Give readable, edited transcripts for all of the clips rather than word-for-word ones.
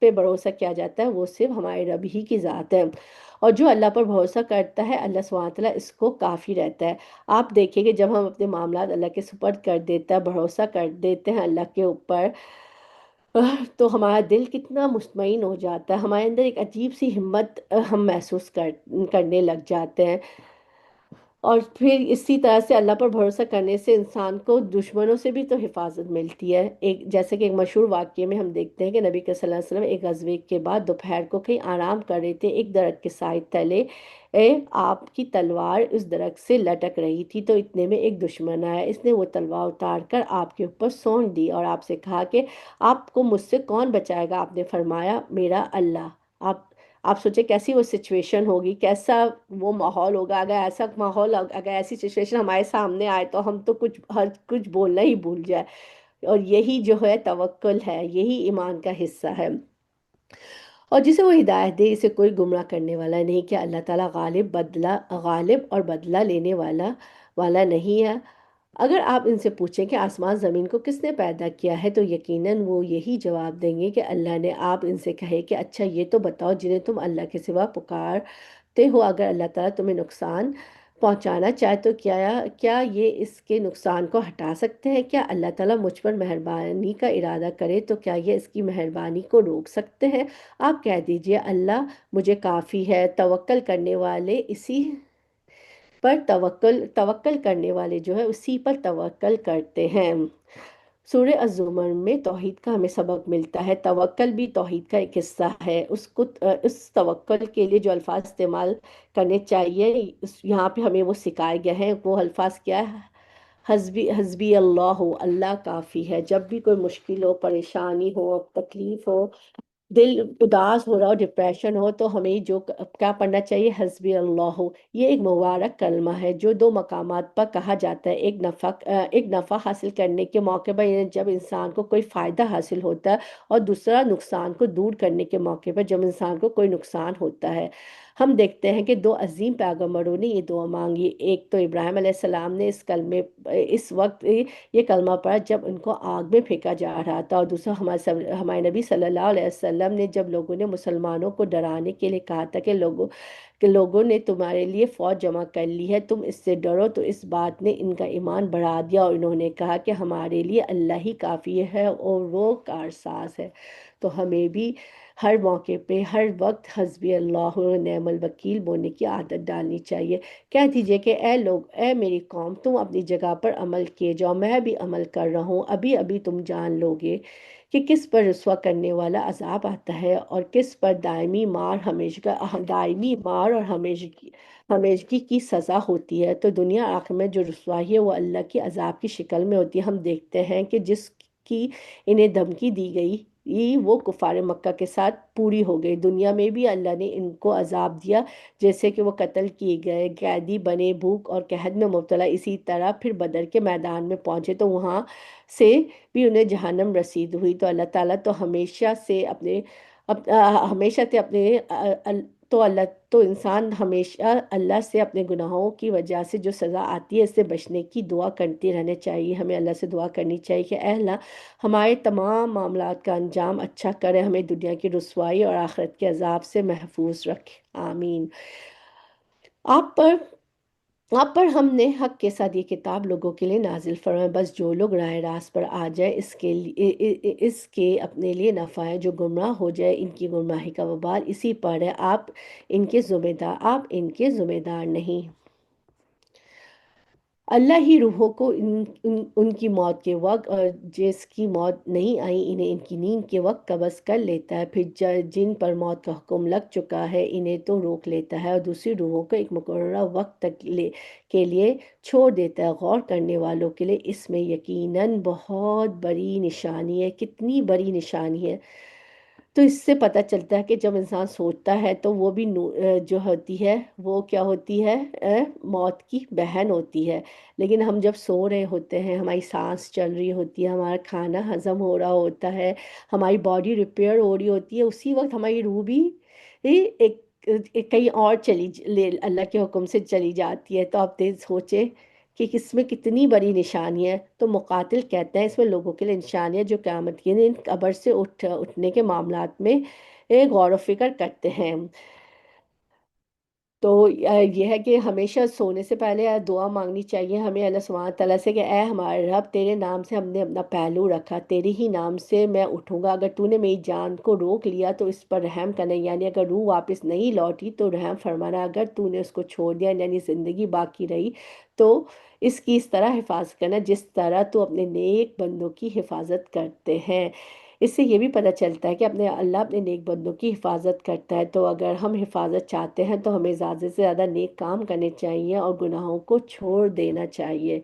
پہ بھروسہ کیا جاتا ہے وہ صرف ہمارے رب ہی کی ذات ہے، اور جو اللہ پر بھروسہ کرتا ہے اللہ سبحانہ وتعالیٰ اس کو کافی رہتا ہے۔ آپ دیکھیں کہ جب ہم اپنے معاملات اللہ کے سپرد کر دیتا ہے، بھروسہ کر دیتے ہیں اللہ کے اوپر، تو ہمارا دل کتنا مطمئن ہو جاتا ہے، ہمارے اندر ایک عجیب سی ہمت ہم محسوس کرنے لگ جاتے ہیں۔ اور پھر اسی طرح سے اللہ پر بھروسہ کرنے سے انسان کو دشمنوں سے بھی تو حفاظت ملتی ہے۔ ایک جیسے کہ ایک مشہور واقعے میں ہم دیکھتے ہیں کہ نبی کے صلی اللہ علیہ وسلم ایک غزوے کے بعد دوپہر کو کہیں آرام کر رہے تھے، ایک درخت کے سائے تلے آپ کی تلوار اس درخت سے لٹک رہی تھی، تو اتنے میں ایک دشمن آیا، اس نے وہ تلوار اتار کر آپ کے اوپر سونٹ دی اور آپ سے کہا کہ آپ کو مجھ سے کون بچائے گا؟ آپ نے فرمایا میرا اللہ۔ آپ آپ سوچیں کیسی وہ سچویشن ہوگی، کیسا وہ ماحول ہوگا، اگر ایسا ماحول، اگر ایسی سچویشن ہمارے سامنے آئے تو ہم تو ہر کچھ بولنا ہی بھول جائے۔ اور یہی جو ہے توکل ہے، یہی ایمان کا حصہ ہے، اور جسے وہ ہدایت دے اسے کوئی گمراہ کرنے والا نہیں، کہ اللہ تعالیٰ غالب اور بدلہ لینے والا نہیں ہے۔ اگر آپ ان سے پوچھیں کہ آسمان زمین کو کس نے پیدا کیا ہے تو یقیناً وہ یہی جواب دیں گے کہ اللہ نے۔ آپ ان سے کہے کہ اچھا یہ تو بتاؤ جنہیں تم اللہ کے سوا پکارتے ہو، اگر اللہ تعالیٰ تمہیں نقصان پہنچانا چاہے تو کیا یہ اس کے نقصان کو ہٹا سکتے ہیں؟ کیا اللہ تعالیٰ مجھ پر مہربانی کا ارادہ کرے تو کیا یہ اس کی مہربانی کو روک سکتے ہیں؟ آپ کہہ دیجئے اللہ مجھے کافی ہے، توکل کرنے والے اسی پر توکل کرنے والے جو ہے اسی پر توکل کرتے ہیں۔ سورہ الزمر میں توحید کا ہمیں سبق ملتا ہے، توکل بھی توحید کا ایک حصہ ہے۔ اس توکل کے لیے جو الفاظ استعمال کرنے چاہیے، یہاں پہ ہمیں وہ سکھائے گئے ہیں۔ وہ الفاظ کیا ہے؟ حسبی اللہ، اللہ کافی ہے۔ جب بھی کوئی مشکل ہو، پریشانی ہو، تکلیف ہو، دل اداس ہو رہا ہو، ڈپریشن ہو، تو ہمیں جو کیا پڑھنا چاہیے؟ حسبی اللہ۔ یہ ایک مبارک کلمہ ہے جو دو مقامات پر کہا جاتا ہے، ایک نفع حاصل کرنے کے موقع پر، یعنی جب انسان کو کوئی فائدہ حاصل ہوتا ہے، اور دوسرا نقصان کو دور کرنے کے موقع پر جب انسان کو کوئی نقصان ہوتا ہے۔ ہم دیکھتے ہیں کہ دو عظیم پیغمبروں نے یہ دعا مانگی، ایک تو ابراہیم علیہ السلام نے اس وقت یہ کلمہ پڑھا جب ان کو آگ میں پھینکا جا رہا تھا، اور دوسرا ہمارے نبی صلی اللہ علیہ وسلم نے جب لوگوں نے مسلمانوں کو ڈرانے کے لیے کہا تھا کہ لوگوں نے تمہارے لیے فوج جمع کر لی ہے، تم اس سے ڈرو، تو اس بات نے ان کا ایمان بڑھا دیا، اور انہوں نے کہا کہ ہمارے لیے اللہ ہی کافی ہے اور وہ کارساز ہے۔ تو ہمیں بھی ہر موقع پہ، ہر وقت حسبی اللہ و نعم الوکیل بولنے کی عادت ڈالنی چاہیے۔ کہہ دیجئے کہ اے لوگ، اے میری قوم، تم اپنی جگہ پر عمل کیے جاؤ، میں بھی عمل کر رہا ہوں، ابھی ابھی تم جان لو گے کہ کس پر رسوا کرنے والا عذاب آتا ہے، اور کس پر دائمی مار اور ہمیشگی کی سزا ہوتی ہے۔ تو دنیا آخر میں جو رسوائی ہے وہ اللہ کی عذاب کی شکل میں ہوتی ہے۔ ہم دیکھتے ہیں کہ جس کی انہیں دھمکی دی گئی وہ کفار مکہ کے ساتھ پوری ہو گئی، دنیا میں بھی اللہ نے ان کو عذاب دیا، جیسے کہ وہ قتل کیے گئے، قیدی بنے، بھوک اور قحط میں مبتلا۔ اسی طرح پھر بدر کے میدان میں پہنچے تو وہاں سے بھی انہیں جہنم رسید ہوئی۔ تو اللہ تعالیٰ تو ہمیشہ سے اپنے تو اللہ تو انسان ہمیشہ اللہ سے اپنے گناہوں کی وجہ سے جو سزا آتی ہے اس سے بچنے کی دعا کرتے رہنے چاہیے۔ ہمیں اللہ سے دعا کرنی چاہیے کہ اے اللہ ہمارے تمام معاملات کا انجام اچھا کرے، ہمیں دنیا کی رسوائی اور آخرت کے عذاب سے محفوظ رکھے، آمین۔ آپ پر آپ پر ہم نے حق کے ساتھ یہ کتاب لوگوں کے لیے نازل فرمائے، بس جو لوگ راہ راست پر آ جائے اس کے اپنے لیے نفع ہے، جو گمراہ ہو جائے ان کی گمراہی کا وبال اسی پر ہے، آپ ان کے ذمہ دار نہیں۔ اللہ ہی روحوں کو ان کی موت کے وقت اور جس کی موت نہیں آئی انہیں ان کی نیند کے وقت قبض کر لیتا ہے، پھر جن پر موت کا حکم لگ چکا ہے انہیں تو روک لیتا ہے اور دوسری روحوں کو ایک مقررہ وقت تک کے لیے چھوڑ دیتا ہے۔ غور کرنے والوں کے لیے اس میں یقیناً بہت بڑی نشانی ہے۔ کتنی بڑی نشانی ہے؟ تو اس سے پتہ چلتا ہے کہ جب انسان سوچتا ہے تو وہ بھی جو ہوتی ہے وہ کیا ہوتی ہے؟ موت کی بہن ہوتی ہے۔ لیکن ہم جب سو رہے ہوتے ہیں، ہماری سانس چل رہی ہوتی ہے، ہمارا کھانا ہضم ہو رہا ہوتا ہے، ہماری باڈی ریپیئر ہو رہی ہوتی ہے، اسی وقت ہماری روح بھی کہیں اور اللہ کے حکم سے چلی جاتی ہے۔ تو آپ سوچیں کہ اس میں کتنی بڑی نشانی ہے، تو مقاتل کہتے ہیں اس میں لوگوں کے لیے نشانی ہے جو قیامت کے دن قبر سے اٹھنے کے معاملات میں غور و فکر کرتے ہیں۔ تو یہ ہے کہ ہمیشہ سونے سے پہلے دعا مانگنی چاہیے ہمیں اللہ سبحانہ تعالیٰ سے کہ اے ہمارے رب، تیرے نام سے ہم نے اپنا پہلو رکھا، تیرے ہی نام سے میں اٹھوں گا، اگر تو نے میری جان کو روک لیا تو اس پر رحم کرنا، یعنی اگر روح واپس نہیں لوٹی تو رحم فرمانا، اگر تو نے اس کو چھوڑ دیا یعنی زندگی باقی رہی تو اس طرح حفاظت کرنا جس طرح تو اپنے نیک بندوں کی حفاظت کرتے ہیں۔ اس سے یہ بھی پتہ چلتا ہے کہ اللہ اپنے نیک بندوں کی حفاظت کرتا ہے، تو اگر ہم حفاظت چاہتے ہیں تو ہمیں زیادہ سے زیادہ نیک کام کرنے چاہیے اور گناہوں کو چھوڑ دینا چاہیے۔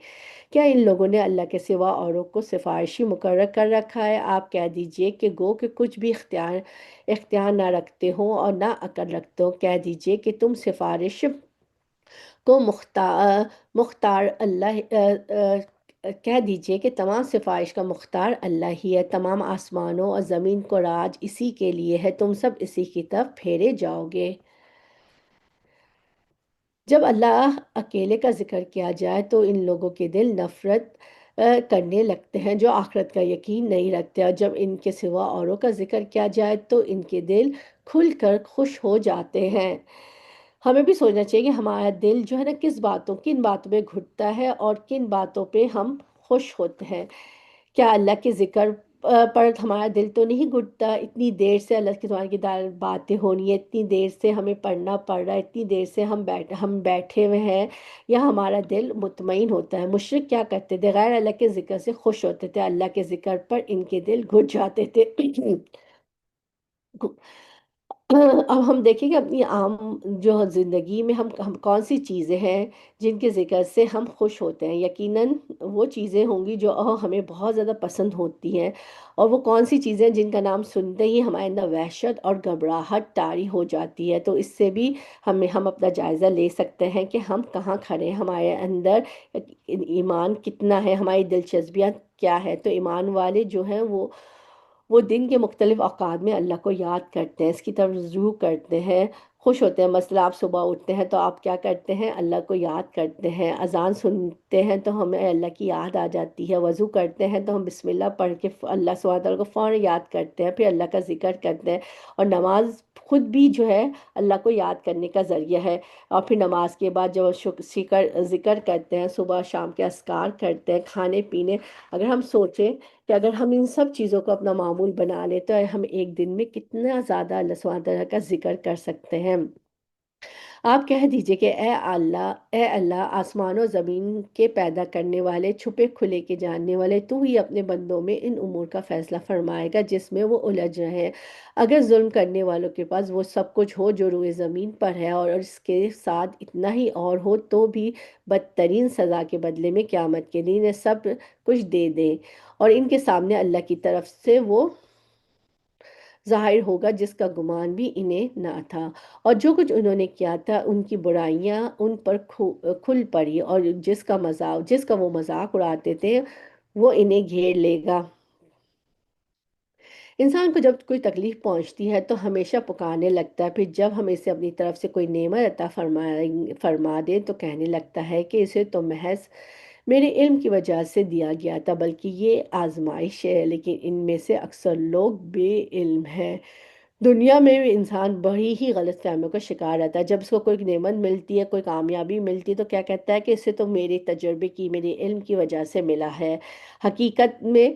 کیا ان لوگوں نے اللہ کے سوا اوروں کو سفارشی مقرر کر رکھا ہے؟ آپ کہہ دیجئے کہ گو کہ کچھ بھی اختیار نہ رکھتے ہو اور نہ عقل رکھتے ہو، کہہ دیجئے کہ تم سفارش کو مختار اللہ کہہ دیجئے کہ تمام سفارش کا مختار اللہ ہی ہے، تمام آسمانوں اور زمین کو راج اسی کے لیے ہے، تم سب اسی کی طرف پھیرے جاؤ گے۔ جب اللہ اکیلے کا ذکر کیا جائے تو ان لوگوں کے دل نفرت کرنے لگتے ہیں جو آخرت کا یقین نہیں رکھتے، اور جب ان کے سوا اوروں کا ذکر کیا جائے تو ان کے دل کھل کر خوش ہو جاتے ہیں۔ ہمیں بھی سوچنا چاہیے کہ ہمارا دل جو ہے نا کن باتوں پہ گھٹتا ہے اور کن باتوں پہ ہم خوش ہوتے ہیں۔ کیا اللہ کے ذکر پر ہمارا دل تو نہیں گھٹتا؟ اتنی دیر سے اللہ کی زبان کی باتیں ہونی ہے، اتنی دیر سے ہمیں پڑھنا پڑ رہا ہے، اتنی دیر سے ہم بیٹھے ہوئے ہیں، یا ہمارا دل مطمئن ہوتا ہے؟ مشرک کیا کرتے تھے؟ غیر اللہ کے ذکر سے خوش ہوتے تھے، اللہ کے ذکر پر ان کے دل گھٹ جاتے تھے۔ اب ہم دیکھیں کہ اپنی عام جو زندگی میں ہم کون سی چیزیں ہیں جن کے ذکر سے ہم خوش ہوتے ہیں؟ یقیناً وہ چیزیں ہوں گی جو ہمیں بہت زیادہ پسند ہوتی ہیں، اور وہ کون سی چیزیں جن کا نام سنتے ہی ہمارے اندر وحشت اور گھبراہٹ طاری ہو جاتی ہے؟ تو اس سے بھی ہم اپنا جائزہ لے سکتے ہیں کہ ہم کہاں کھڑے ہیں، ہمارے اندر ایمان کتنا ہے، ہماری دلچسپیاں کیا ہے۔ تو ایمان والے جو ہیں وہ دن کے مختلف اوقات میں اللہ کو یاد کرتے ہیں، اس کی طرف رجوع کرتے ہیں، خوش ہوتے ہیں۔ مثلا آپ صبح اٹھتے ہیں تو آپ کیا کرتے ہیں؟ اللہ کو یاد کرتے ہیں، اذان سنتے ہیں تو ہمیں اللہ کی یاد آ جاتی ہے، وضو کرتے ہیں تو ہم بسم اللہ پڑھ کے اللہ سبحانہ تعالیٰ کو فوراً یاد کرتے ہیں، پھر اللہ کا ذکر کرتے ہیں، اور نماز خود بھی جو ہے اللہ کو یاد کرنے کا ذریعہ ہے۔ اور پھر نماز کے بعد جو ذکر کرتے ہیں، صبح شام کے اذکار کرتے ہیں، کھانے پینے، اگر ہم سوچیں کہ اگر ہم ان سب چیزوں کو اپنا معمول بنا لیں تو ہم ایک دن میں کتنا زیادہ اللہ سبحانہ تعالیٰ کا ذکر کر سکتے ہیں۔ آپ کہہ دیجئے کہ اے اللہ، آسمان و زمین کے پیدا کرنے والے، چھپے کھلے کے جاننے والے، تو ہی اپنے بندوں میں ان امور کا فیصلہ فرمائے گا جس میں وہ الجھ رہے ہیں۔ اگر ظلم کرنے والوں کے پاس وہ سب کچھ ہو جو روئے زمین پر ہے، اور اس کے ساتھ اتنا ہی اور ہو، تو بھی بدترین سزا کے بدلے میں قیامت کے دن یہ سب کچھ دے دیں، اور ان کے سامنے اللہ کی طرف سے وہ ظاہر ہوگا جس کا گمان بھی انہیں نہ تھا، اور جو کچھ انہوں نے کیا تھا ان کی برائیاں ان پر کھل پڑی، اور جس کا وہ مذاق اڑاتے تھے وہ انہیں گھیر لے گا۔ انسان کو جب کوئی تکلیف پہنچتی ہے تو ہمیشہ پکارنے لگتا ہے، پھر جب ہم اسے اپنی طرف سے کوئی نعمت عطا فرما دیں تو کہنے لگتا ہے کہ اسے تو محض میرے علم کی وجہ سے دیا گیا تھا، بلکہ یہ آزمائش ہے۔ لیکن ان میں سے اکثر لوگ بے علم ہیں۔ دنیا میں بھی انسان بڑی ہی غلط فہمیوں کا شکار رہتا ہے، جب اس کو کوئی نعمت ملتی ہے، کوئی کامیابی ملتی ہے تو کیا کہتا ہے کہ اسے تو میرے تجربے کی، میرے علم کی وجہ سے ملا ہے۔ حقیقت میں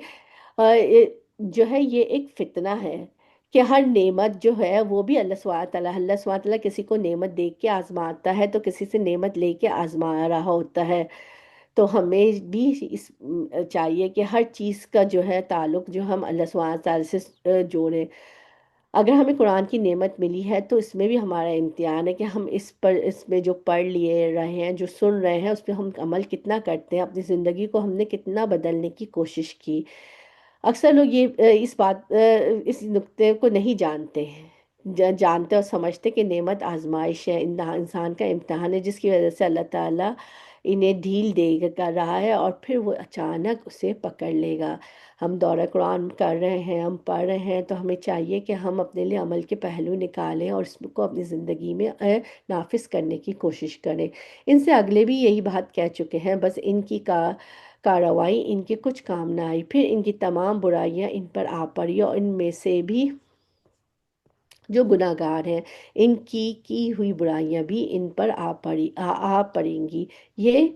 یہ جو ہے یہ ایک فتنہ ہے کہ ہر نعمت جو ہے وہ بھی اللہ سبحانہ تعالیٰ کسی کو نعمت دے کے آزماتا ہے تو کسی سے نعمت لے کے آزما رہا ہوتا ہے۔ تو ہمیں بھی چاہیے کہ ہر چیز کا جو ہے تعلق جو ہم اللہ سبحانہ تعالیٰ سے جوڑیں۔ اگر ہمیں قرآن کی نعمت ملی ہے تو اس میں بھی ہمارا امتحان ہے کہ ہم اس میں جو پڑھ لیے رہے ہیں، جو سن رہے ہیں، اس پہ ہم عمل کتنا کرتے ہیں، اپنی زندگی کو ہم نے کتنا بدلنے کی کوشش کی۔ اکثر لوگ اس نقطے کو نہیں جانتے ہیں، جانتے اور سمجھتے کہ نعمت آزمائش ہے، انسان کا امتحان ہے، جس کی وجہ سے اللہ تعالیٰ انہیں ڈھیل دے کر رہا ہے اور پھر وہ اچانک اسے پکڑ لے گا۔ ہم دورہ قرآن کر رہے ہیں، ہم پڑھ رہے ہیں، تو ہمیں چاہیے کہ ہم اپنے لیے عمل کے پہلو نکالیں اور اس کو اپنی زندگی میں نافذ کرنے کی کوشش کریں۔ ان سے اگلے بھی یہی بات کہہ چکے ہیں، بس ان کی کارروائی ان کے کچھ کام نہ آئی، پھر ان کی تمام برائیاں ان پر آ پڑی اور ان میں سے بھی جو گناہ گار ہیں ان کی ہوئی برائیاں بھی ان پر آ پڑیں گی۔ یہ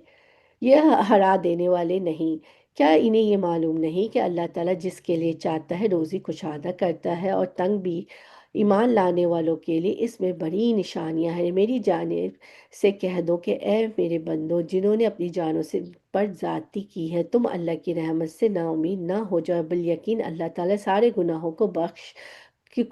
یہ ہرا دینے والے نہیں، کیا انہیں یہ معلوم نہیں کہ اللہ تعالیٰ جس کے لیے چاہتا ہے روزی کشادہ کرتا ہے اور تنگ بھی؟ ایمان لانے والوں کے لیے اس میں بڑی نشانیاں ہیں۔ میری جانب سے کہہ دو کہ اے میرے بندو جنہوں نے اپنی جانوں سے پر زیادتی کی ہے، تم اللہ کی رحمت سے نا امید نہ ہو جاؤ، بالیقین اللہ تعالیٰ سارے گناہوں کو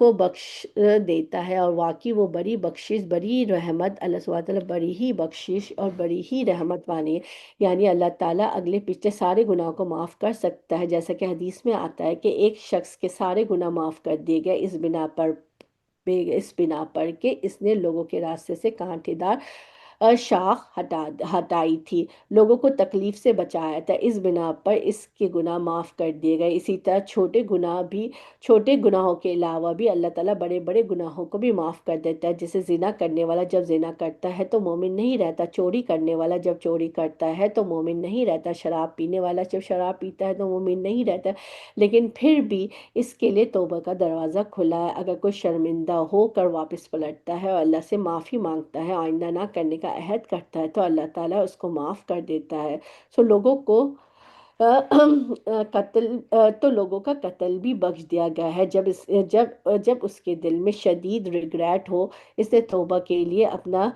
بخش دیتا ہے، اور واقعی وہ بڑی بخشش بڑی رحمت، اللہ سبحانہ تعالیٰ بڑی ہی بخشش اور بڑی ہی رحمت والی ہے۔ یعنی اللہ تعالیٰ اگلے پچھلے سارے گناہوں کو معاف کر سکتا ہے، جیسا کہ حدیث میں آتا ہے کہ ایک شخص کے سارے گناہ معاف کر دیے گئے اس بنا پر کہ اس نے لوگوں کے راستے سے کانٹے دار شاخ ہٹائی تھی، لوگوں کو تکلیف سے بچایا تھا، اس بنا پر اس کے گناہ معاف کر دیے گئے۔ اسی طرح چھوٹے گناہوں کے علاوہ بھی اللہ تعالیٰ بڑے بڑے گناہوں کو بھی معاف کر دیتا ہے، جیسے زنا کرنے والا جب زنا کرتا ہے تو مومن نہیں رہتا، چوری کرنے والا جب چوری کرتا ہے تو مومن نہیں رہتا، شراب پینے والا جب شراب پیتا ہے تو مومن نہیں رہتا، لیکن پھر بھی اس کے لیے توبہ کا دروازہ کھلا ہے۔ اگر کوئی شرمندہ ہو کر واپس پلٹتا ہے اور اللہ سے معافی مانگتا ہے، آئندہ نہ کرنے کا عہد کرتا ہے، تو اللہ تعالیٰ اس کو معاف کر دیتا ہے۔ لوگوں کو لوگوں کا قتل بھی بخش دیا گیا ہے جب اس کے دل میں شدید ریگریٹ ہو، اس نے توبہ کے لیے اپنا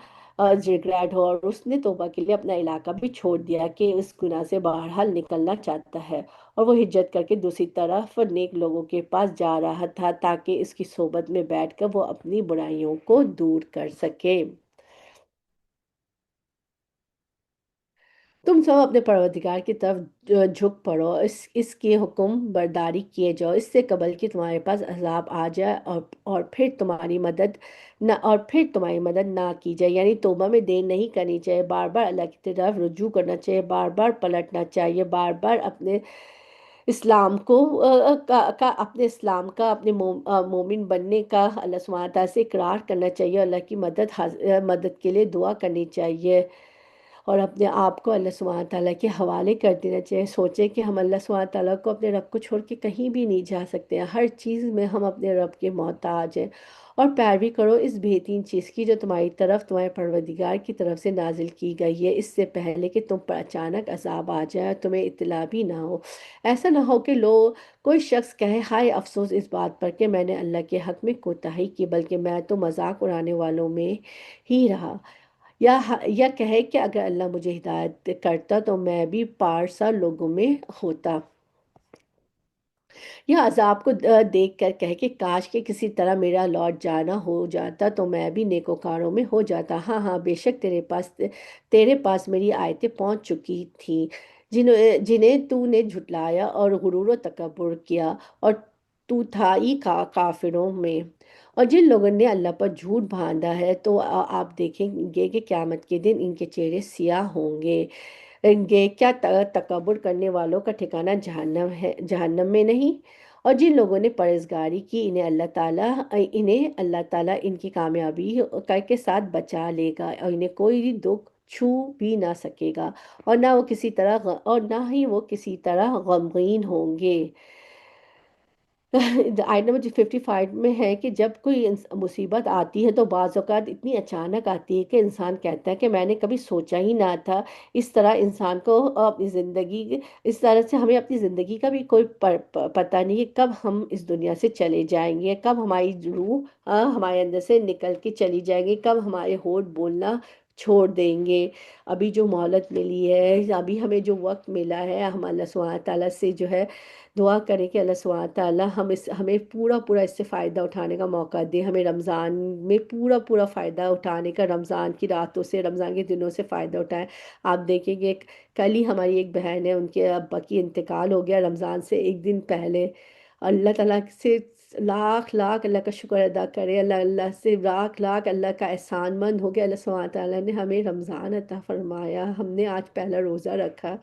ریگریٹ ہو اور اس نے توبہ کے لیے اپنا علاقہ بھی چھوڑ دیا کہ اس گناہ سے بہرحال نکلنا چاہتا ہے، اور وہ ہجرت کر کے دوسری طرف نیک لوگوں کے پاس جا رہا تھا تاکہ اس کی صحبت میں بیٹھ کر وہ اپنی برائیوں کو دور کر سکے۔ تم سب اپنے پروردگار کی طرف جھک پڑو، اس کے حکم برداری کیے جاؤ، اس سے قبل کہ تمہارے پاس عذاب آ جائے اور پھر تمہاری مدد نہ کی جائے۔ یعنی توبہ میں دیر نہیں کرنی چاہیے، بار بار اللہ کی طرف رجوع کرنا چاہیے، بار بار پلٹنا چاہیے، بار بار اپنے اسلام کو اپنے مومن بننے کا اللہ سبحانہ تعالیٰ سے اقرار کرنا چاہیے، اللہ کی مدد کے لیے دعا کرنی چاہیے، اور اپنے آپ کو اللہ سبحانہ تعالیٰ کے حوالے کر دینا چاہیے۔ سوچیں کہ ہم اللہ سبحانہ تعالیٰ کو اپنے رب کو چھوڑ کے کہیں بھی نہیں جا سکتے ہیں، ہر چیز میں ہم اپنے رب کے محتاج ہیں، اور پیروی کرو اس بہترین چیز کی جو تمہارے پروردگار کی طرف سے نازل کی گئی ہے، اس سے پہلے کہ تم پر اچانک عذاب آ جائے اور تمہیں اطلاع بھی نہ ہو۔ ایسا نہ ہو کہ کوئی شخص کہے ہائے افسوس اس بات پر کہ میں نے اللہ کے حق میں کوتاہی کی، بلکہ میں تو مذاق اڑانے والوں میں ہی رہا، یا کہے کہ اگر اللہ مجھے ہدایت کرتا تو میں بھی پارسا لوگوں میں ہوتا، یا عذاب کو دیکھ کر کہے کہ کاش کہ کسی طرح میرا لوٹ جانا ہو جاتا تو میں بھی نیکوکاروں میں ہو جاتا۔ ہاں ہاں، بے شک تیرے پاس میری آیتیں پہنچ چکی تھیں، جنہیں تو نے جھٹلایا اور غرور و تکبر کیا، اور تو تھا ہی کافروں میں۔ اور جن لوگوں نے اللہ پر جھوٹ باندھا ہے تو آپ دیکھیں گے کہ قیامت کے دن ان کے چہرے سیاہ ہوں گے۔ کیا تکبر کرنے والوں کا ٹھکانہ جہنم میں نہیں؟ اور جن لوگوں نے پرہیزگاری کی انہیں اللہ تعالیٰ ان کی کامیابی کے ساتھ بچا لے گا، اور انہیں کوئی دکھ چھو بھی نہ سکے گا، اور نہ ہی وہ کسی طرح غمگین ہوں گے۔ آیت نمبر 55 میں ہے کہ جب کوئی مصیبت آتی ہے تو بعض اوقات اتنی اچانک آتی ہے کہ انسان کہتا ہے کہ میں نے کبھی سوچا ہی نہ تھا۔ اس طرح انسان کو اس طرح سے ہمیں اپنی زندگی کا بھی کوئی پتہ نہیں ہے، کب ہم اس دنیا سے چلے جائیں گے، کب ہماری روح ہمارے اندر سے نکل کے چلی جائیں گے، کب ہمارے ہونٹ بولنا چھوڑ دیں گے۔ ابھی جو مہلت ملی ہے، ابھی ہمیں جو وقت ملا ہے، ہم اللہ سبحانہ تعالیٰ سے جو ہے دعا کریں کہ اللہ سبحانہ تعالیٰ ہمیں پورا پورا اس سے فائدہ اٹھانے کا موقع دے، ہمیں رمضان میں پورا پورا فائدہ اٹھانے کا، رمضان کی راتوں سے، رمضان کے دنوں سے فائدہ اٹھائیں۔ آپ دیکھیں گے کل ہی ہماری ایک بہن ہے، ان کے ابا کی انتقال ہو گیا رمضان سے ایک دن پہلے۔ اللہ تعالیٰ سے لاکھ لاکھ اللہ کا شکر ادا کرے، اللہ سے لاکھ لاکھ اللہ کا احسان مند ہو گیا، اللہ سبحانہ تعالیٰ نے ہمیں رمضان عطا فرمایا، ہم نے آج پہلا روزہ رکھا۔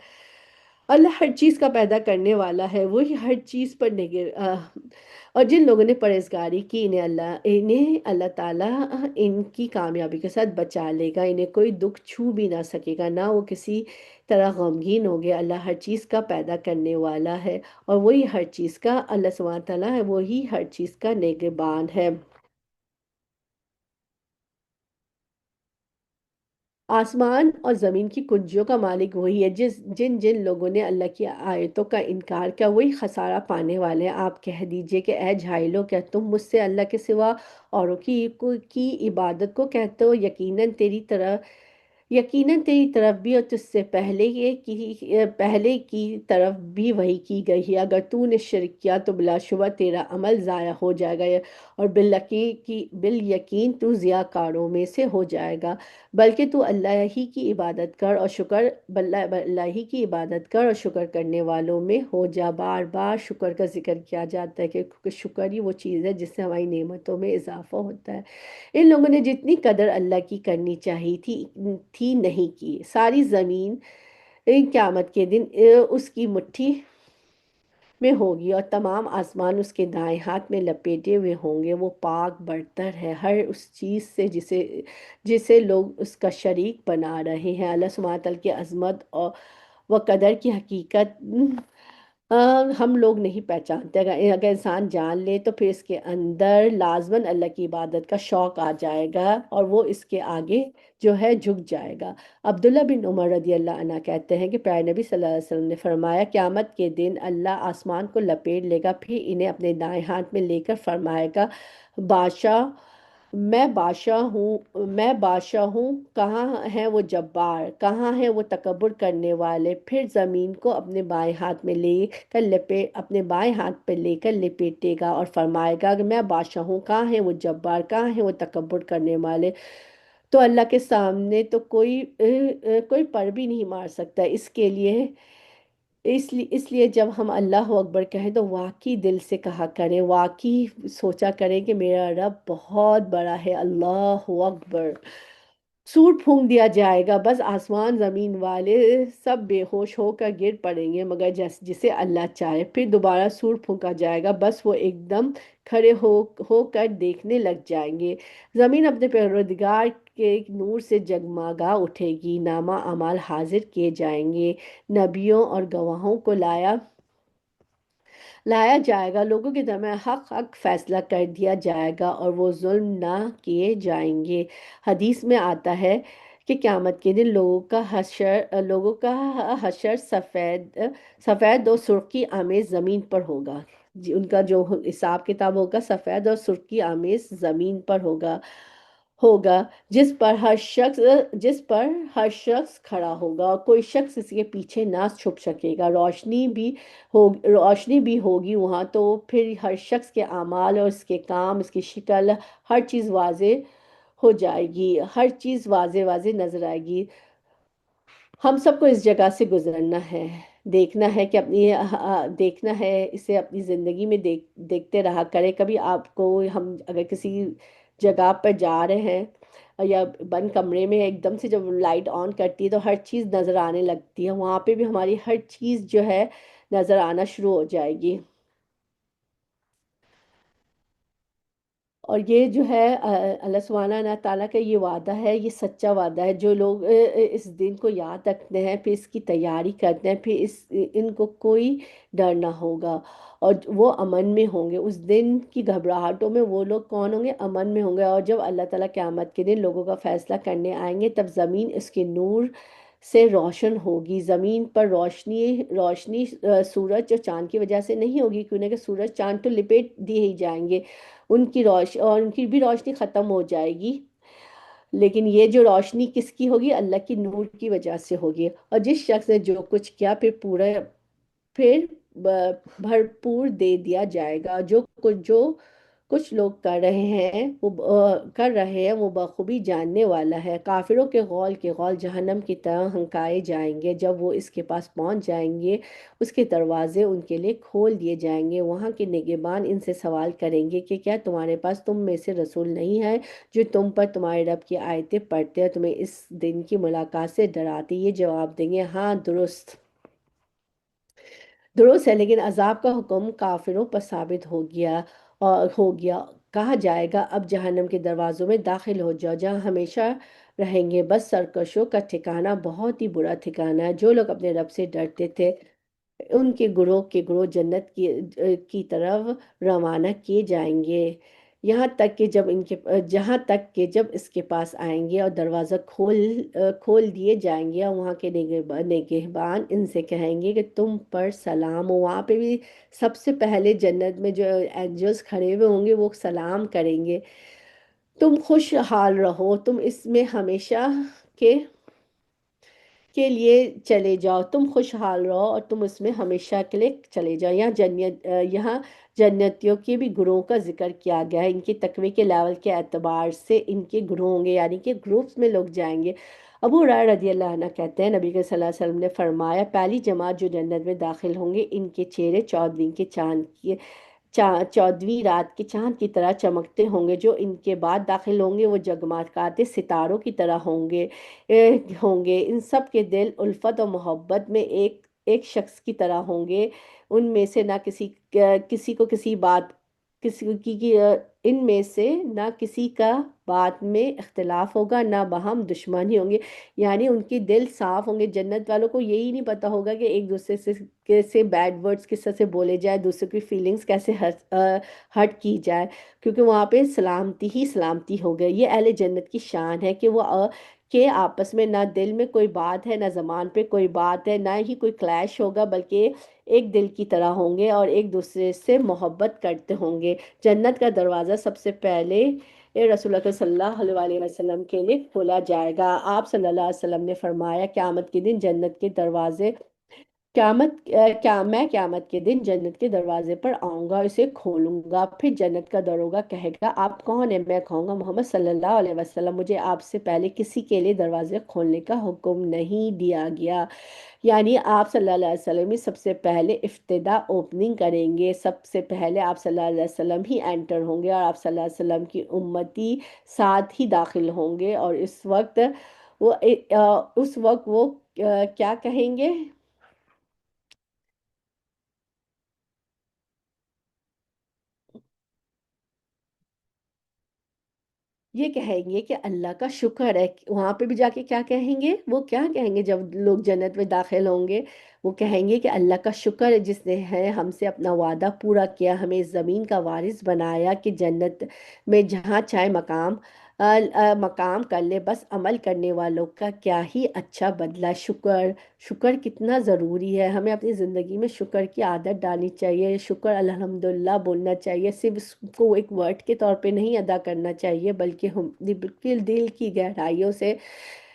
اللہ ہر چیز کا پیدا کرنے والا ہے، وہی ہر چیز پر اور جن لوگوں نے پرہیزگاری کی انہیں اللہ تعالیٰ ان کی کامیابی کے ساتھ بچا لے گا، انہیں کوئی دکھ چھو بھی نہ سکے گا، نہ وہ کسی طرح غمگین ہو گیا۔ اللہ ہر چیز کا پیدا کرنے والا ہے، اور وہی ہر چیز کا اللہ سبحانہ تعالیٰ ہے، وہی ہر چیز کا نگہبان ہے۔ آسمان اور زمین کی کنجیوں کا مالک وہی ہے، جن جن لوگوں نے اللہ کی آیتوں کا انکار کیا وہی خسارہ پانے والے ہیں۔ آپ کہہ دیجئے کہ اے جاہلو، کیا تم مجھ سے اللہ کے سوا اوروں کی عبادت کو کہتے ہو؟ یقیناً تیری طرف بھی اور تجھ سے پہلے کی طرف بھی وہی کی گئی ہے۔ اگر تو نے شرک کیا تو بلا شبہ تیرا عمل ضائع ہو جائے گا، اور بالیقین تو ضیاء کاروں میں سے ہو جائے گا۔ بلکہ تو اللہ ہی کی عبادت کر اور شکر کرنے والوں میں ہو جا۔ بار بار شکر کا ذکر کیا جاتا ہے، کیونکہ شکر ہی وہ چیز ہے جس سے ہماری نعمتوں میں اضافہ ہوتا ہے۔ ان لوگوں نے جتنی قدر اللہ کی کرنی چاہیے تھی نہیں کی۔ ساری زمین قیامت کے دن اس کی مٹھی میں ہوگی، اور تمام آسمان اس کے دائیں ہاتھ میں لپیٹے ہوئے ہوں گے۔ وہ پاک برتر ہے ہر اس چیز سے جسے لوگ اس کا شریک بنا رہے ہیں۔ اللہ سبحانہ تعالیٰ کی عظمت اور و قدر کی حقیقت ہم لوگ نہیں پہچانتے۔ اگر انسان جان لے تو پھر اس کے اندر لازماً اللہ کی عبادت کا شوق آ جائے گا، اور وہ اس کے آگے جو ہے جھک جائے گا۔ عبداللہ بن عمر رضی اللہ عنہ کہتے ہیں کہ پیارے نبی صلی اللہ علیہ وسلم نے فرمایا، قیامت کے دن اللہ آسمان کو لپیٹ لے گا، پھر انہیں اپنے دائیں ہاتھ میں لے کر فرمائے گا، بادشاہ میں بادشاہ ہوں، کہاں ہے وہ جبار، کہاں ہے وہ تکبر کرنے والے؟ پھر زمین کو اپنے بائیں ہاتھ پہ لے کر لپیٹے گا اور فرمائے گا کہ میں بادشاہ ہوں، کہاں ہے وہ جبار، کہاں ہے وہ تکبر کرنے والے؟ تو اللہ کے سامنے تو کوئی پر بھی نہیں مار سکتا۔ اس لیے جب ہم اللہ اکبر کہیں تو واقعی دل سے کہا کریں، واقعی سوچا کریں کہ میرا رب بہت بڑا ہے، اللہ اکبر۔ سوٹ پھونک دیا جائے گا، بس آسمان زمین والے سب بے ہوش ہو کر گر پڑیں گے، مگر جسے اللہ چاہے۔ پھر دوبارہ سوٹ پھونکا جائے گا، بس وہ ایک دم کھڑے ہو کر دیکھنے لگ جائیں گے۔ زمین اپنے پروردگار کے نور سے جگمگا اٹھے گی، نامہ اعمال حاضر کیے جائیں گے، نبیوں اور گواہوں کو لایا جائے گا، لوگوں کے درمیان حق حق فیصلہ کر دیا جائے گا، اور وہ ظلم نہ کیے جائیں گے۔ حدیث میں آتا ہے کہ قیامت کے دن لوگوں کا حشر سفید اور سرخی آمیز زمین پر ہوگا۔ ان کا جو حساب کتاب ہوگا سفید اور سرخی آمیز زمین پر ہوگا، جس پر ہر شخص کھڑا ہوگا، اور کوئی شخص اس کے پیچھے نہ چھپ سکے گا۔ روشنی بھی ہوگی وہاں، تو پھر ہر شخص کے اعمال اور اس کے کام، اس کی شکل، ہر چیز واضح ہو جائے گی، ہر چیز واضح واضح نظر آئے گی۔ ہم سب کو اس جگہ سے گزرنا ہے، دیکھنا ہے اسے اپنی زندگی میں دیکھتے رہا کرے۔ کبھی آپ کو ہم اگر کسی جگہ پر جا رہے ہیں یا بند کمرے میں ایک دم سے جب لائٹ آن کرتی ہے تو ہر چیز نظر آنے لگتی ہے، وہاں پہ بھی ہماری ہر چیز جو ہے نظر آنا شروع ہو جائے گی۔ اور یہ جو ہے اللہ سبحانہ تعالیٰ کا یہ وعدہ ہے، یہ سچا وعدہ ہے۔ جو لوگ اس دن کو یاد رکھتے ہیں، پھر اس کی تیاری کرتے ہیں، پھر ان کو کوئی ڈر نہ ہوگا، اور وہ امن میں ہوں گے۔ اس دن کی گھبراہٹوں میں وہ لوگ کون ہوں گے؟ امن میں ہوں گے۔ اور جب اللہ تعالیٰ قیامت کے دن لوگوں کا فیصلہ کرنے آئیں گے، تب زمین اس کے نور سے روشن ہوگی۔ زمین پر روشنی سورج اور چاند کی وجہ سے نہیں ہوگی، کیوں کہ سورج چاند تو لپیٹ دیے ہی جائیں گے، ان کی بھی روشنی ختم ہو جائے گی۔ لیکن یہ جو روشنی کس کی ہوگی؟ اللہ کی نور کی وجہ سے ہوگی۔ اور جس شخص نے جو کچھ کیا پھر بھرپور دے دیا جائے گا۔ جو کچھ لوگ کر رہے ہیں وہ بخوبی جاننے والا ہے۔ کافروں کے غول جہنم کی طرح ہنکائے جائیں گے۔ جب وہ اس کے پاس پہنچ جائیں گے، اس کے دروازے ان کے لیے کھول دیے جائیں گے۔ وہاں کے نگہبان ان سے سوال کریں گے کہ کیا تمہارے پاس تم میں سے رسول نہیں ہے جو تم پر تمہارے رب کی آیتیں پڑھتے اور تمہیں اس دن کی ملاقات سے ڈراتے؟ یہ جواب دیں گے، ہاں درست درست ہے، لیکن عذاب کا حکم کافروں پر ثابت ہو گیا کہا جائے گا اب جہنم کے دروازوں میں داخل ہو جاؤ جہاں ہمیشہ رہیں گے، بس سرکشوں کا ٹھکانہ بہت ہی برا ٹھکانہ ہے۔ جو لوگ اپنے رب سے ڈرتے تھے ان کے گروہ جنت کی طرف روانہ کیے جائیں گے، یہاں تک کہ جہاں تک کہ جب اس کے پاس آئیں گے اور دروازہ کھول دیے جائیں گے، اور وہاں کے نگہبان ان سے کہیں گے کہ تم پر سلام ہو۔ وہاں پہ بھی سب سے پہلے جنت میں جو اینجلز کھڑے ہوئے ہوں گے وہ سلام کریں گے، تم خوش حال رہو، تم اس میں ہمیشہ کے کے لیے چلے جاؤ، تم خوشحال رہو اور تم اس میں ہمیشہ کے لیے چلے جاؤ۔ یہاں جنتیوں کے بھی گروہوں کا ذکر کیا گیا ہے، ان کے تقوی کے لیول کے اعتبار سے ان کے گروہ ہوں گے، یعنی کہ گروپس میں لوگ جائیں گے۔ ابو ہریرہ رضی اللہ عنہ کہتے ہیں نبی کے صلی اللہ علیہ وسلم نے فرمایا پہلی جماعت جو جنت میں داخل ہوں گے ان کے چہرے چودھویں رات کے چاند کی طرح چمکتے ہوں گے، جو ان کے بعد داخل ہوں گے وہ جگمگاتے ستاروں کی طرح ہوں گے ان سب کے دل الفت اور محبت میں ایک ایک شخص کی طرح ہوں گے، ان میں سے نہ کسی کو کسی بات ان میں سے نہ کسی کا بات میں اختلاف ہوگا، نہ باہم دشمنی ہوں گے، یعنی ان کے دل صاف ہوں گے۔ جنت والوں کو یہی نہیں پتا ہوگا کہ ایک دوسرے سے کیسے بیڈ ورڈز کس طرح سے بولے جائے، دوسرے کی فیلنگز کیسے ہرٹ کی جائے، کیونکہ وہاں پہ سلامتی ہی سلامتی ہو گئی۔ یہ اہل جنت کی شان ہے کہ آپس میں نہ دل میں کوئی بات ہے، نہ زبان پہ کوئی بات ہے، نہ ہی کوئی کلیش ہوگا، بلکہ ایک دل کی طرح ہوں گے اور ایک دوسرے سے محبت کرتے ہوں گے۔ جنت کا دروازہ سب سے پہلے رسول اللہ صلی اللہ علیہ وسلم کے لیے کھولا جائے گا۔ آپ صلی اللہ علیہ وسلم نے فرمایا قیامت کے دن جنت کے دروازے میں قیامت کے دن جنت کے دروازے پر آؤں گا، اسے کھولوں گا، پھر جنت کا دروگا کہے گا آپ کون ہیں؟ میں کہوں گا محمد صلی اللہ علیہ وسلم، مجھے آپ سے پہلے کسی کے لیے دروازے کھولنے کا حکم نہیں دیا گیا، یعنی آپ صلی اللہ علیہ وسلم ہی سب سے پہلے ابتدا اوپننگ کریں گے، سب سے پہلے آپ صلی اللہ علیہ وسلم ہی انٹر ہوں گے اور آپ صلی اللہ علیہ وسلم کی امتی ساتھ ہی داخل ہوں گے، اور اس وقت وہ کیا کہیں گے؟ یہ کہیں گے کہ اللہ کا شکر ہے، وہاں پہ بھی جا کے کیا کہیں گے؟ وہ کیا کہیں گے جب لوگ جنت میں داخل ہوں گے؟ وہ کہیں گے کہ اللہ کا شکر ہے جس نے ہے ہم سے اپنا وعدہ پورا کیا، ہمیں اس زمین کا وارث بنایا کہ جنت میں جہاں چاہے مقام کر لے، بس عمل کرنے والوں کا کیا ہی اچھا بدلہ۔ شکر کتنا ضروری ہے، ہمیں اپنی زندگی میں شکر کی عادت ڈالنی چاہیے، شکر الحمدللہ بولنا چاہیے، صرف اس کو ایک ورڈ کے طور پہ نہیں ادا کرنا چاہیے، بلکہ ہم بالکل دل کی گہرائیوں سے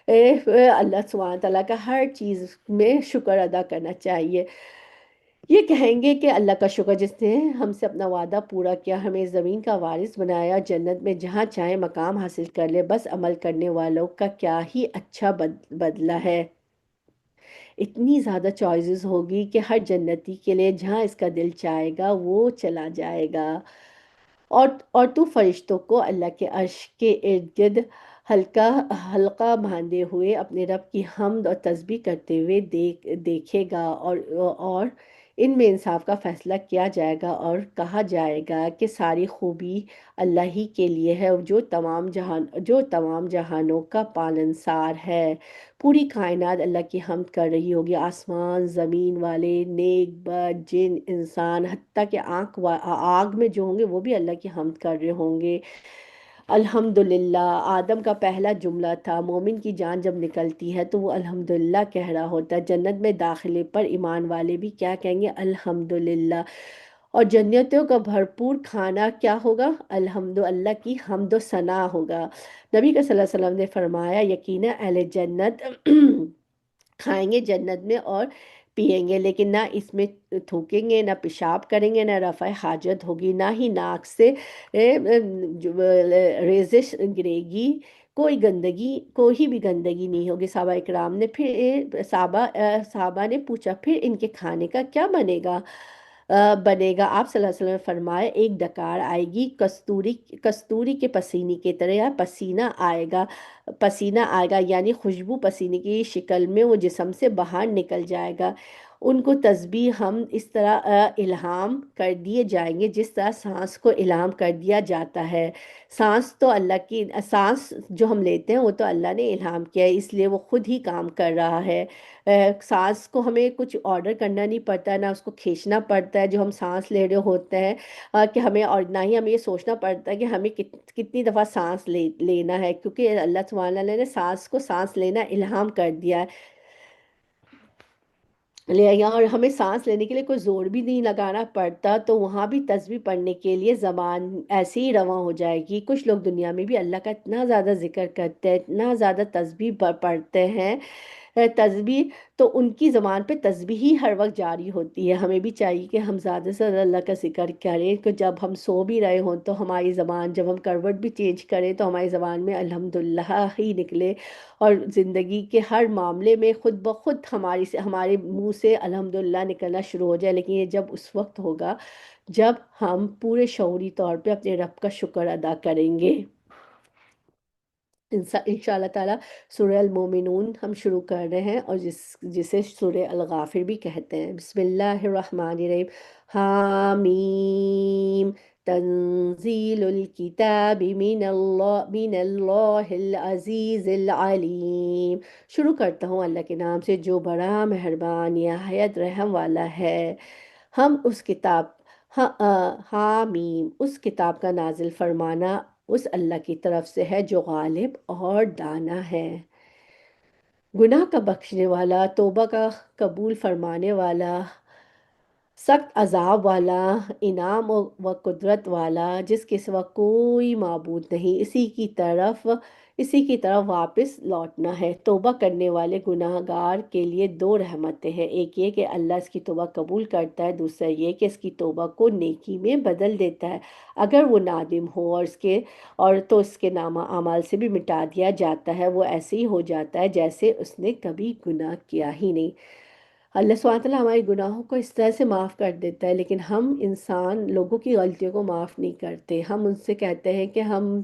اللہ سبحانہ تعالیٰ کا ہر چیز میں شکر ادا کرنا چاہیے۔ یہ کہیں گے کہ اللہ کا شکر جس نے ہم سے اپنا وعدہ پورا کیا، ہمیں زمین کا وارث بنایا، جنت میں جہاں چاہے مقام حاصل کر لے، بس عمل کرنے والوں کا کیا ہی اچھا بدلہ ہے۔ اتنی زیادہ چوائسز ہوگی کہ ہر جنتی کے لیے جہاں اس کا دل چاہے گا وہ چلا جائے گا، اور تو فرشتوں کو اللہ کے عرش کے ارد گرد حلقہ حلقہ باندھے ہوئے اپنے رب کی حمد اور تسبیح کرتے ہوئے دیکھے گا، اور ان میں انصاف کا فیصلہ کیا جائے گا اور کہا جائے گا کہ ساری خوبی اللہ ہی کے لیے ہے، جو تمام جہانوں کا پالنسار ہے۔ پوری کائنات اللہ کی حمد کر رہی ہوگی، آسمان زمین والے، نیک بد، جن انسان، حتیٰ کہ آگ میں جو ہوں گے وہ بھی اللہ کی حمد کر رہے ہوں گے۔ الحمدللہ آدم کا پہلا جملہ تھا، مومن کی جان جب نکلتی ہے تو وہ الحمدللہ کہہ رہا ہوتا ہے۔ جنت میں داخلے پر ایمان والے بھی کیا کہیں گے؟ الحمدللہ۔ اور جنتوں کا بھرپور کھانا کیا ہوگا؟ اللہ کی حمد و ثنا ہوگا۔ نبی کا صلی اللہ علیہ وسلم نے فرمایا یقینا اہل جنت کھائیں گے جنت میں اور پیئیں گے، لیکن نہ اس میں تھوکیں گے، نہ پیشاب کریں گے، نہ رفع حاجت ہوگی، نہ ہی ناک سے ریزش گرے گی، کوئی بھی گندگی نہیں ہوگی۔ صحابہ نے پوچھا پھر ان کے کھانے کا کیا بنے گا؟ آپ صلی اللہ علیہ وسلم نے فرمایا ایک ڈکار آئے گی، کستوری کے پسینے کی طرح پسینہ آئے گا، یعنی خوشبو پسینے کی شکل میں وہ جسم سے باہر نکل جائے گا، ان کو تسبیح ہم اس طرح الہام کر دیے جائیں گے جس طرح سانس کو الہام کر دیا جاتا ہے۔ سانس تو اللہ کی، سانس جو ہم لیتے ہیں وہ تو اللہ نے الہام کیا ہے، اس لیے وہ خود ہی کام کر رہا ہے۔ سانس کو ہمیں کچھ آرڈر کرنا نہیں پڑتا ہے، نہ اس کو کھینچنا پڑتا ہے جو ہم سانس لے رہے ہوتے ہیں، کہ ہمیں، اور نہ ہی ہمیں یہ سوچنا پڑتا ہے کہ ہمیں کتنی دفعہ سانس لینا ہے، کیونکہ اللہ سبحانہ وتعالی نے سانس کو سانس لینا الہام کر دیا ہے۔ اور ہمیں سانس لینے کے لیے کوئی زور بھی نہیں لگانا پڑتا، تو وہاں بھی تسبیح پڑھنے کے لیے زبان ایسے ہی رواں ہو جائے گی۔ کچھ لوگ دنیا میں بھی اللہ کا اتنا زیادہ ذکر کرتے ہیں، اتنا زیادہ تسبیح پڑھتے ہیں، تسبیح، تو ان کی زبان پہ تسبیح ہی ہر وقت جاری ہوتی ہے۔ ہمیں بھی چاہیے کہ ہم زیادہ سے زیادہ اللہ کا ذکر کریں، کہ جب ہم سو بھی رہے ہوں تو ہماری زبان، جب ہم کروٹ بھی چینج کریں تو ہماری زبان میں الحمدللہ ہی نکلے، اور زندگی کے ہر معاملے میں خود بخود ہمارے منہ سے الحمدللہ نکلنا شروع ہو جائے۔ لیکن یہ جب اس وقت ہوگا جب ہم پورے شعوری طور پہ اپنے رب کا شکر ادا کریں گے۔ انشاء اللہ تعالیٰ سورہ المومنون ہم شروع کر رہے ہیں، اور جسے سورہ الغافر بھی کہتے ہیں۔ بسم اللہ الرحمن الرحیم۔ حامیم، تنزیل الکتاب من اللہ العزیز العلیم۔ شروع کرتا ہوں اللہ کے نام سے جو بڑا مہربان نہایت رحم والا ہے۔ ہم اس کتاب، حامیم، اس کتاب کا نازل فرمانا اس اللہ کی طرف سے ہے جو غالب اور دانا ہے، گناہ کا بخشنے والا، توبہ کا قبول فرمانے والا، سخت عذاب والا، انعام و قدرت والا، جس کے سوا کوئی معبود نہیں، اسی کی طرف واپس لوٹنا ہے۔ توبہ کرنے والے گناہ گار کے لیے دو رحمتیں ہیں، ایک یہ کہ اللہ اس کی توبہ قبول کرتا ہے، دوسرا یہ کہ اس کی توبہ کو نیکی میں بدل دیتا ہے۔ اگر وہ نادم ہو تو اس کے نامہ اعمال سے بھی مٹا دیا جاتا ہے، وہ ایسے ہی ہو جاتا ہے جیسے اس نے کبھی گناہ کیا ہی نہیں۔ اللہ سبحانہ وتعالیٰ ہمارے گناہوں کو اس طرح سے معاف کر دیتا ہے، لیکن ہم انسان لوگوں کی غلطیوں کو معاف نہیں کرتے۔ ہم ان سے کہتے ہیں کہ ہم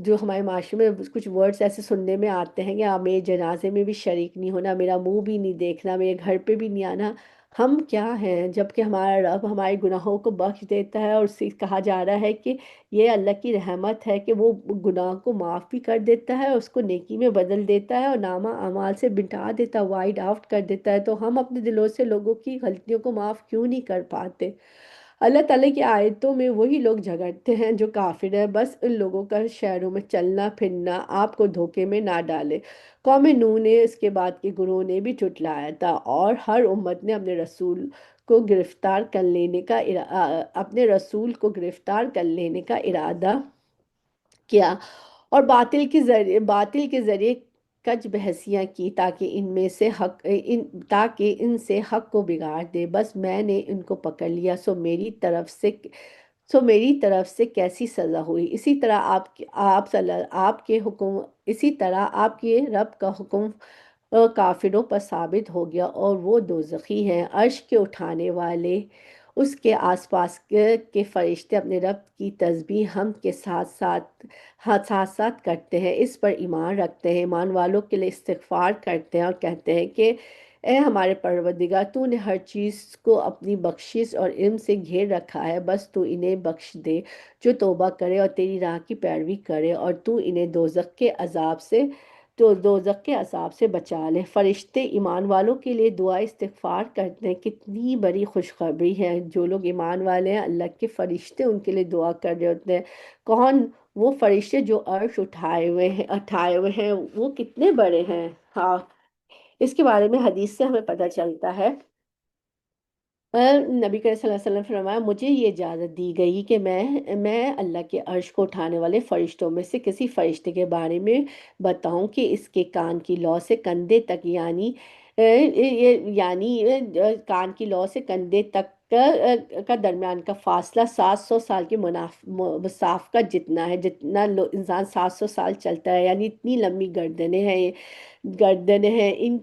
جو ہمارے معاشرے میں کچھ ورڈز ایسے سننے میں آتے ہیں کہ آپ میرے جنازے میں بھی شریک نہیں ہونا، میرا منہ بھی نہیں دیکھنا، میرے گھر پہ بھی نہیں آنا۔ ہم کیا ہیں جبکہ ہمارا رب ہمارے گناہوں کو بخش دیتا ہے، اور اس سے کہا جا رہا ہے کہ یہ اللہ کی رحمت ہے کہ وہ گناہ کو معاف بھی کر دیتا ہے، اس کو نیکی میں بدل دیتا ہے، اور نامہ اعمال سے مٹا دیتا ہے، وائڈ آؤٹ کر دیتا ہے۔ تو ہم اپنے دلوں سے لوگوں کی غلطیوں کو معاف کیوں نہیں کر پاتے؟ اللہ تعالیٰ کی آیتوں میں وہی لوگ جھگڑتے ہیں جو کافر ہیں۔ بس ان لوگوں کا شہروں میں چلنا پھرنا آپ کو دھوکے میں نہ ڈالے۔ قوم نوح نے، اس کے بعد کے گروہ نے بھی جھٹلایا تھا، اور ہر امت نے اپنے رسول کو گرفتار کر لینے کا ارادہ کیا، اور باطل کے ذریعے کج بحثیاں کی تاکہ ان سے حق کو بگاڑ دے۔ بس میں نے ان کو پکڑ لیا، سو میری طرف سے کیسی سزا ہوئی۔ اسی طرح آپ کے رب کا حکم کافروں پر ثابت ہو گیا، اور وہ دوزخی ہیں۔ عرش کے اٹھانے والے، اس کے آس پاس کے فرشتے اپنے رب کی تسبیح حمد کے ساتھ ساتھ کرتے ہیں، اس پر ایمان رکھتے ہیں، ایمان والوں کے لیے استغفار کرتے ہیں، اور کہتے ہیں کہ اے ہمارے پروردگار، تو نے ہر چیز کو اپنی بخشش اور علم سے گھیر رکھا ہے، بس تو انہیں بخش دے جو توبہ کرے اور تیری راہ کی پیروی کرے، اور تو انہیں دوزخ کے عذاب سے بچا لے۔ فرشتے ایمان والوں کے لیے دعا استغفار کرتے ہیں، کتنی بڑی خوشخبری ہے۔ جو لوگ ایمان والے ہیں، اللہ کے فرشتے ان کے لیے دعا کر رہے ہوتے ہیں۔ کون وہ فرشتے جو عرش اٹھائے ہوئے ہیں، وہ کتنے بڑے ہیں؟ ہاں، اس کے بارے میں حدیث سے ہمیں پتہ چلتا ہے۔ نبی کریم صلی اللہ علیہ وسلم نے فرمایا، مجھے یہ اجازت دی گئی کہ میں اللہ کے عرش کو اٹھانے والے فرشتوں میں سے کسی فرشتے کے بارے میں بتاؤں کہ اس کے کان کی لو سے کندھے تک، کان کی لو سے کندھے تک کا درمیان کا فاصلہ 700 سال کے مسافت جتنا ہے، جتنا انسان 700 سال چلتا ہے، یعنی اتنی لمبی گردنیں ہیں ان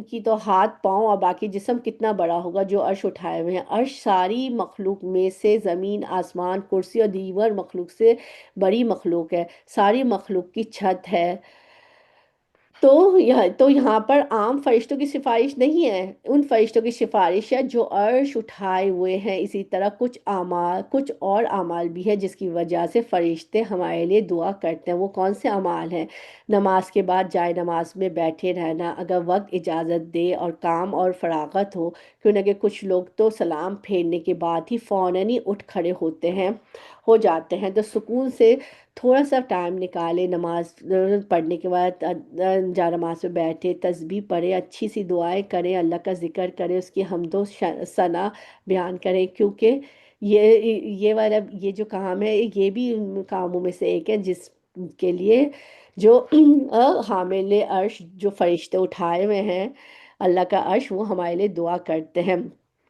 کی تو ہاتھ پاؤں اور باقی جسم کتنا بڑا ہوگا جو عرش اٹھائے ہوئے ہیں۔ عرش ساری مخلوق میں سے زمین، آسمان، کرسی اور دیگر مخلوق سے بڑی مخلوق ہے، ساری مخلوق کی چھت ہے۔ یہاں پر عام فرشتوں کی سفارش نہیں ہے، ان فرشتوں کی سفارش ہے جو عرش اٹھائے ہوئے ہیں۔ اسی طرح کچھ اور اعمال بھی ہے جس کی وجہ سے فرشتے ہمارے لیے دعا کرتے ہیں۔ وہ کون سے اعمال ہیں؟ نماز کے بعد جائے نماز میں بیٹھے رہنا، اگر وقت اجازت دے اور کام اور فراغت ہو، کیونکہ کچھ لوگ تو سلام پھیرنے کے بعد ہی فوراً ہی اٹھ کھڑے ہو جاتے ہیں، تو سکون سے تھوڑا سا ٹائم نکالے، نماز پڑھنے کے بعد جا نماز میں بیٹھے، تسبیح پڑھے، اچھی سی دعائیں کریں، اللہ کا ذکر کریں، اس کی حمد و ثنا بیان کریں، کیونکہ یہ والا یہ جو کام ہے یہ بھی ان کاموں میں سے ایک ہے جس کے لیے جو حامل عرش جو فرشتے اٹھائے ہوئے ہیں اللہ کا عرش، وہ ہمارے لیے دعا کرتے ہیں۔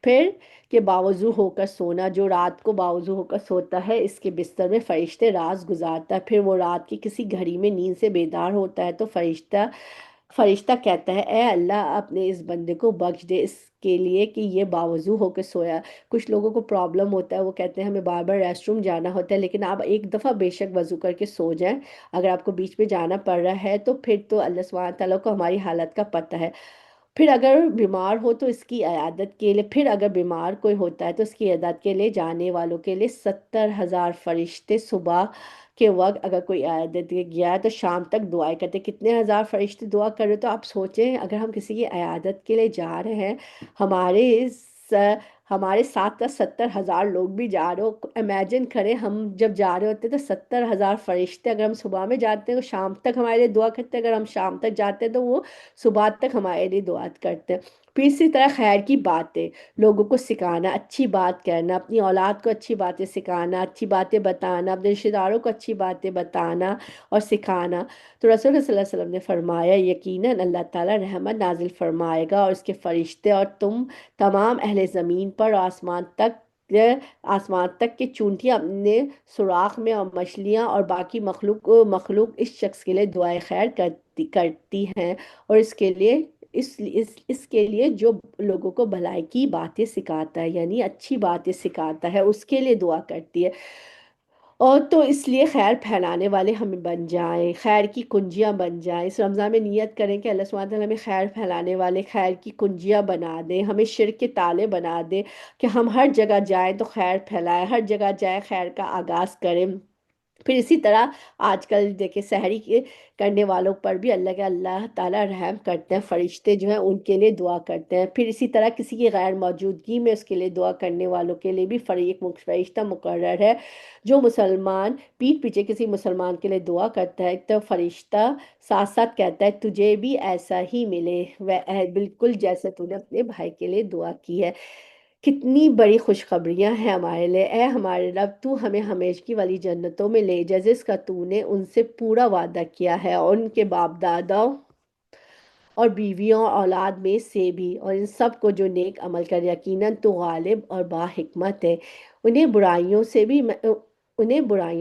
پھر کہ باوضو ہو کر سونا، جو رات کو باوضو ہو کر سوتا ہے اس کے بستر میں فرشتے راز گزارتا ہے، پھر وہ رات کی کسی گھڑی میں نیند سے بیدار ہوتا ہے تو فرشتہ کہتا ہے اے اللہ اپنے اس بندے کو بخش دے، اس کے لیے کہ یہ باوضو ہو کے سویا۔ کچھ لوگوں کو پرابلم ہوتا ہے، وہ کہتے ہیں ہمیں بار بار ریسٹ روم جانا ہوتا ہے، لیکن آپ ایک دفعہ بے شک وضو کر کے سو جائیں۔ اگر آپ کو بیچ میں جانا پڑ رہا ہے تو پھر تو اللہ سبحانہ تعالیٰ کو ہماری حالت کا پتہ ہے۔ پھر اگر بیمار ہو تو اس کی عیادت کے لیے، پھر اگر بیمار کوئی ہوتا ہے تو اس کی عیادت کے لیے جانے والوں کے لیے 70,000 فرشتے صبح کے وقت اگر کوئی عیادت کے گیا ہے تو شام تک دعائیں کرتے، کتنے ہزار فرشتے دعا کر رہے، تو آپ سوچیں اگر ہم کسی کی عیادت کے لیے جا رہے ہیں، ہمارے ہمارے ساتھ کا 70,000 لوگ بھی جا رہے ہو، امیجن کریں ہم جب جا رہے ہوتے ہیں تو 70,000 فرشتے اگر ہم صبح میں جاتے ہیں تو شام تک ہمارے لیے دعا کرتے ہیں، اگر ہم شام تک جاتے ہیں تو وہ صبح تک ہمارے لیے دعا کرتے ہیں۔ پھر اسی طرح خیر کی باتیں لوگوں کو سکھانا، اچھی بات کرنا، اپنی اولاد کو اچھی باتیں سکھانا، اچھی باتیں بتانا، اپنے رشتہ داروں کو اچھی باتیں بتانا اور سکھانا۔ تو رسول اللہ صلی اللہ علیہ وسلم نے فرمایا یقیناً اللہ تعالیٰ رحمت نازل فرمائے گا اور اس کے فرشتے اور تم تمام اہل زمین پر اور آسمان تک کے چونٹیاں اپنے سوراخ میں، اور مچھلیاں اور باقی مخلوق اس شخص کے لیے دعائے خیر کرتی ہیں، اور اس کے لیے جو لوگوں کو بھلائی کی باتیں سکھاتا ہے، یعنی اچھی باتیں سکھاتا ہے، اس کے لیے دعا کرتی ہے۔ اور تو اس لیے خیر پھیلانے والے ہمیں بن جائیں، خیر کی کنجیاں بن جائیں، اس رمضان میں نیت کریں کہ اللہ سبحانہ تعالیٰ ہمیں خیر پھیلانے والے، خیر کی کنجیاں بنا دے، ہمیں شرک کے تالے بنا دے کہ ہم ہر جگہ جائیں تو خیر پھیلائیں، ہر جگہ جائیں خیر کا آغاز کریں۔ پھر اسی طرح آج کل دیکھیں سحری کرنے والوں پر بھی اللہ تعالیٰ رحم کرتے ہیں، فرشتے جو ہیں ان کے لیے دعا کرتے ہیں۔ پھر اسی طرح کسی کی غیر موجودگی میں اس کے لیے دعا کرنے والوں کے لیے بھی فرشتہ مقرر ہے، جو مسلمان پیٹھ پیچھے کسی مسلمان کے لیے دعا کرتا ہے تو فرشتہ ساتھ ساتھ کہتا ہے تجھے بھی ایسا ہی ملے، بالکل جیسے تو نے اپنے بھائی کے لیے دعا کی ہے۔ کتنی بڑی خوشخبریاں ہیں ہمارے لیے، اے ہمارے رب تو ہمیں ہمیشگی والی جنتوں میں لے جا جس کا تو نے ان سے پورا وعدہ کیا ہے، اور ان کے باپ دادا اور بیویوں اور اولاد میں سے بھی، اور ان سب کو جو نیک عمل کر، یقیناً تو غالب اور با حکمت ہے، انہیں برائیوں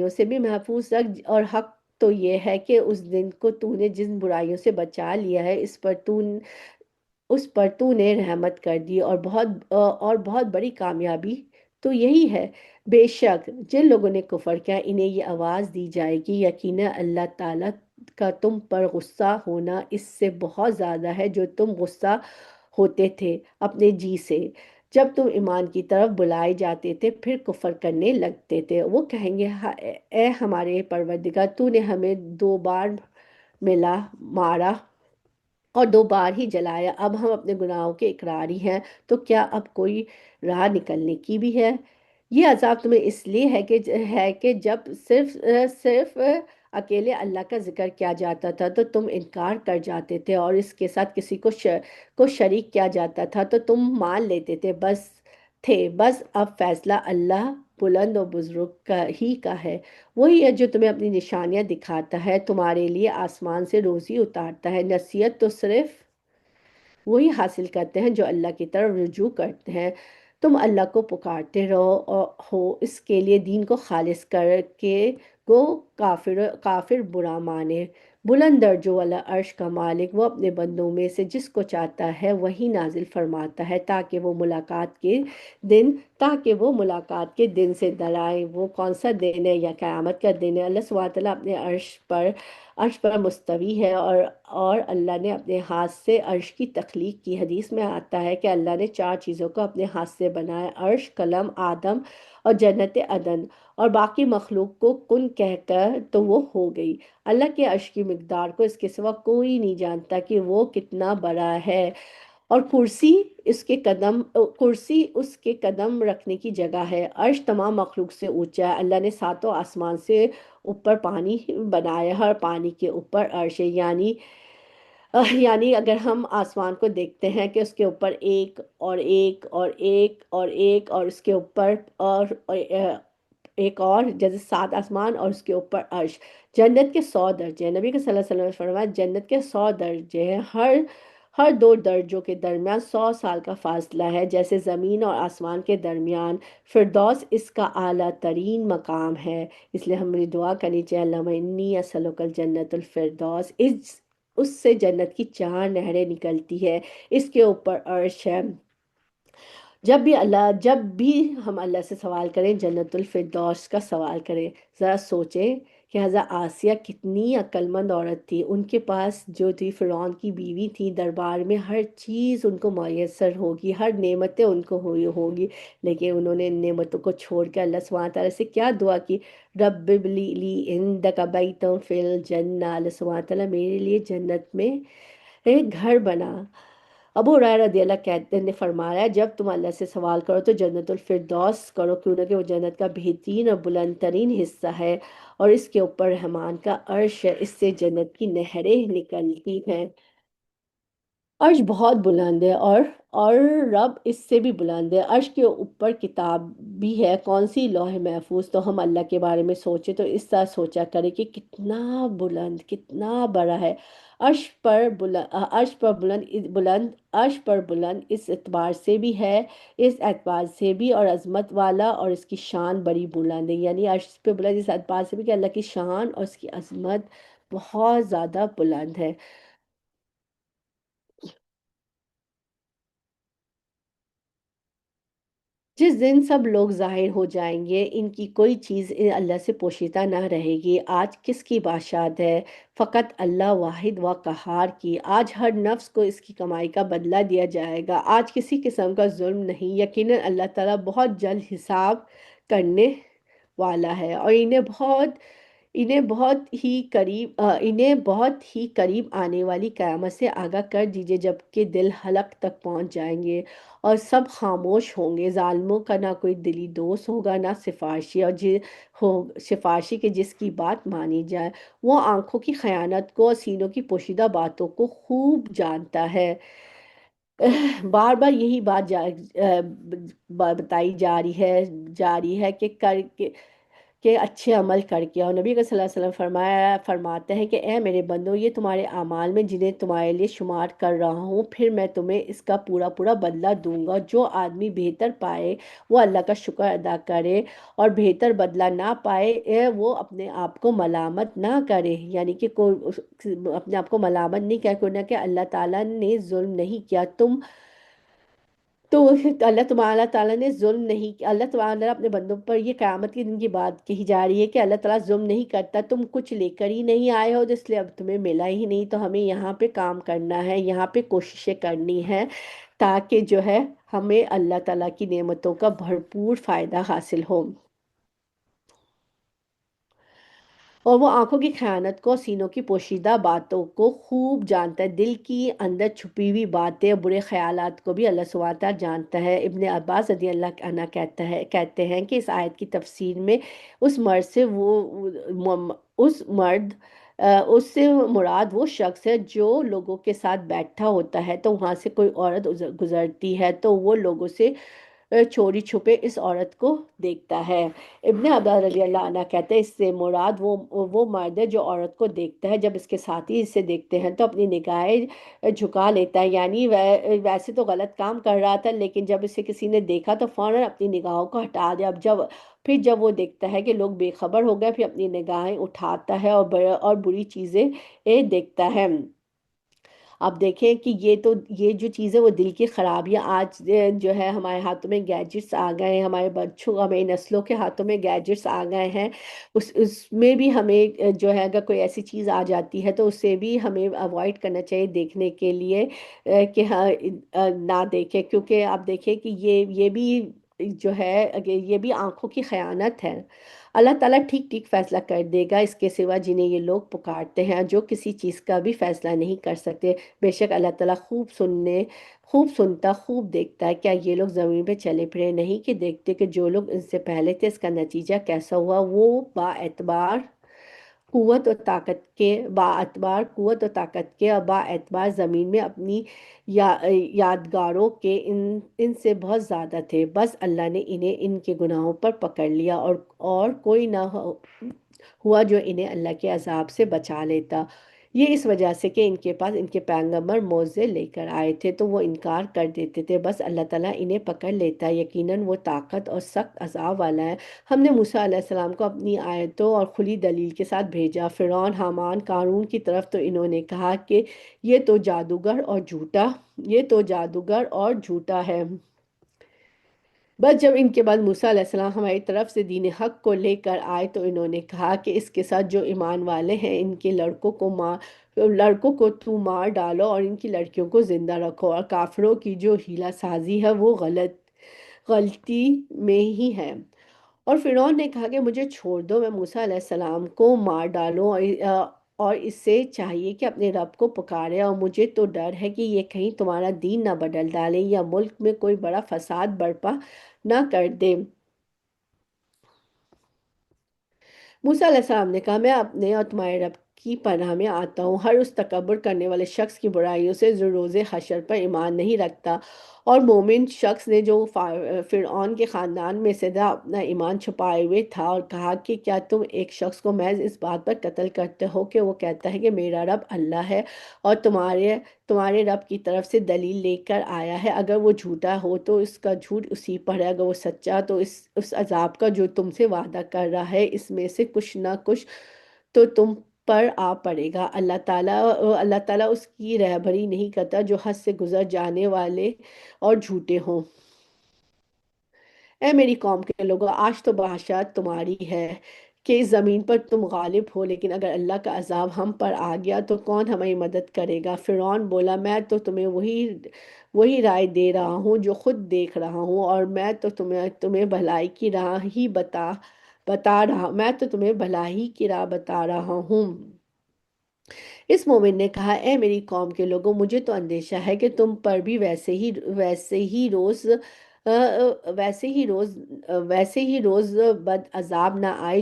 سے بھی محفوظ رکھ، اور حق تو یہ ہے کہ اس دن کو تو نے جن برائیوں سے بچا لیا ہے اس پر تو نے رحمت کر دی، اور بہت بڑی کامیابی تو یہی ہے۔ بے شک جن لوگوں نے کفر کیا انہیں یہ آواز دی جائے گی یقیناً اللہ تعالیٰ کا تم پر غصہ ہونا اس سے بہت زیادہ ہے جو تم غصہ ہوتے تھے اپنے جی سے جب تم ایمان کی طرف بلائے جاتے تھے پھر کفر کرنے لگتے تھے۔ وہ کہیں گے اے ہمارے پروردگار تو نے ہمیں 2 بار مارا اور 2 بار ہی جلایا، اب ہم اپنے گناہوں کے اقراری ہیں، تو کیا اب کوئی راہ نکلنے کی بھی ہے؟ یہ عذاب تمہیں اس لیے ہے کہ جب صرف اکیلے اللہ کا ذکر کیا جاتا تھا تو تم انکار کر جاتے تھے، اور اس کے ساتھ کسی کو شریک کیا جاتا تھا تو تم مان لیتے بس اب فیصلہ اللہ بلند و بزرگ کا ہے، وہی ہے جو تمہیں اپنی نشانیاں دکھاتا ہے، تمہارے لیے آسمان سے روزی اتارتا ہے، نصیحت تو صرف وہی حاصل کرتے ہیں جو اللہ کی طرف رجوع کرتے ہیں۔ تم اللہ کو پکارتے ہو اس کے لیے دین کو خالص کر کے گو کافر برا مانے۔ بلند درجوں والا عرش کا مالک وہ اپنے بندوں میں سے جس کو چاہتا ہے وہی نازل فرماتا ہے تاکہ وہ ملاقات کے دن سے ڈرائے۔ وہ کون سا دن ہے؟ یا قیامت کا دن ہے۔ اللہ سبحانہ تعالیٰ اپنے عرش پر عرش پر مستوی ہے، اور اللہ نے اپنے ہاتھ سے عرش کی تخلیق کی۔ حدیث میں آتا ہے کہ اللہ نے چار چیزوں کو اپنے ہاتھ سے بنایا: عرش، قلم، آدم اور جنت عدن، اور باقی مخلوق کو کن کہہ کر تو وہ ہو گئی۔ اللہ کے عرش کی مقدار کو اس کے سوا کوئی نہیں جانتا کہ وہ کتنا بڑا ہے، اور کرسی اس کے قدم رکھنے کی جگہ ہے۔ عرش تمام مخلوق سے اونچا ہے۔ اللہ نے ساتوں آسمان سے اوپر پانی بنایا ہے، اور پانی کے اوپر عرش ہے، یعنی اگر ہم آسمان کو دیکھتے ہیں کہ اس کے اوپر ایک اور ایک اور ایک اور ایک، اور اس کے اوپر ایک اور جیسے سات آسمان، اور اس کے اوپر عرش۔ جنت کے 100 درجے ہیں، نبی کے صلی اللہ علیہ وسلم نے فرمایا جنت کے 100 درجے ہیں، ہر دو درجوں کے درمیان 100 سال کا فاصلہ ہے، جیسے زمین اور آسمان کے درمیان۔ فردوس اس کا اعلیٰ ترین مقام ہے، اس لیے ہمیں دعا کرنی چاہیے: اللہم انی اسألک الجنت الفردوس۔ اس سے جنت کی 4 نہریں نکلتی ہے، اس کے اوپر عرش ہے۔ جب بھی ہم اللہ سے سوال کریں، جنت الفردوس کا سوال کریں۔ ذرا سوچیں کہ حضرت آسیہ کتنی عقل مند عورت تھی، ان کے پاس جو تھی فرعون کی بیوی تھی، دربار میں ہر چیز ان کو میسر ہوگی، ہر نعمتیں ان کو ہوگی، لیکن انہوں نے ان نعمتوں کو چھوڑ کے اللہ سبحانہ تعالیٰ سے کیا دعا کی؟ رب ابنی لی عندک بیتا فی الجنہ، اللہ سبحانہ تعالیٰ میرے لیے جنت میں ایک گھر بنا۔ ابو ہریرہ رضی اللہ کہتے نے فرمایا، جب تم اللہ سے سوال کرو تو جنت الفردوس کرو، کیوں کہ وہ جنت کا بہترین اور بلند ترین حصہ ہے، اور اس کے اوپر رحمان کا عرش ہے، اس سے جنت کی نہریں نکلتی ہیں۔ عرش بہت بلند ہے، اور رب اس سے بھی بلند ہے۔ عرش کے اوپر کتاب بھی ہے، کون سی؟ لوح محفوظ۔ تو ہم اللہ کے بارے میں سوچیں تو اس طرح سوچا کریں کہ کتنا بلند، کتنا بڑا ہے۔ عرش پر بلند اس اعتبار سے بھی ہے، اس اعتبار سے بھی، اور عظمت والا، اور اس کی شان بڑی بلند ہے، یعنی عرش پہ بلند اس اعتبار سے بھی کہ اللہ کی شان اور اس کی عظمت بہت زیادہ بلند ہے۔ جس دن سب لوگ ظاہر ہو جائیں گے، ان کی کوئی چیز اللہ سے پوشیدہ نہ رہے گی۔ آج کس کی بادشاہت ہے؟ فقط اللہ واحد و قہار کی۔ آج ہر نفس کو اس کی کمائی کا بدلہ دیا جائے گا۔ آج کسی قسم کا ظلم نہیں، یقیناً اللہ تعالیٰ بہت جلد حساب کرنے والا ہے، اور انہیں بہت ہی قریب آنے والی قیامت سے آگاہ کر دیجئے، جبکہ دل حلق تک پہنچ جائیں گے اور سب خاموش ہوں گے۔ ظالموں کا نہ کوئی دلی دوست ہوگا، نہ سفارشی، سفارشی کے جس کی بات مانی جائے۔ وہ آنکھوں کی خیانت کو اور سینوں کی پوشیدہ باتوں کو خوب جانتا ہے۔ بار بار یہی بات بتائی جاری ہے کہ اچھے عمل کر کے، اور نبی صلی اللہ علیہ وسلم فرماتے ہیں کہ اے میرے بندو، یہ تمہارے اعمال میں جنہیں تمہارے لیے شمار کر رہا ہوں، پھر میں تمہیں اس کا پورا پورا بدلہ دوں گا۔ جو آدمی بہتر پائے وہ اللہ کا شکر ادا کرے، اور بہتر بدلہ نہ پائے وہ اپنے آپ کو ملامت نہ کرے، یعنی کہ اپنے آپ کو ملامت نہیں کرے کہ اللہ تعالیٰ نے ظلم نہیں کیا تو اللہ تعالیٰ نے ظلم نہیں کیا۔ اللہ تعالیٰ اپنے بندوں پر یہ قیامت کے دن کی بات کہی جا رہی ہے کہ اللہ تعالیٰ ظلم نہیں کرتا، تم کچھ لے کر ہی نہیں آئے ہو، اس لیے اب تمہیں ملا ہی نہیں، تو ہمیں یہاں پہ کام کرنا ہے، یہاں پہ کوششیں کرنی ہے، تاکہ جو ہے ہمیں اللہ تعالیٰ کی نعمتوں کا بھرپور فائدہ حاصل ہو۔ اور وہ آنکھوں کی خیانت کو، سینوں کی پوشیدہ باتوں کو خوب جانتا ہے، دل کی اندر چھپی ہوئی باتیں اور برے خیالات کو بھی اللہ سبحانہ تعالیٰ جانتا ہے۔ ابن عباس رضی اللہ عنہ کہتے ہیں کہ اس آیت کی تفسیر میں اس مرد سے اس سے مراد وہ شخص ہے جو لوگوں کے ساتھ بیٹھا ہوتا ہے، تو وہاں سے کوئی عورت گزرتی ہے تو وہ لوگوں سے چوری چھپے اس عورت کو دیکھتا ہے۔ ابن عباس رضی اللہ عنہ کہتے ہیں اس سے مراد وہ مرد ہے جو عورت کو دیکھتا ہے، جب اس کے ساتھی اسے دیکھتے ہیں تو اپنی نگاہیں جھکا لیتا ہے، یعنی ویسے تو غلط کام کر رہا تھا، لیکن جب اسے کسی نے دیکھا تو فوراً اپنی نگاہوں کو ہٹا دیا۔ پھر جب وہ دیکھتا ہے کہ لوگ بے خبر ہو گئے، پھر اپنی نگاہیں اٹھاتا ہے اور بری چیزیں دیکھتا ہے۔ آپ دیکھیں کہ یہ جو چیزیں وہ دل کی خرابیاں آج جو ہے ہمارے ہاتھوں میں گیجٹس آ گئے ہیں، ہمارے بچوں ہمیں نسلوں کے ہاتھوں میں گیجٹس آ گئے ہیں، اس میں بھی ہمیں جو ہے اگر کوئی ایسی چیز آ جاتی ہے تو اسے بھی ہمیں اوائڈ کرنا چاہیے دیکھنے کے لیے، کہ ہاں نہ دیکھیں، کیونکہ آپ دیکھیں کہ یہ بھی جو ہے یہ بھی آنکھوں کی خیانت ہے۔ اللہ تعالیٰ ٹھیک ٹھیک فیصلہ کر دے گا، اس کے سوا جنہیں یہ لوگ پکارتے ہیں جو کسی چیز کا بھی فیصلہ نہیں کر سکتے۔ بے شک اللہ تعالیٰ خوب سنتا خوب دیکھتا ہے۔ کیا یہ لوگ زمین پہ چلے پھرے نہیں کہ دیکھتے کہ جو لوگ ان سے پہلے تھے اس کا نتیجہ کیسا ہوا؟ وہ با اعتبار قوت و طاقت کے اور با اعتبار زمین میں اپنی یادگاروں کے ان سے بہت زیادہ تھے، بس اللہ نے انہیں ان کے گناہوں پر پکڑ لیا، اور کوئی نہ ہوا جو انہیں اللہ کے عذاب سے بچا لیتا۔ یہ اس وجہ سے کہ ان کے پاس ان کے پیغمبر موعظے لے کر آئے تھے تو وہ انکار کر دیتے تھے، بس اللہ تعالیٰ انہیں پکڑ لیتا ہے، یقیناً وہ طاقت اور سخت عذاب والا ہے۔ ہم نے موسیٰ علیہ السلام کو اپنی آیتوں اور کھلی دلیل کے ساتھ بھیجا، فرعون، حامان، قارون کی طرف، تو انہوں نے کہا کہ یہ تو جادوگر اور جھوٹا ہے۔ بس جب ان کے بعد موسیٰ علیہ السلام ہماری طرف سے دین حق کو لے کر آئے تو انہوں نے کہا کہ اس کے ساتھ جو ایمان والے ہیں ان کے لڑکوں کو تو مار ڈالو اور ان کی لڑکیوں کو زندہ رکھو، اور کافروں کی جو ہیلہ سازی ہے وہ غلطی میں ہی ہے۔ اور فرعون نے کہا کہ مجھے چھوڑ دو، میں موسیٰ علیہ السلام کو مار ڈالوں، اور اس سے چاہیے کہ اپنے رب کو پکارے، اور مجھے تو ڈر ہے کہ یہ کہیں تمہارا دین نہ بدل ڈالے یا ملک میں کوئی بڑا فساد برپا نہ کر دے۔ موسیٰ علیہ السلام نے کہا میں اپنے اور تمہارے رب کی پناہ میں آتا ہوں، ہر اس تکبر کرنے والے شخص کی برائیوں سے جو روز حشر پر ایمان نہیں رکھتا، اور مومن شخص نے جو فرعون کے خاندان میں سے تھا اپنا ایمان چھپائے ہوئے تھا، اور کہا کہ کیا تم ایک شخص کو محض اس بات پر قتل کرتے ہو کہ وہ کہتا ہے کہ میرا رب اللہ ہے، اور تمہارے رب کی طرف سے دلیل لے کر آیا ہے؟ اگر وہ جھوٹا ہو تو اس کا جھوٹ اسی پر ہے، اگر وہ سچا تو اس عذاب کا جو تم سے وعدہ کر رہا ہے اس میں سے کچھ نہ کچھ تو تم پر آ پڑے گا۔ اللہ تعالیٰ اس کی رہبری نہیں کرتا جو حد سے گزر جانے والے اور جھوٹے ہوں۔ اے میری قوم کے لوگوں، آج تو بادشاہت تمہاری ہے کہ اس زمین پر تم غالب ہو، لیکن اگر اللہ کا عذاب ہم پر آ گیا تو کون ہماری مدد کرے گا؟ فرعون بولا، میں تو تمہیں وہی رائے دے رہا ہوں جو خود دیکھ رہا ہوں، اور میں تو تمہیں بھلائی کی راہ ہی بتا رہا ہوں۔ اس مومن نے کہا، اے میری قوم کے لوگوں، مجھے تو اندیشہ ہے کہ تم پر بھی ویسے ہی روز بد عذاب نہ آئے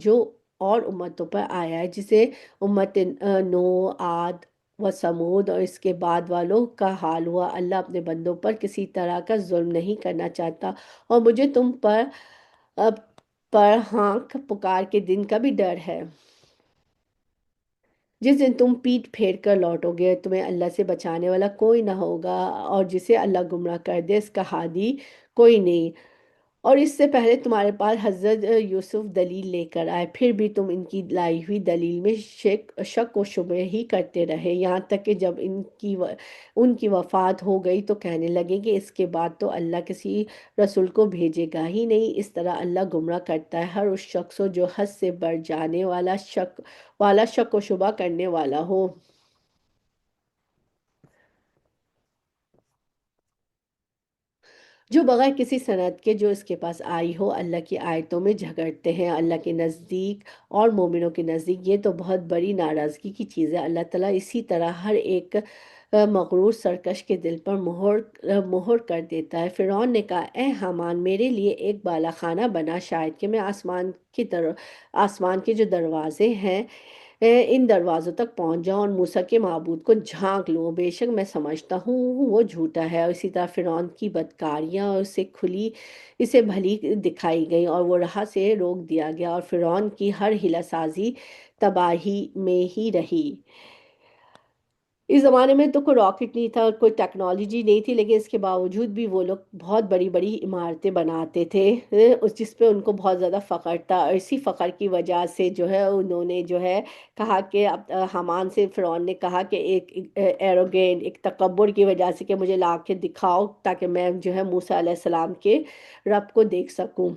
جو اور امتوں پر آیا ہے، جسے امت نو، عاد و سمود اور اس کے بعد والوں کا حال ہوا۔ اللہ اپنے بندوں پر کسی طرح کا ظلم نہیں کرنا چاہتا، اور مجھے تم پر ہانک پکار کے دن کا بھی ڈر ہے، جس دن تم پیٹ پھیر کر لوٹو گے، تمہیں اللہ سے بچانے والا کوئی نہ ہوگا، اور جسے اللہ گمراہ کر دے اس کا ہادی کوئی نہیں۔ اور اس سے پہلے تمہارے پاس حضرت یوسف دلیل لے کر آئے، پھر بھی تم ان کی لائی ہوئی دلیل میں شک و شبہ ہی کرتے رہے، یہاں تک کہ جب ان کی وفات ہو گئی تو کہنے لگے کہ اس کے بعد تو اللہ کسی رسول کو بھیجے گا ہی نہیں۔ اس طرح اللہ گمراہ کرتا ہے ہر اس شخص کو جو حد سے بڑھ جانے والا شک و شبہ کرنے والا ہو۔ جو بغیر کسی سند کے جو اس کے پاس آئی ہو اللہ کی آیتوں میں جھگڑتے ہیں، اللہ کے نزدیک اور مومنوں کے نزدیک یہ تو بہت بڑی ناراضگی کی چیز ہے۔ اللہ تعالیٰ اسی طرح ہر ایک مغرور سرکش کے دل پر مہر کر دیتا ہے۔ فرعون نے کہا، اے حامان، میرے لیے ایک بالا خانہ بنا، شاید کہ میں آسمان کے جو دروازے ہیں ان دروازوں تک پہنچ جاؤں اور موسیٰ کے معبود کو جھانک لوں، بے شک میں سمجھتا ہوں وہ جھوٹا ہے۔ اور اسی طرح فرعون کی بدکاریاں اور اسے بھلی دکھائی گئی، اور وہ راہ سے روک دیا گیا، اور فرعون کی ہر ہیلہ سازی تباہی میں ہی رہی۔ اس زمانے میں تو کوئی راکٹ نہیں تھا، کوئی ٹیکنالوجی نہیں تھی، لیکن اس کے باوجود بھی وہ لوگ بہت بڑی بڑی عمارتیں بناتے تھے، جس پہ ان کو بہت زیادہ فخر تھا، اور اسی فخر کی وجہ سے جو ہے انہوں نے جو ہے کہا کہ حامان سے فرعون نے کہا کہ ایک ایروگینٹ، ایک تکبر کی وجہ سے، کہ مجھے لا کے دکھاؤ تاکہ میں جو ہے موسیٰ علیہ السلام کے رب کو دیکھ سکوں۔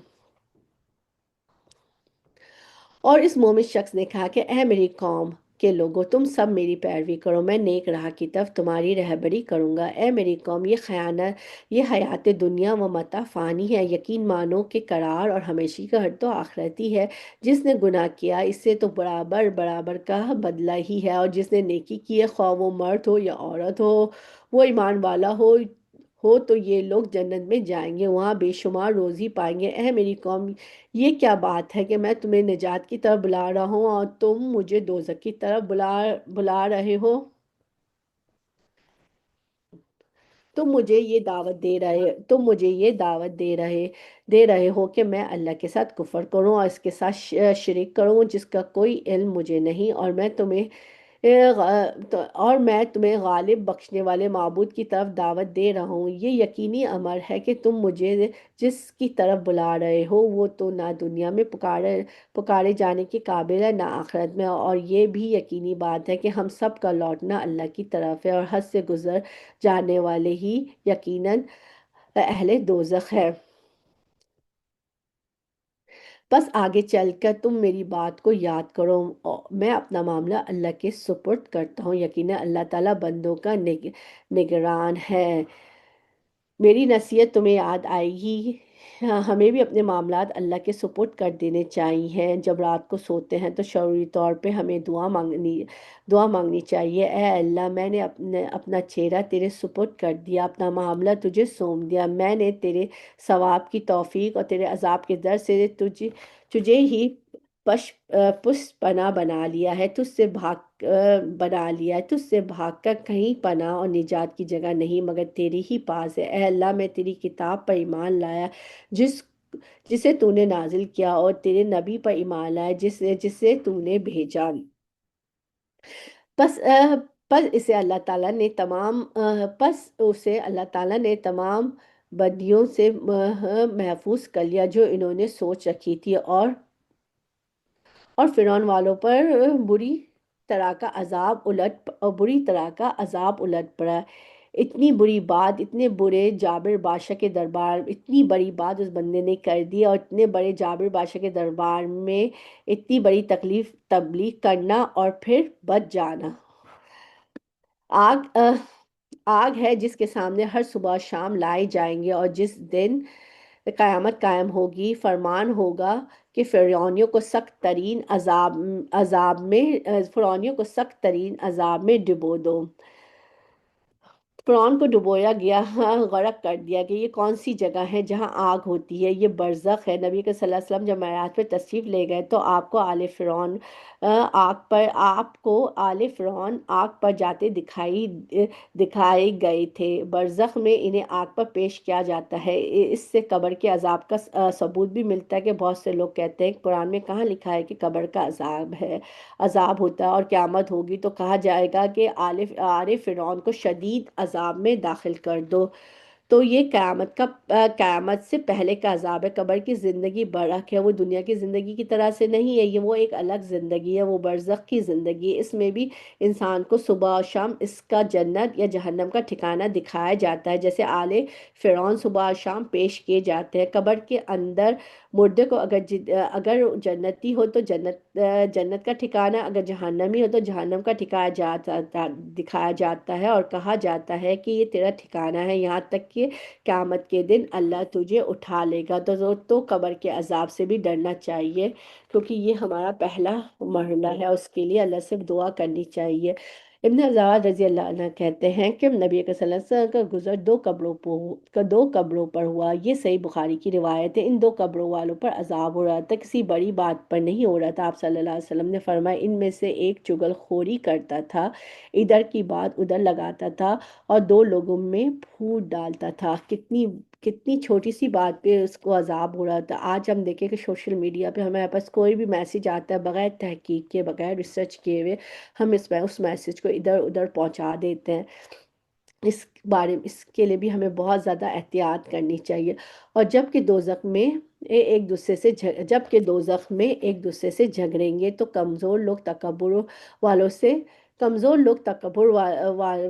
اور اس مومن شخص نے کہا کہ اے میری قوم کے لوگوں، تم سب میری پیروی کرو، میں نیک راہ کی طرف تمہاری رہبری کروں گا۔ اے میری قوم، یہ خیانت، یہ حیات دنیا و متاع فانی ہے، یقین مانو کہ قرار اور ہمیشہ کا ہر تو آخرتی ہے۔ جس نے گناہ کیا اس سے تو برابر برابر کا بدلہ ہی ہے، اور جس نے نیکی کی ہے، خواہ وہ مرد ہو یا عورت ہو، وہ ایمان والا ہو تو یہ لوگ جنت میں جائیں گے، وہاں بے شمار روزی پائیں گے۔ اے میری قوم، یہ کیا بات ہے کہ میں تمہیں نجات کی طرف بلا رہا ہوں اور تم مجھے دوزخ کی طرف بلا رہے ہو؟ تم مجھے یہ دعوت دے رہے ہو کہ میں اللہ کے ساتھ کفر کروں اور اس کے ساتھ شرک کروں جس کا کوئی علم مجھے نہیں، اور میں تمہیں غالب بخشنے والے معبود کی طرف دعوت دے رہا ہوں۔ یہ یقینی امر ہے کہ تم مجھے جس کی طرف بلا رہے ہو وہ تو نہ دنیا میں پکارے جانے کے قابل ہے نہ آخرت میں، اور یہ بھی یقینی بات ہے کہ ہم سب کا لوٹنا اللہ کی طرف ہے، اور حد سے گزر جانے والے ہی یقیناً اہل دوزخ ہے۔ بس آگے چل کر تم میری بات کو یاد کرو، میں اپنا معاملہ اللہ کے سپرد کرتا ہوں، یقینا اللہ تعالیٰ بندوں کا نگران ہے۔ میری نصیحت تمہیں یاد آئے گی، ہاں، ہمیں بھی اپنے معاملات اللہ کے سپرد کر دینے چاہیے۔ جب رات کو سوتے ہیں تو شعوری طور پہ ہمیں دعا مانگنی چاہیے۔ اے اللہ، میں نے اپنا چہرہ تیرے سپرد کر دیا، اپنا معاملہ تجھے سونپ دیا، میں نے تیرے ثواب کی توفیق اور تیرے عذاب کے ڈر سے تجھے ہی پس پناہ بنا لیا ہے، بنا لیا ہے، تجھ سے بھاگ کر کہیں پناہ اور نجات کی جگہ نہیں مگر تیری ہی پاس ہے۔ اے اللہ، میں تیری کتاب پر ایمان لایا جس جسے تو نے نازل کیا، اور تیرے نبی پر ایمان لایا جسے تو نے بھیجا۔ پس پس اسے اللہ تعالیٰ نے تمام بدیوں سے محفوظ کر لیا جو انہوں نے سوچ رکھی تھی، اور فرعون والوں پر بری طرح کا عذاب الٹ پڑا۔ اتنی بری بات، اتنے برے جابر بادشاہ کے دربار، اتنی بڑی بات اس بندے نے کر دی، اور اتنے بڑے جابر بادشاہ کے دربار میں اتنی بڑی تبلیغ کرنا اور پھر بچ جانا۔ آگ آگ ہے جس کے سامنے ہر صبح شام لائے جائیں گے، اور جس دن قیامت قائم ہوگی فرمان ہوگا کہ فرعونیوں کو سخت ترین عذاب میں ڈبو دو۔ فرعون کو ڈبویا گیا، ہاں، غرق کر دیا گیا۔ یہ کون سی جگہ ہے جہاں آگ ہوتی ہے؟ یہ برزخ ہے۔ نبی کے صلی اللہ علیہ وسلم جب معراج پہ تشریف لے گئے تو آل فرعون آگ پر جاتے دکھائے گئے تھے۔ برزخ میں انہیں آگ پر پیش کیا جاتا ہے۔ اس سے قبر کے عذاب کا ثبوت بھی ملتا ہے کہ بہت سے لوگ کہتے ہیں کہ قرآن میں کہاں لکھا ہے کہ قبر کا عذاب ہوتا ہے اور قیامت ہوگی تو کہا جائے گا کہ آل فرعون کو شدید عذاب میں داخل کر دو۔ تو یہ قیامت سے پہلے کا عذاب ہے۔ قبر کی زندگی برحق ہے، وہ دنیا کی زندگی کی طرح سے نہیں ہے، وہ ایک الگ زندگی ہے، وہ برزخ کی زندگی ہے۔ اس میں بھی انسان کو صبح و شام اس کا جنت یا جہنم کا ٹھکانہ دکھایا جاتا ہے، جیسے آل فرعون صبح و شام پیش کیے جاتے ہیں۔ قبر کے اندر مردے کو اگر جنتی ہو تو جنت کا ٹھکانہ، اگر جہنمی ہو تو جہنم کا ٹھکانہ دکھایا جاتا ہے، اور کہا جاتا ہے کہ یہ تیرا ٹھکانہ ہے یہاں تک کہ قیامت کے دن اللہ تجھے اٹھا لے گا۔ تو قبر کے عذاب سے بھی ڈرنا چاہیے، کیونکہ یہ ہمارا پہلا مرحلہ ہے، اس کے لیے اللہ سے دعا کرنی چاہیے۔ ابن عزاز رضی اللہ عنہ کہتے ہیں کہ نبی اکرم صلی اللہ علیہ وسلم کا گزر دو قبروں پر ہوا۔ یہ صحیح بخاری کی روایت ہے۔ ان دو قبروں والوں پر عذاب ہو رہا تھا، کسی بڑی بات پر نہیں ہو رہا تھا۔ آپ صلی اللہ علیہ وسلم نے فرمایا، ان میں سے ایک چغل خوری کرتا تھا، ادھر کی بات ادھر لگاتا تھا اور دو لوگوں میں پھوٹ ڈالتا تھا۔ کتنی چھوٹی سی بات پہ اس کو عذاب ہو رہا تھا، آج ہم دیکھیں کہ سوشل میڈیا پہ ہمارے پاس کوئی بھی میسج آتا ہے بغیر تحقیق کے، بغیر ریسرچ کیے ہوئے ہم اس میسج کو ادھر ادھر پہنچا دیتے ہیں۔ اس کے لیے بھی ہمیں بہت زیادہ احتیاط کرنی چاہیے۔ اور جب کہ دوزخ میں ایک دوسرے سے جھگڑیں گے تو والوں سے کمزور لوگ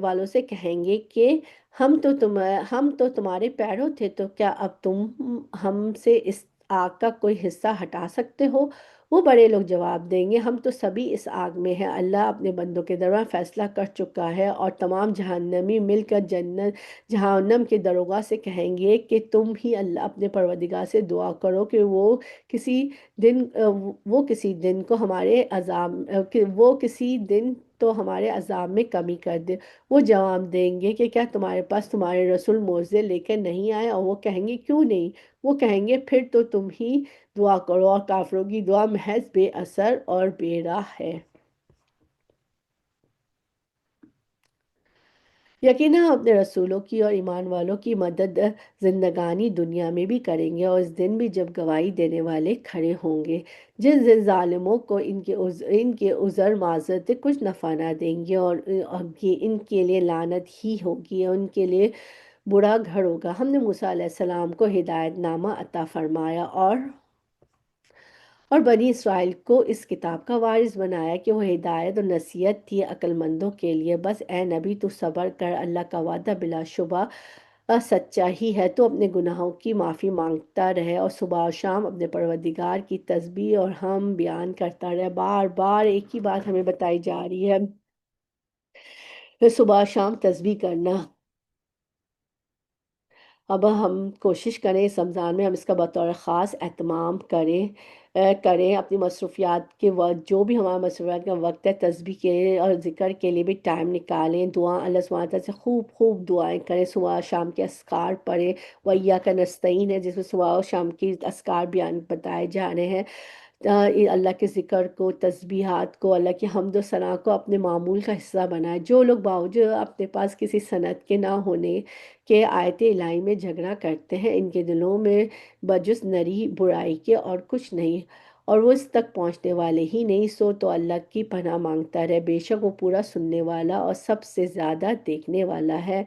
والوں سے کہیں گے کہ ہم تو تمہارے پیروں تھے، تو کیا اب تم ہم سے اس آگ کا کوئی حصہ ہٹا سکتے ہو؟ وہ بڑے لوگ جواب دیں گے، ہم تو سبھی اس آگ میں ہیں، اللہ اپنے بندوں کے درمیان فیصلہ کر چکا ہے۔ اور تمام جہنمی مل کر جہنم کے دروغہ سے کہیں گے کہ تم ہی اللہ اپنے پروردگار سے دعا کرو کہ کسی وہ کسی دن کو ہمارے عذاب کہ وہ کسی دن تو ہمارے عذاب میں کمی کر دے۔ وہ جواب دیں گے کہ کیا تمہارے پاس تمہارے رسول معجزے لے کر نہیں آئے؟ اور وہ کہیں گے کیوں نہیں؟ وہ کہیں گے پھر تو تم ہی دعا کرو، اور کافروں کی دعا محض بے اثر اور بے راہ ہے۔ یقیناً ہم اپنے رسولوں کی اور ایمان والوں کی مدد زندگانی دنیا میں بھی کریں گے، اور اس دن بھی جب گواہی دینے والے کھڑے ہوں گے۔ جس دن ظالموں کو ان کے عذر معذرتیں کچھ نفع نہ دیں گے، اور ان کے لیے لعنت ہی ہوگی، اور ان کے لیے برا گھر ہوگا۔ ہم نے موسیٰ علیہ السلام کو ہدایت نامہ عطا فرمایا اور بنی اسرائیل کو اس کتاب کا وارث بنایا کہ وہ ہدایت اور نصیحت تھی عقل مندوں کے لیے۔ بس اے نبی تو صبر کر، اللہ کا وعدہ بلا شبہ سچا ہی ہے۔ تو اپنے گناہوں کی معافی مانگتا رہے، اور صبح و شام اپنے پروردگار کی تسبیح اور حمد بیان کرتا رہے۔ بار بار ایک ہی بات ہمیں بتائی جا رہی ہے کہ صبح و شام تسبیح کرنا۔ اب ہم کوشش کریں اس رمضان میں ہم اس کا بطور خاص اہتمام کریں اپنی مصروفیات کے وقت، جو بھی ہمارا مصروفیات کا وقت ہے، تسبیح کے اور ذکر کے لیے بھی ٹائم نکالیں، اللہ سبحانہ تعالیٰ سے خوب خوب دعائیں کریں، صبح و شام کے اذکار پڑھیں۔ وَإِيَّاكَ نَسْتَعِينُ ہے جس میں صبح و شام کی اذکار بیان بتائے جا رہے ہیں۔ اللہ کے ذکر کو، تسبیحات کو، اللہ کی حمد و ثنا کو اپنے معمول کا حصہ بنائے۔ جو لوگ باوجود اپنے پاس کسی سند کے نہ ہونے کے آیت الہی میں جھگڑا کرتے ہیں، ان کے دلوں میں بجز نری برائی کے اور کچھ نہیں، اور وہ اس تک پہنچنے والے ہی نہیں، سو تو اللہ کی پناہ مانگتا رہے، بے شک وہ پورا سننے والا اور سب سے زیادہ دیکھنے والا ہے۔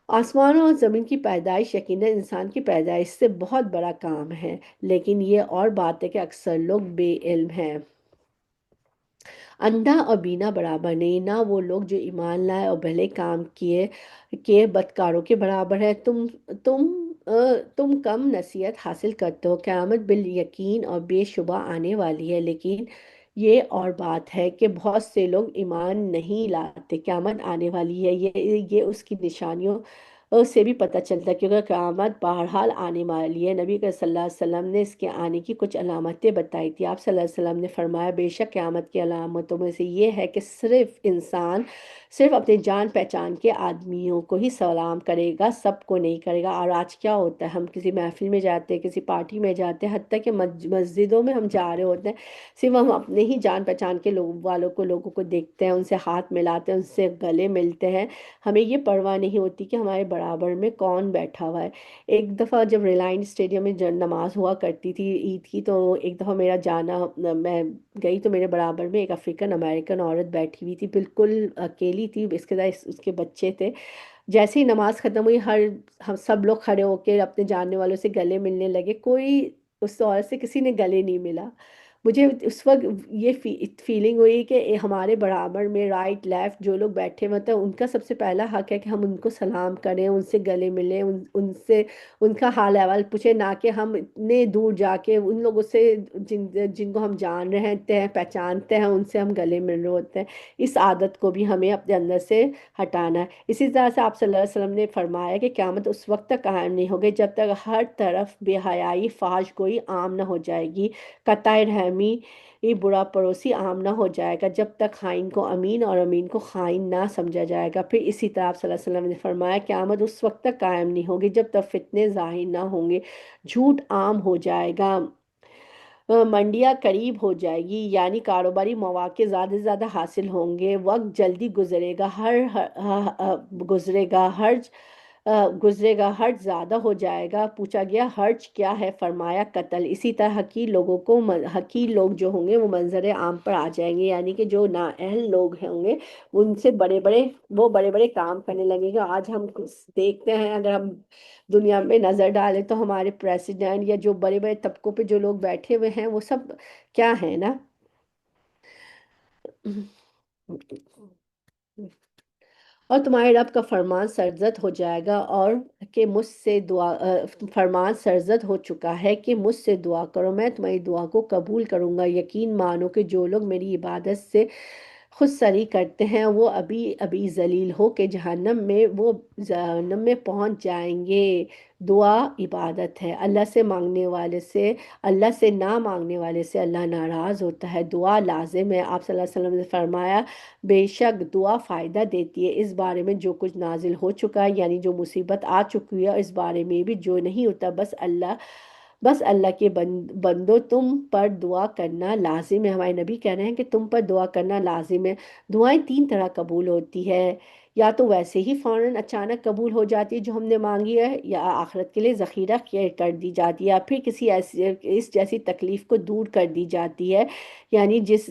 آسمانوں اور زمین کی پیدائش یقیناً انسان کی پیدائش سے بہت بڑا کام ہے، لیکن یہ اور بات ہے کہ اکثر لوگ بے علم ہیں۔ اندھا اور بینا برابر نہیں، نہ وہ لوگ جو ایمان لائے اور بھلے کام کیے کہ بدکاروں کے برابر ہے۔ تم تم کم نصیحت حاصل کرتے ہو، قیامت بالیقین اور بے شبہ آنے والی ہے، لیکن یہ اور بات ہے کہ بہت سے لوگ ایمان نہیں لاتے۔ قیامت آنے والی ہے، یہ اس کی نشانیوں سے بھی پتہ چلتا ہے، کیونکہ قیامت بہرحال آنے والی ہے۔ نبی کریم صلی اللہ علیہ وسلم نے اس کے آنے کی کچھ علامتیں بتائی تھی۔ آپ صلی اللہ علیہ وسلم نے فرمایا، بے شک قیامت کی علامتوں میں سے یہ ہے کہ صرف اپنے جان پہچان کے آدمیوں کو ہی سلام کرے گا، سب کو نہیں کرے گا۔ اور آج کیا ہوتا ہے، ہم کسی محفل میں جاتے ہیں، کسی پارٹی میں جاتے ہیں، حتیٰ کہ مسجدوں میں ہم جا رہے ہوتے ہیں، صرف ہم اپنے ہی جان پہچان کے لوگوں کو دیکھتے ہیں، ان سے ہاتھ ملاتے ہیں، ان سے گلے ملتے ہیں، ہمیں یہ پرواہ نہیں ہوتی کہ ہمارے برابر میں کون بیٹھا ہوا ہے۔ ایک دفعہ جب ریلائنس اسٹیڈیم میں نماز ہوا کرتی تھی عید کی، تو ایک دفعہ میرا جانا، میں گئی تو میرے برابر میں ایک افریقن امریکن عورت بیٹھی ہوئی تھی، بالکل اکیلی تھی، اس کے ساتھ اس کے بچے تھے۔ جیسے ہی نماز ختم ہوئی، ہم سب لوگ کھڑے ہو کے اپنے جاننے والوں سے گلے ملنے لگے، کوئی اس عورت سے کسی نے گلے نہیں ملا۔ مجھے اس وقت یہ فیلنگ ہوئی کہ ہمارے برابر میں رائٹ لیفٹ جو لوگ بیٹھے ہوتے ہیں، ان کا سب سے پہلا حق ہے کہ ہم ان کو سلام کریں، ان سے گلے ملیں، ان سے ان کا حال احوال پوچھیں، نہ کہ ہم اتنے دور جا کے ان لوگوں سے جن کو ہم جان رہے ہیں، پہچانتے ہیں، ان سے ہم گلے مل رہے ہوتے ہیں۔ اس عادت کو بھی ہمیں اپنے اندر سے ہٹانا ہے۔ اسی طرح سے آپ صلی اللہ علیہ وسلم نے فرمایا کہ قیامت اس وقت تک قائم نہیں ہوگی جب تک ہر طرف بے حیائی، فحش گوئی عام نہ ہو جائے گی، قطع رحمی، یہ برا پڑوسی عام نہ ہو جائے گا، جب تک خائن کو امین اور امین کو خائن نہ سمجھا جائے گا۔ پھر اسی طرح آپ صلی اللہ علیہ وسلم نے فرمایا، قیامت اس وقت تک قائم نہیں ہوگی جب تک فتنے ظاہر نہ ہوں گے، جھوٹ عام ہو جائے گا، منڈیاں قریب ہو جائے گی، یعنی کاروباری مواقع زیادہ سے زیادہ حاصل ہوں گے، وقت جلدی گزرے گا، گزرے گا، حرج زیادہ ہو جائے گا۔ پوچھا گیا حرج کیا ہے؟ فرمایا قتل۔ اسی طرح حقیر لوگوں کو حقیر لوگ جو ہوں گے وہ منظر عام پر آ جائیں گے، یعنی کہ جو نااہل لوگ ہوں گے ان سے بڑے بڑے کام کرنے لگیں گے۔ آج ہم دیکھتے ہیں، اگر ہم دنیا میں نظر ڈالیں تو ہمارے پریسیڈنٹ یا جو بڑے بڑے طبقوں پہ جو لوگ بیٹھے ہوئے ہیں وہ سب کیا ہیں نا؟ اور تمہارے رب کا فرمان سرزد ہو جائے گا، اور کہ مجھ سے دعا فرمان سرزد ہو چکا ہے کہ مجھ سے دعا کرو، میں تمہاری دعا کو قبول کروں گا۔ یقین مانو کہ جو لوگ میری عبادت سے خود سری کرتے ہیں وہ ابھی ابھی ذلیل ہو کہ جہنم میں پہنچ جائیں گے۔ دعا عبادت ہے، اللہ سے مانگنے والے سے، اللہ سے نہ مانگنے والے سے اللہ ناراض ہوتا ہے۔ دعا لازم ہے۔ آپ صلی اللہ علیہ وسلم نے فرمایا بے شک دعا فائدہ دیتی ہے۔ اس بارے میں جو کچھ نازل ہو چکا ہے، یعنی جو مصیبت آ چکی ہے، اس بارے میں بھی جو نہیں ہوتا، بس اللہ کے بندو تم پر دعا کرنا لازم ہے۔ ہمارے نبی کہہ رہے ہیں کہ تم پر دعا کرنا لازم ہے۔ دعائیں تین طرح قبول ہوتی ہے، یا تو ویسے ہی فوراً اچانک قبول ہو جاتی ہے جو ہم نے مانگی ہے، یا آخرت کے لیے ذخیرہ کر دی جاتی ہے، یا پھر کسی ایسی اس جیسی تکلیف کو دور کر دی جاتی ہے، یعنی جس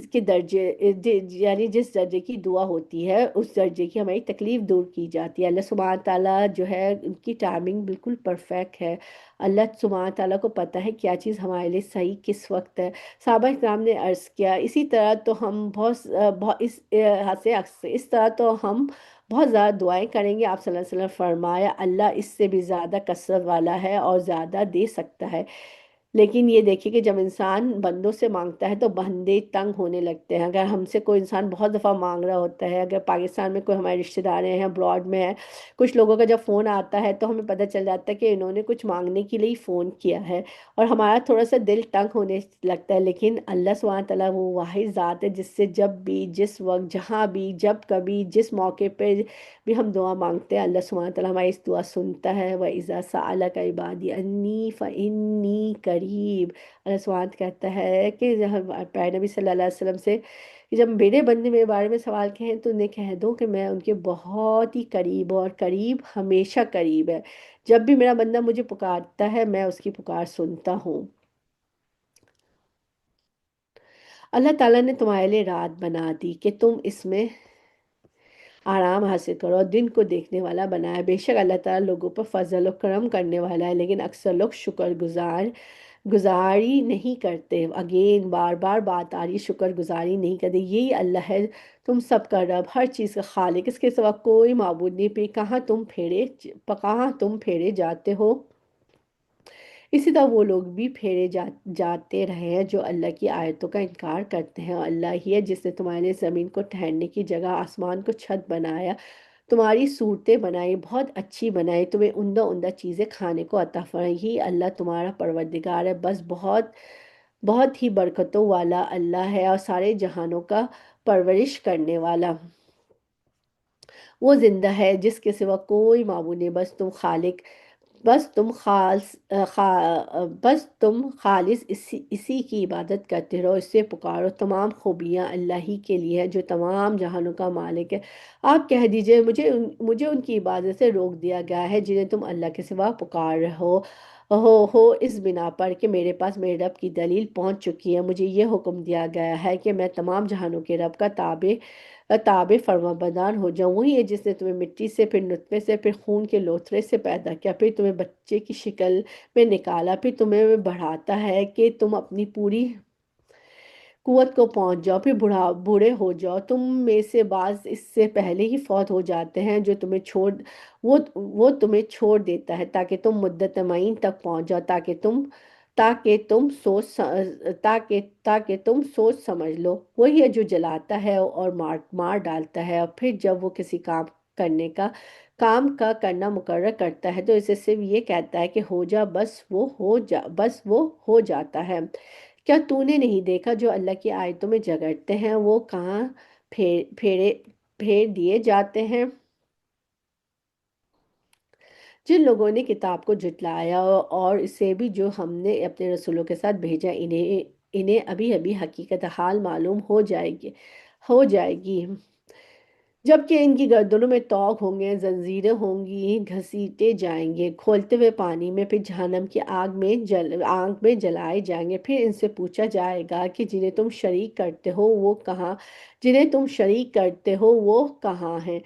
درجے کی دعا ہوتی ہے اس درجے کی ہماری تکلیف دور کی جاتی ہے۔ اللہ سبحانہ تعالیٰ جو ہے ان کی ٹائمنگ بالکل پرفیکٹ ہے۔ اللہ سبحانہ تعالیٰ کو پتہ ہے کیا چیز ہمارے لیے صحیح کس وقت ہے۔ صحابہ کرام نے عرض کیا اسی طرح تو ہم اس طرح تو ہم بہت زیادہ دعائیں کریں گے۔ آپ صلی اللہ علیہ وسلم فرمایا اللہ اس سے بھی زیادہ کثرت والا ہے اور زیادہ دے سکتا ہے، لیکن یہ دیکھیے کہ جب انسان بندوں سے مانگتا ہے تو بندے تنگ ہونے لگتے ہیں۔ اگر ہم سے کوئی انسان بہت دفعہ مانگ رہا ہوتا ہے، اگر پاکستان میں کوئی ہمارے رشتہ دار ہیں ابراڈ میں ہیں، کچھ لوگوں کا جب فون آتا ہے تو ہمیں پتہ چل جاتا ہے کہ انہوں نے کچھ مانگنے کے لیے ہی فون کیا ہے، اور ہمارا تھوڑا سا دل تنگ ہونے لگتا ہے۔ لیکن اللہ سبحانہ تعالیٰ وہ واحد ذات ہے جس سے جب بھی، جس وقت، جہاں بھی، جب کبھی، جس موقع پہ بھی ہم دعا مانگتے ہیں، اللہ سبحانہ تعالیٰ ہماری اس دعا سنتا ہے۔ وَإِذَا سَأَلَكَ عِبَادِي عَنِّي فَإِنِّي قریب۔ اللہ سبحانہ کہتا ہے کہ پیارے نبی صلی اللہ علیہ وسلم سے کہ جب میرے بندے میرے بارے میں سوال کہیں تو انہیں کہہ دو کہ میں ان کے بہت ہی قریب ہوں، اور قریب ہمیشہ قریب ہے۔ جب بھی میرا بندہ مجھے پکارتا ہے میں اس کی پکار سنتا ہوں۔ اللہ تعالیٰ نے تمہارے لیے رات بنا دی کہ تم اس میں آرام حاصل کرو، اور دن کو دیکھنے والا بنایا۔ بے شک اللہ تعالیٰ لوگوں پر فضل و کرم کرنے والا ہے، لیکن اکثر لوگ شکر گزاری نہیں کرتے۔ اگین بار بار بات آ رہی، شکر گزاری نہیں کرتے۔ یہی اللہ ہے تم سب کا رب، ہر چیز کا خالق، اس کے سوا کوئی معبود نہیں، پھر کہاں تم پھیرے جاتے ہو؟ اسی طرح وہ لوگ بھی پھیرے جاتے رہے ہیں جو اللہ کی آیتوں کا انکار کرتے ہیں۔ اور اللہ ہی ہے جس نے تمہارے لیے زمین کو ٹھہرنے کی جگہ، آسمان کو چھت بنایا، تمہاری صورتیں بنائی، بہت اچھی بنائی، تمہیں عمدہ عمدہ چیزیں کھانے کو عطا فرمائی۔ یہی اللہ تمہارا پروردگار ہے، بس بہت بہت ہی برکتوں والا اللہ ہے، اور سارے جہانوں کا پرورش کرنے والا۔ وہ زندہ ہے جس کے سوا کوئی معبود نہیں، بس تم خالص اسی کی عبادت کرتے رہو، اس سے پکارو۔ تمام خوبیاں اللہ ہی کے لیے ہے جو تمام جہانوں کا مالک ہے۔ آپ کہہ دیجئے مجھے ان کی عبادت سے روک دیا گیا ہے جنہیں تم اللہ کے سوا پکار رہے ہو اس بنا پر کہ میرے پاس میرے رب کی دلیل پہنچ چکی ہے۔ مجھے یہ حکم دیا گیا ہے کہ میں تمام جہانوں کے رب کا تابع فرما بردار ہو جاؤں۔ وہی ہے جس نے تمہیں مٹی سے، پھر نطفے سے، پھر خون کے لوتھڑے سے پیدا کیا، پھر تمہیں بچے کی شکل میں نکالا، پھر تمہیں بڑھاتا ہے کہ تم اپنی پوری قوت کو پہنچ جاؤ، پھر بوڑھے ہو جاؤ۔ تم میں سے بعض اس سے پہلے ہی فوت ہو جاتے ہیں، وہ تمہیں چھوڑ دیتا ہے تاکہ تم مدت معین تک پہنچ جاؤ، تاکہ تم سوچ سمجھ لو۔ وہی ہے جو جلاتا ہے اور مار ڈالتا ہے، اور پھر جب وہ کسی کام کا کرنا مقرر کرتا ہے تو اسے صرف یہ کہتا ہے کہ ہو جا، بس وہ ہو جاتا ہے۔ کیا تو نے نہیں دیکھا جو اللہ کی آیتوں میں جھگڑتے ہیں وہ کہاں پھیر دیے جاتے ہیں؟ جن لوگوں نے کتاب کو جھٹلایا اور اسے بھی جو ہم نے اپنے رسولوں کے ساتھ بھیجا، انہیں ابھی ابھی حقیقت حال معلوم ہو جائے گی جبکہ ان کی گردنوں میں طوق ہوں گے، زنجیریں ہوں گی، گھسیٹے جائیں گے کھولتے ہوئے پانی میں، پھر جہنم کی آگ میں جلائے جائیں گے۔ پھر ان سے پوچھا جائے گا کہ جنہیں تم شریک کرتے ہو وہ کہاں ہیں؟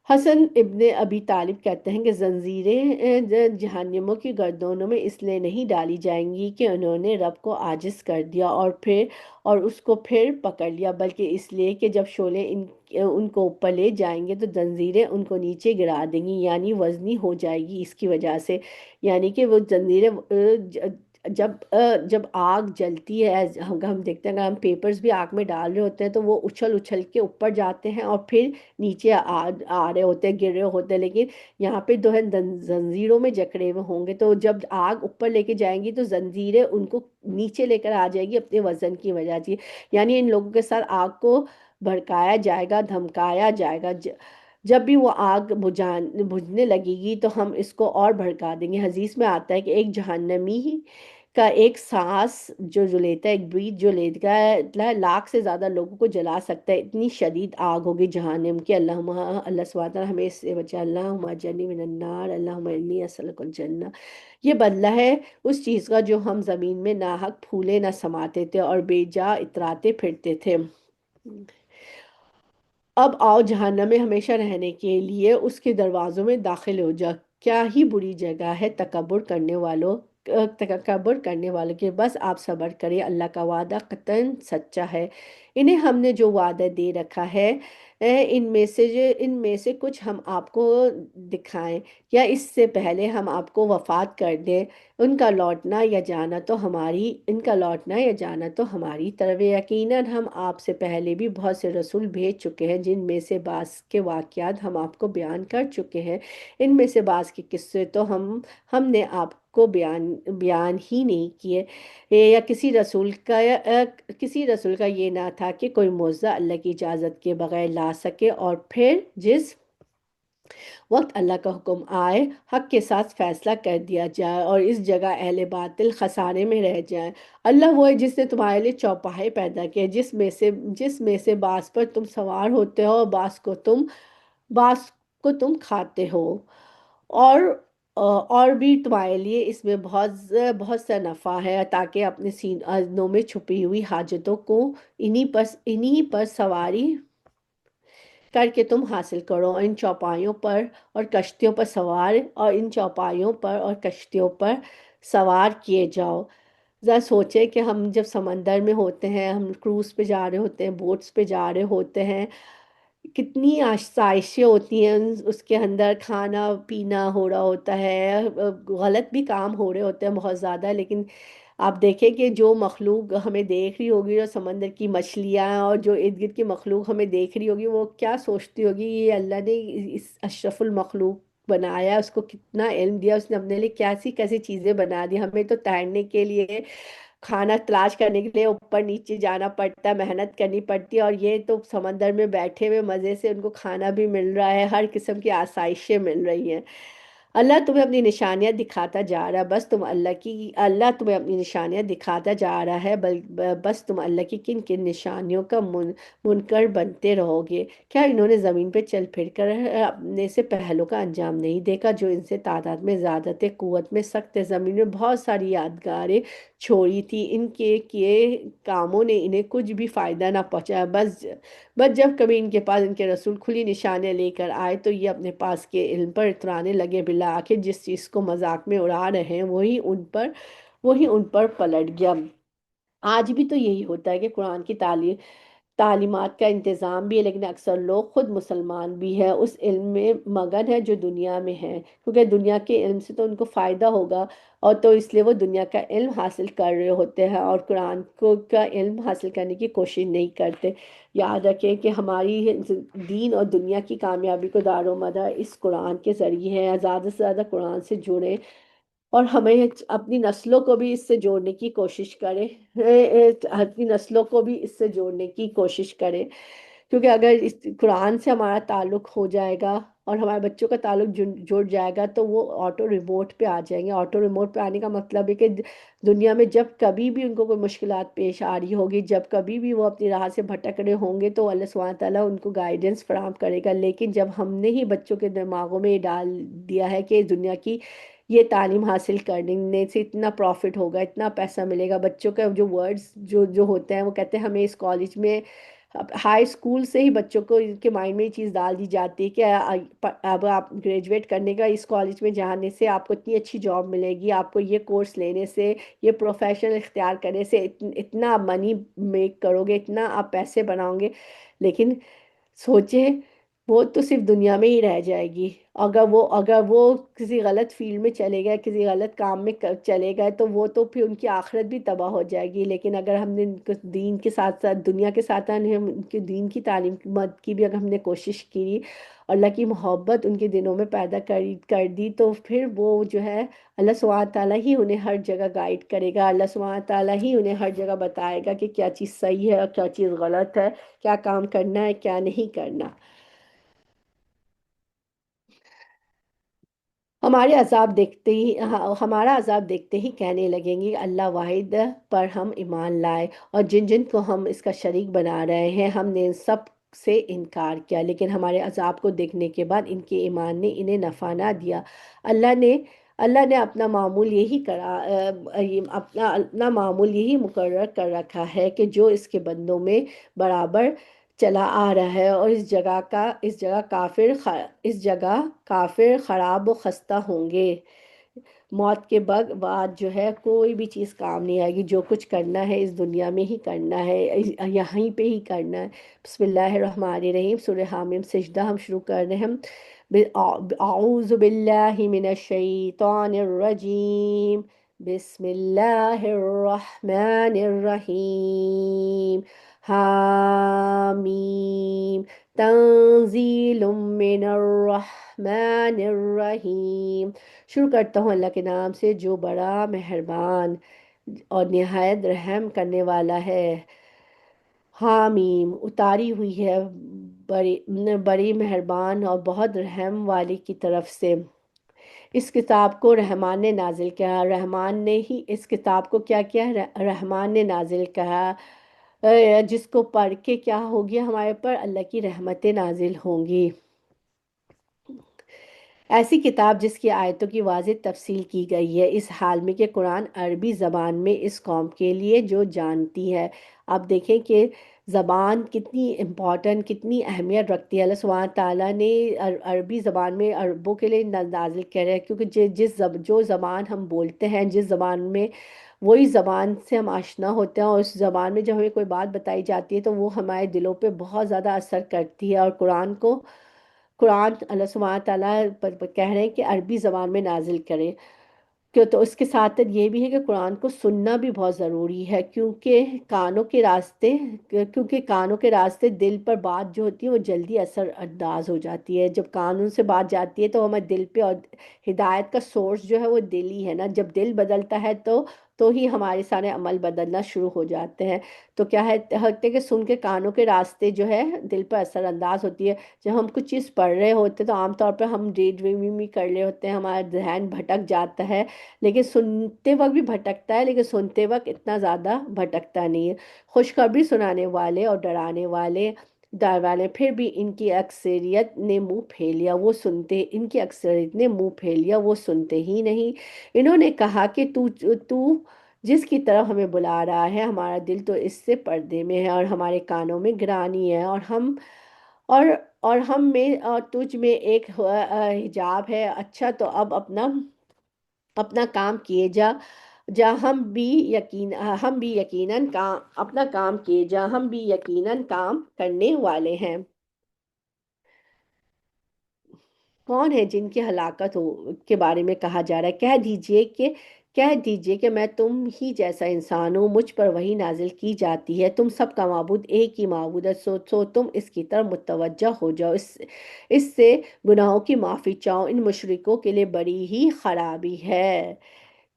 حسن ابن ابی طالب کہتے ہیں کہ زنجیریں جہنمیوں کی گردنوں میں اس لیے نہیں ڈالی جائیں گی کہ انہوں نے رب کو عاجز کر دیا اور اس کو پھر پکڑ لیا، بلکہ اس لیے کہ جب شعلے ان کو اوپر لے جائیں گے تو زنجیریں ان کو نیچے گرا دیں گی، یعنی وزنی ہو جائے گی اس کی وجہ سے۔ یعنی کہ وہ زنجیریں جب آگ جلتی ہے، ہم دیکھتے ہیں اگر ہم پیپرز بھی آگ میں ڈال رہے ہوتے ہیں تو وہ اچھل اچھل کے اوپر جاتے ہیں اور پھر نیچے آ رہے ہوتے ہیں، گر رہے ہوتے ہیں، لیکن یہاں پہ جو ہے زنجیروں میں جکڑے ہوئے ہوں گے، تو جب آگ اوپر لے کے جائیں گی تو زنجیریں ان کو نیچے لے کر آ جائے گی اپنے وزن کی وجہ سے۔ یعنی ان لوگوں کے ساتھ آگ کو بھڑکایا جائے گا، دھمکایا جائے گا۔ جب بھی وہ آگ بجھنے لگے گی تو ہم اس کو اور بھڑکا دیں گے۔ حدیث میں آتا ہے کہ ایک جہنمی کا ایک سانس جو لیتا ہے، ایک بریتھ جو لیتا ہے، لاکھ سے زیادہ لوگوں کو جلا سکتا ہے، اتنی شدید آگ ہوگی جہنم کی۔ اللہ سبحانہ وتعالی ہمیں اس سے بچا۔ اللہم اجرنی من النار، اللہم انی اسألک الجنہ۔ یہ بدلہ ہے اس چیز کا جو ہم زمین میں ناحق پھولے نہ سماتے تھے اور بے جا اتراتے پھرتے تھے۔ اب آؤ جہنم میں ہمیشہ رہنے کے لیے اس کے دروازوں میں داخل ہو جا۔ کیا ہی بری جگہ ہے تکبر کرنے والوں کے، بس آپ صبر کریں، اللہ کا وعدہ قطعاً سچا ہے۔ انہیں ہم نے جو وعدہ دے رکھا ہے، ان میں سے کچھ ہم آپ کو دکھائیں یا اس سے پہلے ہم آپ کو وفات کر دیں، ان کا لوٹنا یا جانا تو ہماری طرف ہے۔ یقیناً ہم آپ سے پہلے بھی بہت سے رسول بھیج چکے ہیں، جن میں سے بعض کے واقعات ہم آپ کو بیان کر چکے ہیں، ان میں سے بعض کے قصے تو ہم نے آپ کو بیان ہی نہیں کیے، یا کسی رسول کا یہ نہ تھا کہ کوئی معجزہ اللہ کی اجازت کے بغیر لا سکے، اور پھر جس وقت اللہ کا حکم آئے حق کے ساتھ فیصلہ کر دیا جائے اور اس جگہ اہل باطل خسارے میں رہ جائیں۔ اللہ وہ ہے جس نے تمہارے لیے چوپائے پیدا کیے، جس میں سے بعض پر تم سوار ہوتے ہو اور بعض کو تم کھاتے ہو، اور اور بھی تمہارے لیے اس میں بہت سا نفع ہے، تاکہ اپنے سینوں میں چھپی ہوئی حاجتوں کو انہی پر سواری کر کے تم حاصل کرو، ان چوپایوں پر اور کشتیوں پر سوار کیے جاؤ۔ ذرا سوچے کہ ہم جب سمندر میں ہوتے ہیں، ہم کروز پہ جا رہے ہوتے ہیں، بوٹس پہ جا رہے ہوتے ہیں، کتنی آسائشیں ہوتی ہیں، اس کے اندر کھانا پینا ہو رہا ہوتا ہے، غلط بھی کام ہو رہے ہوتے ہیں بہت زیادہ، لیکن آپ دیکھیں کہ جو مخلوق ہمیں دیکھ رہی ہوگی، اور سمندر کی مچھلیاں اور جو ارد گرد کی مخلوق ہمیں دیکھ رہی ہوگی، وہ کیا سوچتی ہوگی، یہ اللہ نے اس اشرف المخلوق بنایا، اس کو کتنا علم دیا، اس نے اپنے لیے کیسی کیسی چیزیں بنا دی۔ ہمیں تو تیرنے کے لیے، کھانا تلاش کرنے کے لیے اوپر نیچے جانا پڑتا ہے، محنت کرنی پڑتی ہے، اور یہ تو سمندر میں بیٹھے ہوئے مزے سے ان کو کھانا بھی مل رہا ہے، ہر قسم کی آسائشیں مل رہی ہیں۔ اللہ تمہیں اپنی نشانیاں دکھاتا جا رہا ہے، اللہ تمہیں اپنی نشانیاں دکھاتا جا رہا ہے، بس تم اللہ کی کن کن نشانیوں کا منکر بنتے رہو گے؟ کیا انہوں نے زمین پہ چل پھر کر اپنے سے پہلوں کا انجام نہیں دیکھا، جو ان سے تعداد میں زیادہ تھے، قوت میں سخت ہے، زمین میں بہت ساری یادگاریں چھوڑی تھی، ان کے کیے کاموں نے انہیں کچھ بھی فائدہ نہ پہنچایا، بس جب کبھی ان کے پاس ان کے رسول کھلی نشانیاں لے کر آئے تو یہ اپنے پاس کے علم پر اترانے لگے، بالآخر جس چیز کو مذاق میں اڑا رہے ہیں وہی ان پر پلٹ گیا۔ آج بھی تو یہی ہوتا ہے کہ قرآن کی تعلیمات کا انتظام بھی ہے، لیکن اکثر لوگ خود مسلمان بھی ہے، اس علم میں مگن ہے جو دنیا میں ہے، کیونکہ دنیا کے علم سے تو ان کو فائدہ ہوگا، اور تو اس لیے وہ دنیا کا علم حاصل کر رہے ہوتے ہیں اور قرآن کا علم حاصل کرنے کی کوشش نہیں کرتے۔ یاد رکھیں کہ ہماری دین اور دنیا کی کامیابی کو دار و مدار اس قرآن کے ذریعے ہے، زیادہ سے زیادہ قرآن سے جڑیں، اور ہمیں اپنی نسلوں کو بھی اس سے جوڑنے کی کوشش کریں، اپنی نسلوں کو بھی اس سے جوڑنے کی کوشش کریں، کیونکہ اگر اس قرآن سے ہمارا تعلق ہو جائے گا اور ہمارے بچوں کا تعلق جڑ جائے گا تو وہ آٹو ریموٹ پہ آ جائیں گے۔ آٹو ریموٹ پہ آنے کا مطلب ہے کہ دنیا میں جب کبھی بھی ان کو کوئی مشکلات پیش آ رہی ہوگی، جب کبھی بھی وہ اپنی راہ سے بھٹک رہے ہوں گے، تو اللہ سبحانہ تعالیٰ ان کو گائیڈنس فراہم کرے گا۔ لیکن جب ہم نے ہی بچوں کے دماغوں میں یہ ڈال دیا ہے کہ دنیا کی یہ تعلیم حاصل کرنے سے اتنا پروفٹ ہوگا، اتنا پیسہ ملے گا، بچوں کا جو ورڈز جو ہوتے ہیں وہ کہتے ہیں ہمیں اس کالج میں، ہائی اسکول سے ہی بچوں کو ان کے مائنڈ میں یہ چیز ڈال دی جاتی ہے کہ اب آپ گریجویٹ کرنے کا اس کالج میں جانے سے آپ کو اتنی اچھی جاب ملے گی، آپ کو یہ کورس لینے سے، یہ پروفیشن اختیار کرنے سے اتنا آپ منی میک کرو گے، اتنا آپ پیسے بناؤ گے۔ لیکن سوچیں، وہ تو صرف دنیا میں ہی رہ جائے گی۔ اگر وہ کسی غلط فیلڈ میں چلے گئے، کسی غلط کام میں چلے گئے، تو وہ تو پھر ان کی آخرت بھی تباہ ہو جائے گی۔ لیکن اگر ہم نے ان کو دین کے ساتھ ساتھ، دنیا کے ساتھ ساتھ ہم ان کے دین کی تعلیم مت کی بھی اگر ہم نے کوشش کی اور اللہ کی محبت ان کے دلوں میں پیدا کر دی، تو پھر وہ جو ہے اللہ سبحانہ تعالیٰ ہی انہیں ہر جگہ گائیڈ کرے گا، اللہ سبحانہ تعالیٰ ہی انہیں ہر جگہ بتائے گا کہ کیا چیز صحیح ہے اور کیا چیز غلط ہے، کیا کام کرنا ہے کیا نہیں کرنا۔ ہمارا عذاب دیکھتے ہی کہنے لگیں گے اللہ واحد پر ہم ایمان لائے، اور جن جن کو ہم اس کا شریک بنا رہے ہیں ہم نے ان سب سے انکار کیا، لیکن ہمارے عذاب کو دیکھنے کے بعد ان کے ایمان نے انہیں نفع نہ دیا۔ اللہ نے اللہ نے اپنا معمول یہی اپنا معمول یہی مقرر کر رکھا ہے کہ جو اس کے بندوں میں برابر چلا آ رہا ہے، اور اس جگہ کافر خراب و خستہ ہوں گے۔ موت کے بعد جو ہے کوئی بھی چیز کام نہیں آئے گی، جو کچھ کرنا ہے اس دنیا میں ہی کرنا ہے، یہیں پہ ہی کرنا ہے۔ بسم اللہ الرحمن الرحیم، سورہ حامیم سجدہ ہم شروع کر رہے ہیں۔ اعوذ باللہ من الشیطان الرجیم، بسم اللہ الرحمن الرحیم، حامیم، تنزیل من الرحمن الرحیم۔ شروع کرتا ہوں اللہ کے نام سے جو بڑا مہربان اور نہایت رحم کرنے والا ہے۔ حامیم، اتاری ہوئی ہے بڑی بڑی مہربان اور بہت رحم والی کی طرف سے۔ اس کتاب کو رحمان نے نازل کیا، رحمان نے ہی اس کتاب کو کیا کیا، رحمان نے نازل کیا، جس کو پڑھ کے کیا ہوگی ہمارے پر اللہ کی رحمتیں نازل ہوں گی۔ ایسی کتاب جس کی آیتوں کی واضح تفصیل کی گئی ہے، اس حال میں کہ قرآن عربی زبان میں اس قوم کے لیے جو جانتی ہے۔ آپ دیکھیں کہ زبان کتنی امپورٹنٹ، کتنی اہمیت رکھتی ہے۔ اللہ سبحانہ تعالیٰ نے عربی زبان میں عربوں کے لیے نازل کر رہے ہیں، کیونکہ جو زبان ہم بولتے ہیں، جس زبان میں، وہی زبان سے ہم آشنا ہوتے ہیں، اور اس زبان میں جب ہمیں کوئی بات بتائی جاتی ہے تو وہ ہمارے دلوں پہ بہت زیادہ اثر کرتی ہے۔ اور قرآن اللہ سبحانہ تعالیٰ کہہ رہے ہیں کہ عربی زبان میں نازل کرے، تو اس کے ساتھ یہ بھی ہے کہ قرآن کو سننا بھی بہت ضروری ہے، کیونکہ کانوں کے راستے دل پر بات جو ہوتی ہے وہ جلدی اثر انداز ہو جاتی ہے۔ جب کانوں سے بات جاتی ہے تو ہمارے دل پہ، اور ہدایت کا سورس جو ہے وہ دل ہی ہے نا، جب دل بدلتا ہے تو ہی ہمارے سارے عمل بدلنا شروع ہو جاتے ہیں۔ تو کیا ہے کہ سن کے کانوں کے راستے جو ہے دل پر اثر انداز ہوتی ہے۔ جب ہم کچھ چیز پڑھ رہے ہوتے تو عام طور پر ہم ڈے ڈریمنگ بھی کر رہے ہوتے ہیں، ہمارا ذہن بھٹک جاتا ہے، لیکن سنتے وقت بھی بھٹکتا ہے، لیکن سنتے وقت اتنا زیادہ بھٹکتا نہیں ہے۔ خوشخبری سنانے والے اور ڈرانے پھر بھی ان کی اکثریت نے منہ پھیر لیا، ان کی اکثریت نے منہ پھیر لیا، وہ سنتے ہی نہیں۔ انہوں نے کہا کہ تو جس کی طرف ہمیں بلا رہا ہے ہمارا دل تو اس سے پردے میں ہے، اور ہمارے کانوں میں گرانی ہے، اور ہم میں اور تجھ میں ایک حجاب ہے۔ اچھا، تو اب اپنا کام کیے جا جا ہم بھی یقیناً کام اپنا کام کیے جا، ہم بھی یقیناً کام کرنے والے ہیں۔ کون ہے جن کی ہلاکت کے بارے میں کہا جا رہا ہے؟ کہہ دیجئے کہ میں تم ہی جیسا انسان ہوں، مجھ پر وحی نازل کی جاتی ہے، تم سب کا معبود ایک ہی معبود ہے، سو تم اس کی طرف متوجہ ہو جاؤ، اس سے گناہوں کی معافی چاہو۔ ان مشرکوں کے لیے بڑی ہی خرابی ہے۔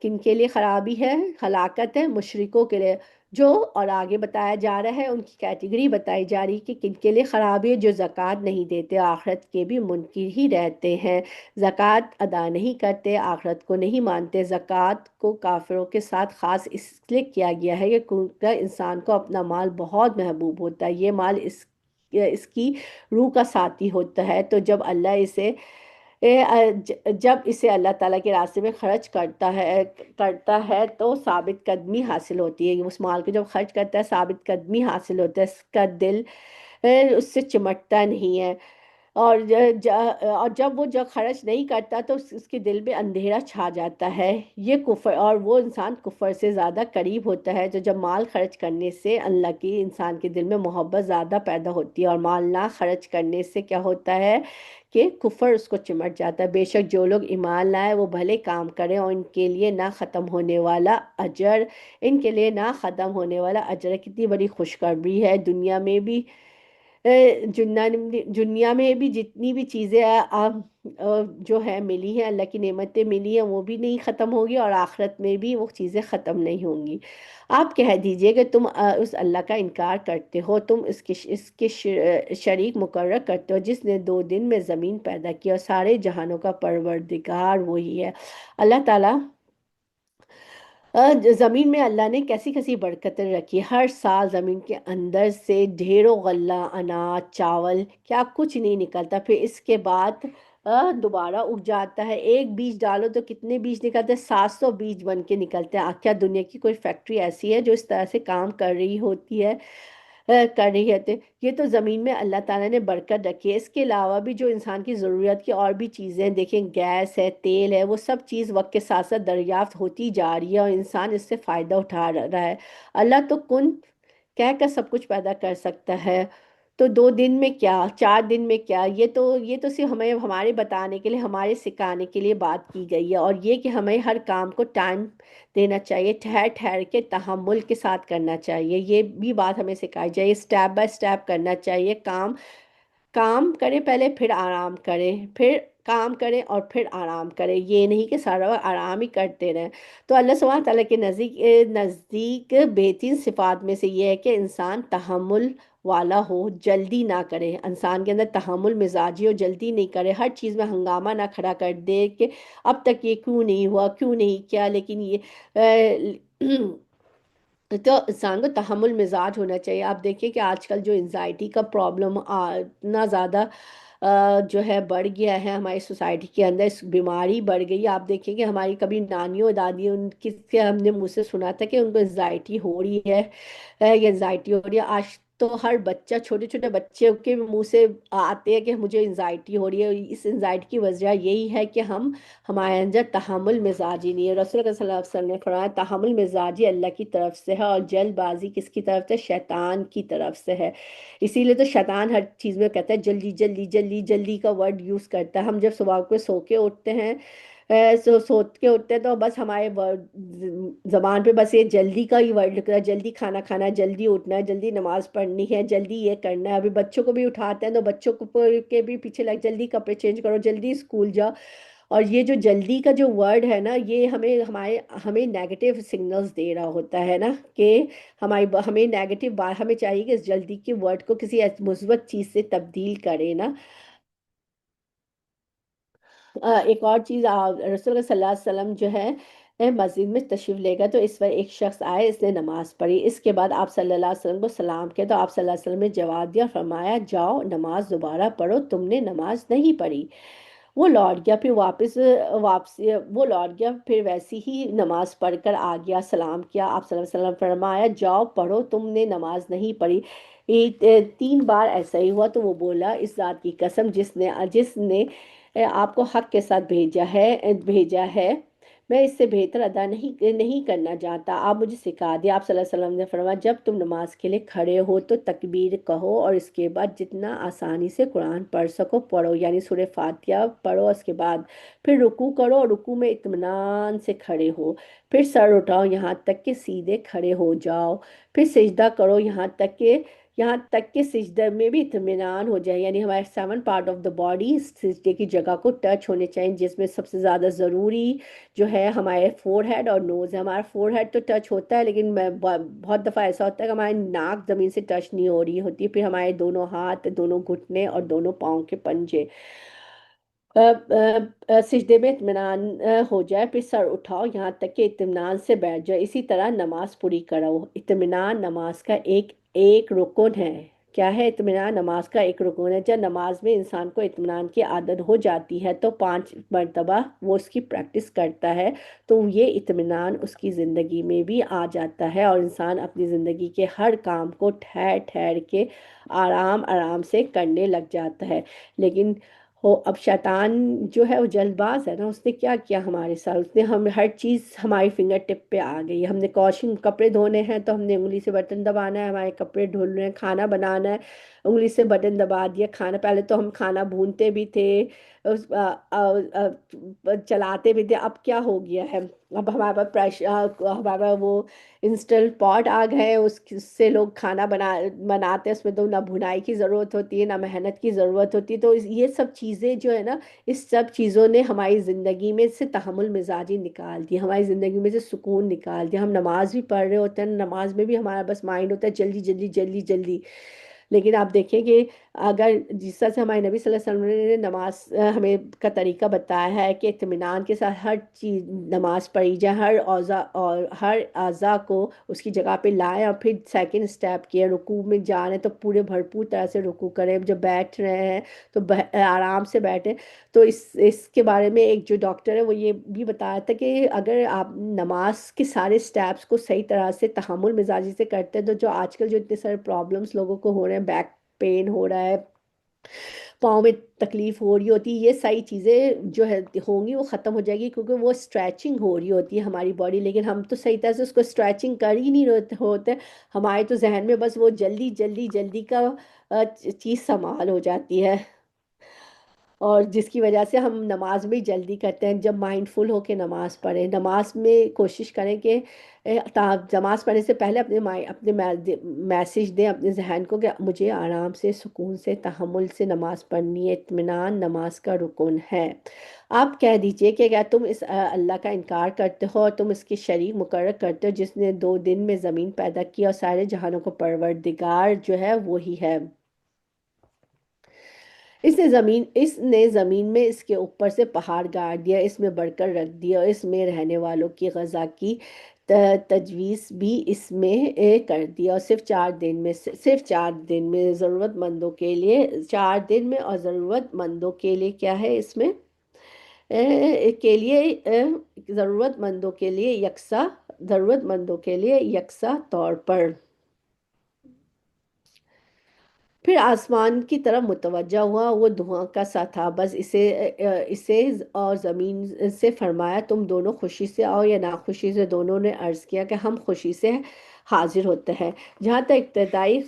کن کے لیے خرابی ہے، ہلاکت ہے؟ مشرکوں کے لیے۔ جو اور آگے بتایا جا رہا ہے، ان کی کیٹیگری بتائی جا رہی کہ کن کے لیے خرابی ہے، جو زکوٰۃ نہیں دیتے، آخرت کے بھی منکر ہی رہتے ہیں، زکوٰۃ ادا نہیں کرتے، آخرت کو نہیں مانتے۔ زکوٰۃ کو کافروں کے ساتھ خاص اس لیے کیا گیا ہے کہ کیونکہ انسان کو اپنا مال بہت محبوب ہوتا ہے، یہ مال اس کی روح کا ساتھی ہوتا ہے، تو جب اللہ اسے جب اسے اللہ تعالیٰ کے راستے میں خرچ کرتا ہے تو ثابت قدمی حاصل ہوتی ہے، اس مال کو جب خرچ کرتا ہے ثابت قدمی حاصل ہوتا ہے، اس کا دل اس سے چمٹتا نہیں ہے، اور جب وہ خرچ نہیں کرتا تو اس کے دل میں اندھیرا چھا جاتا ہے، یہ کفر، اور وہ انسان کفر سے زیادہ قریب ہوتا ہے، تو جب مال خرچ کرنے سے اللہ کی انسان کے دل میں محبت زیادہ پیدا ہوتی ہے، اور مال نہ خرچ کرنے سے کیا ہوتا ہے کہ کفر اس کو چمٹ جاتا ہے۔ بے شک جو لوگ ایمان لائے وہ بھلے کام کریں، اور ان کے لیے نہ ختم ہونے والا اجر، ان کے لیے نہ ختم ہونے والا اجر ہے۔ کتنی بڑی خوشخبری ہے، دنیا میں بھی دنیا میں بھی جتنی بھی چیزیں جو ہے ملی ہیں، اللہ کی نعمتیں ملی ہیں، وہ بھی نہیں ختم ہوگی، اور آخرت میں بھی وہ چیزیں ختم نہیں ہوں گی۔ آپ کہہ دیجئے کہ تم اس اللہ کا انکار کرتے ہو، تم اس کے شریک مقرر کرتے ہو، جس نے 2 دن میں زمین پیدا کی، اور سارے جہانوں کا پروردگار وہی ہے۔ اللہ تعالیٰ زمین میں اللہ نے کیسی کیسی برکتیں رکھی، ہر سال زمین کے اندر سے ڈھیروں غلہ، اناج، چاول، کیا کچھ نہیں نکلتا، پھر اس کے بعد دوبارہ اگ جاتا ہے، ایک بیج ڈالو تو کتنے بیج نکلتے ہیں، 700 بیج بن کے نکلتے ہیں۔ کیا دنیا کی کوئی فیکٹری ایسی ہے جو اس طرح سے کام کر رہی ہوتی ہے، کر رہی ہے؟ یہ تو زمین میں اللہ تعالیٰ نے برکت رکھی ہے، اس کے علاوہ بھی جو انسان کی ضرورت کی اور بھی چیزیں دیکھیں، گیس ہے، تیل ہے، وہ سب چیز وقت کے ساتھ ساتھ دریافت ہوتی جا رہی ہے، اور انسان اس سے فائدہ اٹھا رہا ہے۔ اللہ تو کن کہہ کر سب کچھ پیدا کر سکتا ہے، تو 2 دن میں کیا، 4 دن میں کیا، یہ تو صرف ہمیں ہمارے بتانے کے لیے، ہمارے سکھانے کے لیے بات کی گئی ہے، اور یہ کہ ہمیں ہر کام کو ٹائم دینا چاہیے، ٹھہر ٹھہر کے تحمل کے ساتھ کرنا چاہیے، یہ بھی بات ہمیں سکھائی جائے، اسٹیپ بائی اسٹیپ کرنا چاہیے، کام کام کریں پہلے، پھر آرام کریں، پھر کام کریں اور پھر آرام کریں، یہ نہیں کہ سارا وقت آرام ہی کرتے رہیں۔ تو اللہ سبحانہ تعالیٰ کے نزدیک بہترین صفات میں سے یہ ہے کہ انسان تحمل والا ہو، جلدی نہ کرے، انسان کے اندر تحمل مزاجی ہو، جلدی نہیں کرے، ہر چیز میں ہنگامہ نہ کھڑا کر دے کہ اب تک یہ کیوں نہیں ہوا، کیوں نہیں کیا، لیکن تو انسان کو تحمل مزاج ہونا چاہیے۔ آپ دیکھیں کہ آج کل جو انزائٹی کا پرابلم اتنا زیادہ جو ہے بڑھ گیا ہے ہماری سوسائٹی کے اندر، اس بیماری بڑھ گئی ہے۔ آپ دیکھیں کہ ہماری کبھی نانیوں دادیوں ان کی سے ہم نے منہ سے سنا تھا کہ ان کو انزائٹی ہو رہی ہے، یہ انزائٹی ہو رہی ہے، آج تو ہر بچہ، چھوٹے چھوٹے بچے کے منہ سے آتے ہیں کہ مجھے انزائٹی ہو رہی ہے۔ اس انزائٹی کی وجہ یہی ہے کہ ہمارے اندر تحمل مزاجی نہیں ہے۔ رسول اللہ صلی اللہ علیہ وسلم نے فرمایا تحمل مزاجی اللہ کی طرف سے ہے، اور جلد بازی کس کی طرف سے؟ شیطان کی طرف سے ہے۔ اسی لیے تو شیطان ہر چیز میں کہتا ہے جلدی جلدی جلدی جلدی کا ورڈ یوز کرتا ہے۔ ہم جب صبح کو سو کے اٹھتے ہیں، سو کے اٹھتے ہیں تو بس ہمارے زبان پہ بس یہ جلدی کا ہی ورڈ نکلا ہے، جلدی کھانا کھانا ہے، جلدی اٹھنا ہے، جلدی نماز پڑھنی ہے، جلدی یہ کرنا ہے۔ ابھی بچوں کو بھی اٹھاتے ہیں تو بچوں کو کے بھی پیچھے لگ جلدی کپڑے چینج کرو، جلدی اسکول جاؤ، اور یہ جو جلدی کا جو ورڈ ہے نا، یہ ہمیں نیگیٹو سگنلز دے رہا ہوتا ہے نا، کہ ہمیں نیگیٹو بات، ہمیں چاہیے کہ اس جلدی کے ورڈ کو کسی مثبت چیز سے تبدیل کرے نا۔ ایک اور چیز، رسول اللہ صلی اللہ علیہ وسلم جو ہے مسجد میں تشریف لے گا، تو اس پر ایک شخص آئے، اس نے نماز پڑھی، اس کے بعد آپ صلی اللہ علیہ وسلم کو سلام کیا، تو آپ صلی اللہ علیہ وسلم نے جواب دیا، فرمایا جاؤ نماز دوبارہ پڑھو، تم نے نماز نہیں پڑھی۔ وہ لوٹ گیا، پھر واپسی وہ لوٹ گیا، پھر ویسی ہی نماز پڑھ کر آ گیا، سلام کیا، آپ صلی اللہ علیہ وسلم فرمایا جاؤ پڑھو، تم نے نماز نہیں پڑھی۔ 3 بار ایسا ہی ہوا، تو وہ بولا اس ذات کی قسم جس نے آپ کو حق کے ساتھ بھیجا ہے، میں اس سے بہتر ادا نہیں کرنا چاہتا، آپ مجھے سکھا دیا۔ آپ صلی اللہ علیہ وسلم نے فرمایا جب تم نماز کے لیے کھڑے ہو تو تکبیر کہو، اور اس کے بعد جتنا آسانی سے قرآن پڑھ سکو پڑھو، یعنی سورہ فاتحہ پڑھو، اس کے بعد پھر رکوع کرو، اور رکوع میں اطمینان سے کھڑے ہو، پھر سر اٹھاؤ یہاں تک کہ سیدھے کھڑے ہو جاؤ، پھر سجدہ کرو یہاں تک کہ یہاں تک کہ سجدہ میں بھی اطمینان ہو جائے، یعنی ہمارے 7 پارٹ آف دا باڈی سجدے کی جگہ کو ٹچ ہونے چاہیے، جس میں سب سے زیادہ ضروری جو ہے ہمارے فور ہیڈ اور نوز ہے۔ ہمارا فور ہیڈ تو ٹچ ہوتا ہے، لیکن بہت دفعہ ایسا ہوتا ہے کہ ہماری ناک زمین سے ٹچ نہیں ہو رہی ہوتی، پھر ہمارے دونوں ہاتھ، دونوں گھٹنے اور دونوں پاؤں کے پنجے سجدے میں اطمینان ہو جائے، پھر سر اٹھاؤ یہاں تک کہ اطمینان سے بیٹھ جائے، اسی طرح نماز پوری کرو۔ اطمینان نماز کا ایک ایک رکن ہے۔ کیا ہے اطمینان؟ نماز کا ایک رکن ہے۔ جب نماز میں انسان کو اطمینان کی عادت ہو جاتی ہے تو 5 مرتبہ وہ اس کی پریکٹس کرتا ہے تو یہ اطمینان اس کی زندگی میں بھی آ جاتا ہے، اور انسان اپنی زندگی کے ہر کام کو ٹھہر ٹھہر کے آرام آرام سے کرنے لگ جاتا ہے۔ لیکن ہو اب شیطان جو ہے وہ جلد باز ہے نا، اس نے کیا کیا ہمارے ساتھ، اس نے ہم ہر چیز ہماری فنگر ٹپ پہ آ گئی۔ ہم نے واشنگ کپڑے دھونے ہیں تو ہم نے انگلی سے بٹن دبانا ہے، ہمارے کپڑے دھل رہے ہیں، کھانا بنانا ہے، انگلی سے بٹن دبا دیا کھانا۔ پہلے تو ہم کھانا بھونتے بھی تھے، چلاتے بھی تھے، اب کیا ہو گیا ہے، اب ہمارے پاس پریشر، ہمارے پاس وہ انسٹنٹ پاٹ آ گئے ہیں، اس سے لوگ کھانا بناتے ہیں، اس میں تو نہ بھنائی کی ضرورت ہوتی ہے نہ محنت کی ضرورت ہوتی ہے۔ تو یہ سب چیزیں جو ہے نا، اس سب چیزوں نے ہماری زندگی میں سے تحمل مزاجی نکال دی، ہماری زندگی میں سے سکون نکال دیا۔ ہم نماز بھی پڑھ رہے ہوتے ہیں، نماز میں بھی ہمارا بس مائنڈ ہوتا ہے جلدی جلدی جلدی جلدی۔ لیکن آپ دیکھیں کہ اگر جس طرح سے ہمارے نبی صلی اللہ علیہ وسلم نے نماز ہمیں کا طریقہ بتایا ہے کہ اطمینان کے ساتھ ہر چیز نماز پڑھی جائے، ہر اوضاع اور ہر اعضاء کو اس کی جگہ پہ لائیں، اور پھر سیکنڈ سٹیپ کیا رکوع میں جا رہے ہیں تو پورے بھرپور طرح سے رکوع کریں، جب بیٹھ رہے ہیں تو آرام سے بیٹھیں۔ تو اس کے بارے میں ایک جو ڈاکٹر ہے وہ یہ بھی بتایا تھا کہ اگر آپ نماز کے سارے سٹیپس کو صحیح طرح سے تحمل مزاجی سے کرتے ہیں تو جو آج کل جو اتنے سارے پرابلمس لوگوں کو ہو رہے ہیں، بیک پین ہو رہا ہے، پاؤں میں تکلیف ہو رہی ہوتی ہے، یہ ساری چیزیں جو ہے ہوں گی وہ ختم ہو جائے گی، کیونکہ وہ اسٹریچنگ ہو رہی ہوتی ہے ہماری باڈی۔ لیکن ہم تو صحیح طرح سے اس کو اسٹریچنگ کر ہی نہیں ہوتے، ہمارے تو ذہن میں بس وہ جلدی جلدی جلدی کا چیز سمال ہو جاتی ہے، اور جس کی وجہ سے ہم نماز میں جلدی کرتے ہیں۔ جب مائنڈ فل ہو کے نماز پڑھیں، نماز میں کوشش کریں کہ نماز پڑھنے سے پہلے اپنے میسج دیں اپنے ذہن کو کہ مجھے آرام سے سکون سے تحمل سے نماز پڑھنی ہے، اطمینان نماز کا رکن ہے۔ آپ کہہ دیجئے کہ اگر تم اس اللہ کا انکار کرتے ہو اور تم اس کی شریک مقرر کرتے ہو جس نے 2 دن میں زمین پیدا کیا اور سارے جہانوں کو پروردگار جو ہے وہی ہے، اس نے زمین میں اس کے اوپر سے پہاڑ گاڑ دیا، اس میں بڑھ کر رکھ دیا، اور اس میں رہنے والوں کی غذا کی تجویز بھی اس میں کر دیا، اور صرف 4 دن میں ضرورت مندوں کے لیے، 4 دن میں اور ضرورت مندوں کے لیے کیا ہے اس میں کے لیے ضرورت مندوں کے لیے یکساں طور پر۔ پھر آسمان کی طرف متوجہ ہوا، وہ دھواں کا سا تھا، بس اسے اور زمین سے فرمایا تم دونوں خوشی سے آؤ یا ناخوشی سے۔ دونوں نے عرض کیا کہ ہم خوشی سے حاضر ہوتے ہیں۔ جہاں تک ابتدائی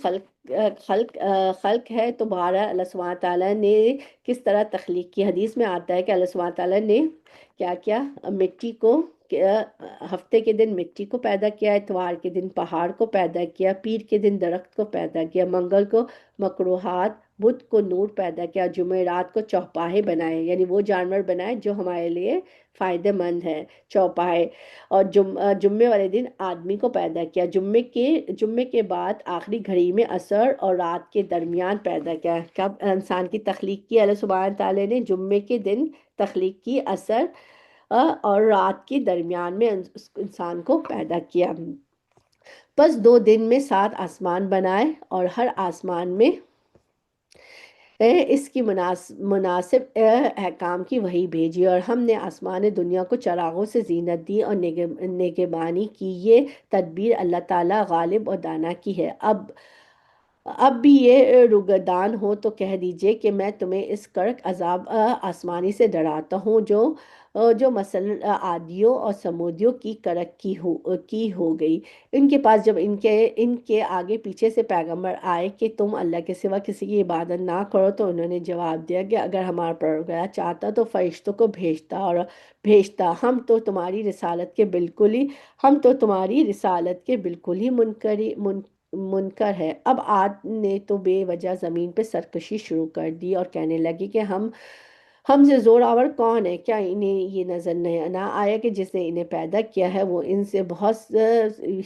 خلق ہے تو بہرحال اللہ سبحانہ تعالیٰ نے کس طرح تخلیق کی، حدیث میں آتا ہے کہ اللہ سبحانہ تعالیٰ نے کیا کیا، مٹی کو ہفتے کے دن مٹی کو پیدا کیا، اتوار کے دن پہاڑ کو پیدا کیا، پیر کے دن درخت کو پیدا کیا، منگل کو مکروہات، بدھ کو نور پیدا کیا، جمعرات کو چوپاہے بنائے، یعنی وہ جانور بنائے جو ہمارے لیے فائدہ مند ہے، چوپاہے، اور جمعے والے دن آدمی کو پیدا کیا، جمعے کے بعد آخری گھڑی میں عصر اور رات کے درمیان پیدا کیا۔ کب انسان کی تخلیق کی اللہ سبحانہ تعالیٰ نے؟ جمعے کے دن تخلیق کی، عصر اور رات کے درمیان میں انسان کو پیدا کیا۔ بس 2 دن میں 7 آسمان بنائے اور ہر آسمان میں اس کی مناسب احکام کی وحی بھیجی، اور ہم نے آسمان دنیا کو چراغوں سے زینت دی اور نگہبانی کی۔ یہ تدبیر اللہ تعالیٰ غالب اور دانا کی ہے۔ اب بھی یہ روگردان ہو تو کہہ دیجئے کہ میں تمہیں اس کڑک عذاب آسمانی سے ڈراتا ہوں جو مثلا عادیوں اور سمودیوں کی کڑک کی ہو گئی۔ ان کے پاس جب ان کے آگے پیچھے سے پیغمبر آئے کہ تم اللہ کے سوا کسی کی عبادت نہ کرو تو انہوں نے جواب دیا کہ اگر ہمارا پروردگار چاہتا تو فرشتوں کو بھیجتا، ہم تو تمہاری رسالت کے بالکل ہی منکر ہے۔ اب عاد نے تو بے وجہ زمین پہ سرکشی شروع کر دی اور کہنے لگی کہ ہم سے زور آور کون ہے؟ کیا انہیں یہ نظر نہیں نہ آیا کہ جس نے انہیں پیدا کیا ہے وہ ان سے بہت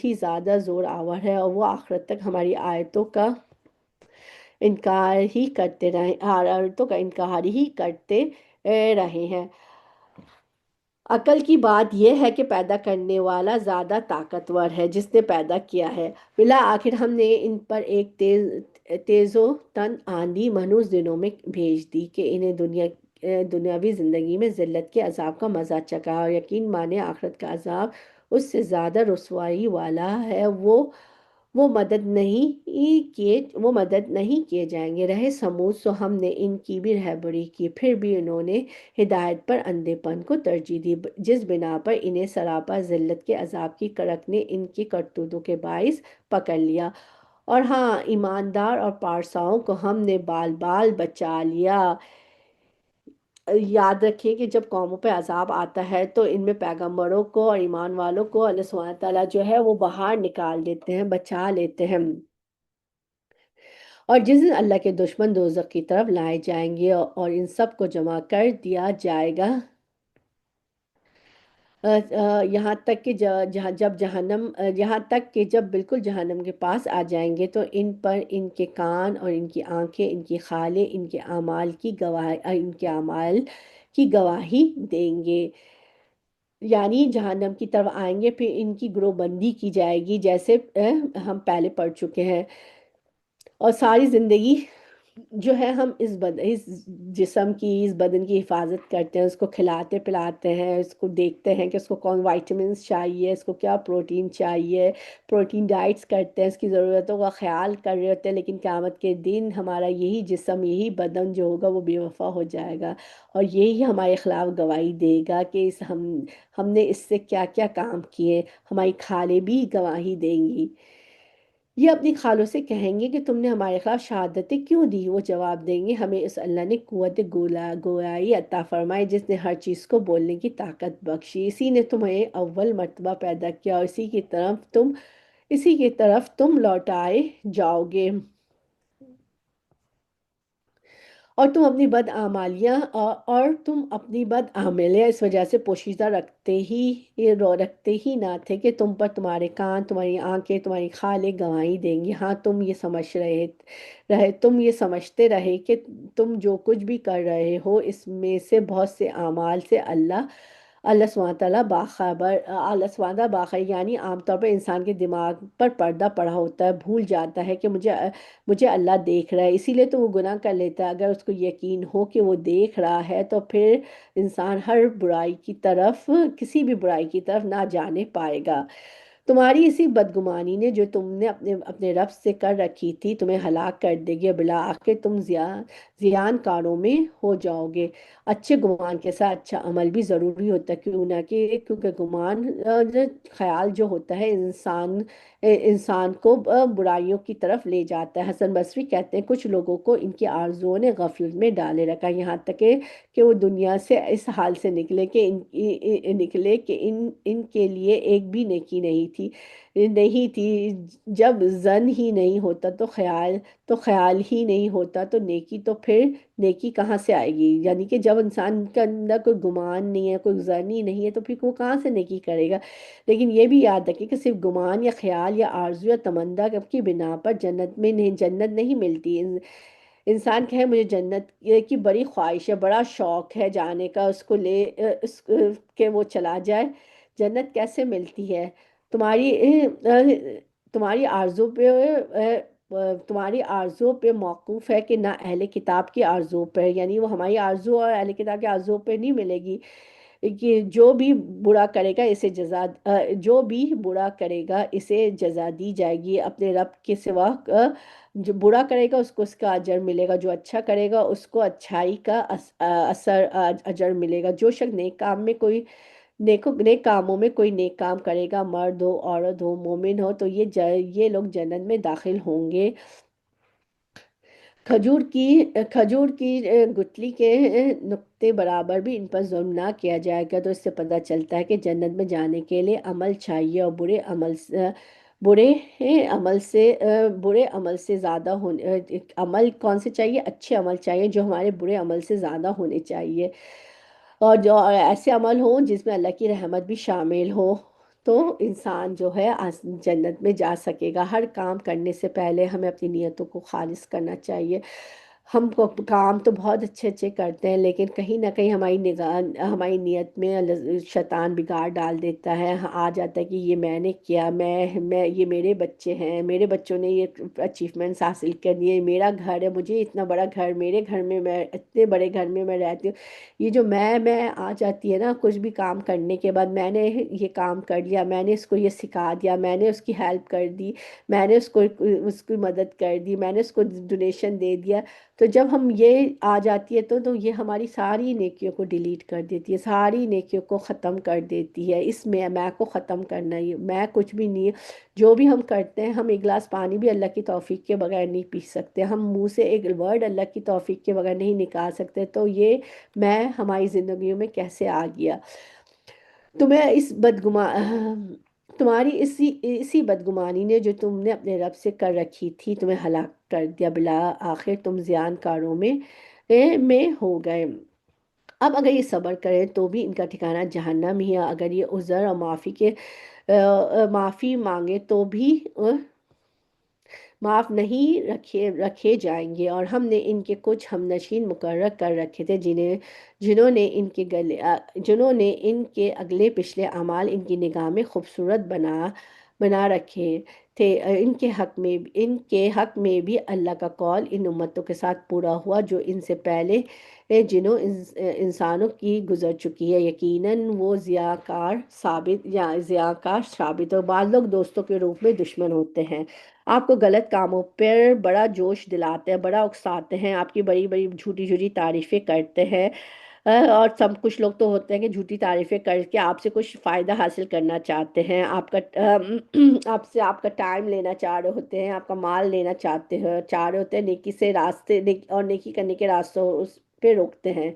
ہی زیادہ زور آور ہے، اور وہ آخرت تک ہماری آیتوں کا انکار ہی کرتے رہے، آیتوں کا انکار ہی کرتے رہے ہیں۔ عقل کی بات یہ ہے کہ پیدا کرنے والا زیادہ طاقتور ہے جس نے پیدا کیا ہے۔ بالآخر ہم نے ان پر ایک تیز و تن آندھی منحوس دنوں میں بھیج دی کہ انہیں دنیاوی زندگی میں ذلت کے عذاب کا مزہ چکھا، اور یقین مانے آخرت کا عذاب اس سے زیادہ رسوائی والا ہے۔ وہ مدد نہیں کیے جائیں گے۔ رہے سمود، سو ہم نے ان کی بھی رہبری کی، پھر بھی انہوں نے ہدایت پر اندھے پن کو ترجیح دی، جس بنا پر انہیں سراپا ذلت کے عذاب کی کڑک نے ان کی کرتوتوں کے باعث پکڑ لیا۔ اور ہاں، ایماندار اور پارساؤں کو ہم نے بال بال بچا لیا۔ یاد رکھیں کہ جب قوموں پہ عذاب آتا ہے تو ان میں پیغمبروں کو اور ایمان والوں کو اللہ سبحانہ تعالیٰ جو ہے وہ باہر نکال دیتے ہیں، بچا لیتے ہیں۔ اور جس دن اللہ کے دشمن دوزخ کی طرف لائے جائیں گے اور ان سب کو جمع کر دیا جائے گا، یہاں تک کہ یہاں تک کہ جب بالکل جہنم کے پاس آ جائیں گے تو ان پر ان کے کان اور ان کی آنکھیں، ان کی خالیں ان کے اعمال کی گواہی دیں گے، یعنی جہنم کی طرف آئیں گے، پھر ان کی گروہ بندی کی جائے گی جیسے ہم پہلے پڑھ چکے ہیں۔ اور ساری زندگی جو ہے ہم اس جسم کی، اس بدن کی حفاظت کرتے ہیں، اس کو کھلاتے پلاتے ہیں، اس کو دیکھتے ہیں کہ اس کو کون وائٹامنس چاہیے، اس کو کیا پروٹین چاہیے، پروٹین ڈائٹس کرتے ہیں، اس کی ضرورتوں کا خیال کر رہے ہوتے ہیں، لیکن قیامت کے دن ہمارا یہی جسم، یہی بدن جو ہوگا وہ بے وفا ہو جائے گا، اور یہی ہمارے خلاف گواہی دے گا کہ ہم نے اس سے کیا کیا کام کیے۔ ہماری کھالیں بھی گواہی دیں گی، یہ اپنی خالوں سے کہیں گے کہ تم نے ہمارے خلاف شہادتیں کیوں دی؟ وہ جواب دیں گے، ہمیں اس اللہ نے قوت گویائی عطا فرمائی جس نے ہر چیز کو بولنے کی طاقت بخشی، اسی نے تمہیں اول مرتبہ پیدا کیا اور اسی کی طرف تم لوٹائے جاؤ گے، اور تم اپنی بدعملیاں اس وجہ سے پوشیدہ رکھتے ہی نہ تھے کہ تم پر تمہارے کان، تمہاری آنکھیں، تمہاری خالیں گواہی دیں گی۔ ہاں، تم یہ سمجھتے رہے کہ تم جو کچھ بھی کر رہے ہو اس میں سے بہت سے اعمال سے اللہ سبحانہ تعالیٰ باخبر، یعنی عام طور پر انسان کے دماغ پر پردہ پڑا ہوتا ہے، بھول جاتا ہے کہ مجھے اللہ دیکھ رہا ہے، اسی لیے تو وہ گناہ کر لیتا ہے۔ اگر اس کو یقین ہو کہ وہ دیکھ رہا ہے تو پھر انسان کسی بھی برائی کی طرف نہ جانے پائے گا۔ تمہاری اسی بدگمانی نے جو تم نے اپنے رب سے کر رکھی تھی تمہیں ہلاک کر دے گی، بالآخر تم زیان کاروں میں ہو جاؤ گے۔ اچھے گمان کے ساتھ اچھا عمل بھی ضروری ہوتا ہے، کیونکہ گمان خیال جو ہوتا ہے انسان کو برائیوں کی طرف لے جاتا ہے۔ حسن بصری کہتے ہیں کچھ لوگوں کو ان کی آرزوؤں نے غفلت میں ڈالے رکھا، یہاں تک کہ وہ دنیا سے اس حال سے نکلے کہ ان کے لیے ایک بھی نیکی نہیں تھی۔ جب ظن ہی نہیں ہوتا تو خیال ہی نہیں ہوتا تو پھر نیکی کہاں سے آئے گی؟ یعنی کہ جب انسان کے اندر کوئی گمان نہیں ہے، کوئی ظن ہی نہیں ہے، تو پھر وہ کہاں سے نیکی کرے گا؟ لیکن یہ بھی یاد رکھیں کہ صرف گمان یا خیال یا آرزو یا تمنا کی بنا پر جنت نہیں ملتی۔ انسان کہے مجھے جنت کی بڑی خواہش ہے، بڑا شوق ہے جانے کا، اس کو لے اس کہ وہ چلا جائے، جنت کیسے ملتی ہے؟ تمہاری تمہاری آرزو پہ تمہاری آرزو پہ موقوف ہے کہ نہ اہل کتاب کی آرزو پہ، یعنی وہ ہماری آرزو اور اہل کتاب کی آرزو پہ نہیں ملے گی کہ جو بھی برا کرے گا اسے جزا دی جائے گی اپنے رب کے سوا۔ جو برا کرے گا اس کو اس کا اجر ملے گا، جو اچھا کرے گا اس کو اچھائی کا اجر ملے گا۔ جو شخص نیک کاموں میں کوئی نیک کام کرے گا، مرد ہو، عورت ہو، مومن ہو، تو یہ لوگ جنت میں داخل ہوں گے۔ کھجور کی گٹلی کے نقطے برابر بھی ان پر ظلم نہ کیا جائے گا، تو اس سے پتہ چلتا ہے کہ جنت میں جانے کے لیے عمل چاہیے اور برے برے عمل سے زیادہ ہونے عمل کون سے چاہیے؟ اچھے عمل چاہیے جو ہمارے برے عمل سے زیادہ ہونے چاہیے، اور جو ایسے عمل ہوں جس میں اللہ کی رحمت بھی شامل ہو، تو انسان جو ہے جنت میں جا سکے گا۔ ہر کام کرنے سے پہلے ہمیں اپنی نیتوں کو خالص کرنا چاہیے۔ ہم کو کام تو بہت اچھے اچھے کرتے ہیں، لیکن کہیں نہ کہیں ہماری نگاہ ہماری نیت میں شیطان بگاڑ ڈال دیتا ہے، آ جاتا ہے کہ یہ میں نے کیا، یہ میرے بچے ہیں، میرے بچوں نے یہ اچیومنٹس حاصل کر لیے، میرا گھر ہے، مجھے اتنا بڑا گھر، میرے گھر میں میں اتنے بڑے گھر میں رہتی ہوں۔ یہ جو میں آ جاتی ہے نا، کچھ بھی کام کرنے کے بعد میں نے یہ کام کر لیا، میں نے اس کو یہ سکھا دیا، میں نے اس کی ہیلپ کر دی، میں نے اس کی مدد کر دی، میں نے اس کو ڈونیشن دے دیا۔ تو جب ہم یہ آ جاتی ہے تو یہ ہماری ساری نیکیوں کو ڈیلیٹ کر دیتی ہے، ساری نیکیوں کو ختم کر دیتی ہے۔ اس میں کو ختم کرنا ہی میں کچھ بھی نہیں ہے۔ جو بھی ہم کرتے ہیں، ہم ایک گلاس پانی بھی اللہ کی توفیق کے بغیر نہیں پی سکتے، ہم منہ سے ایک ورڈ اللہ کی توفیق کے بغیر نہیں نکال سکتے، تو یہ میں ہماری زندگیوں میں کیسے آ گیا؟ تمہیں اس تمہاری اسی بدگمانی نے جو تم نے اپنے رب سے کر رکھی تھی تمہیں ہلاک کر دیا، بلا آخر تم زیان کاروں میں ہو گئے۔ اب اگر یہ صبر کریں تو بھی ان کا ٹھکانہ جہنم ہی ہے، اگر یہ عذر اور معافی مانگے تو بھی معاف نہیں رکھے جائیں گے۔ اور ہم نے ان کے کچھ ہم نشین مقرر کر رکھے تھے جنہوں نے ان کے اگلے پچھلے اعمال ان کی نگاہ میں خوبصورت بنا رکھے تھے۔ ان کے حق میں بھی اللہ کا قول ان امتوں کے ساتھ پورا ہوا جو ان سے پہلے جنوں انسانوں کی گزر چکی ہے، یقیناً وہ ضیاءکار ثابت ہو۔ بعض لوگ دوستوں کے روپ میں دشمن ہوتے ہیں، آپ کو غلط کاموں پر بڑا جوش دلاتے ہیں، بڑا اکساتے ہیں، آپ کی بڑی بڑی جھوٹی جھوٹی تعریفیں کرتے ہیں، اور کچھ لوگ تو ہوتے ہیں کہ جھوٹی تعریفیں کر کے آپ سے کچھ فائدہ حاصل کرنا چاہتے ہیں، آپ کا ٹائم لینا چاہ رہے ہوتے ہیں، آپ کا مال لینا چاہ رہے ہوتے ہیں، نیکی کرنے کے راستوں اس پہ روکتے ہیں،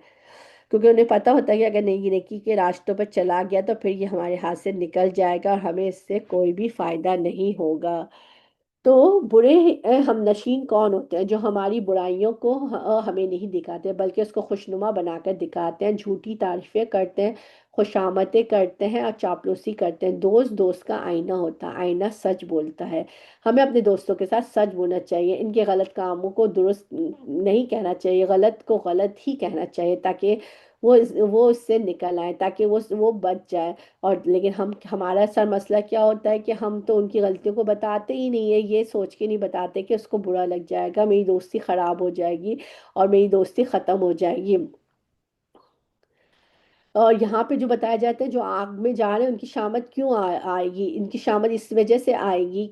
کیونکہ انہیں پتہ ہوتا ہے کہ اگر نیکی کے راستوں پر چلا گیا تو پھر یہ ہمارے ہاتھ سے نکل جائے گا اور ہمیں اس سے کوئی بھی فائدہ نہیں ہوگا۔ تو برے ہم نشین کون ہوتے ہیں؟ جو ہماری برائیوں کو ہمیں نہیں دکھاتے بلکہ اس کو خوشنما بنا کر دکھاتے ہیں، جھوٹی تعریفیں کرتے ہیں، خوشامدیں کرتے ہیں اور چاپلوسی کرتے ہیں۔ دوست دوست کا آئینہ ہوتا ہے، آئینہ سچ بولتا ہے۔ ہمیں اپنے دوستوں کے ساتھ سچ بولنا چاہیے، ان کے غلط کاموں کو درست نہیں کہنا چاہیے، غلط کو غلط ہی کہنا چاہیے، تاکہ وہ اس سے نکل آئے، تاکہ وہ بچ جائے۔ اور لیکن ہمارا سر مسئلہ کیا ہوتا ہے کہ ہم تو ان کی غلطیوں کو بتاتے ہی نہیں ہے، یہ سوچ کے نہیں بتاتے کہ اس کو برا لگ جائے گا، میری دوستی خراب ہو جائے گی اور میری دوستی ختم ہو جائے گی۔ اور یہاں پہ جو بتایا جاتا ہے جو آگ میں جا رہے ہیں ان کی شامت کیوں آئے گی؟ ان کی شامت اس وجہ سے آئے گی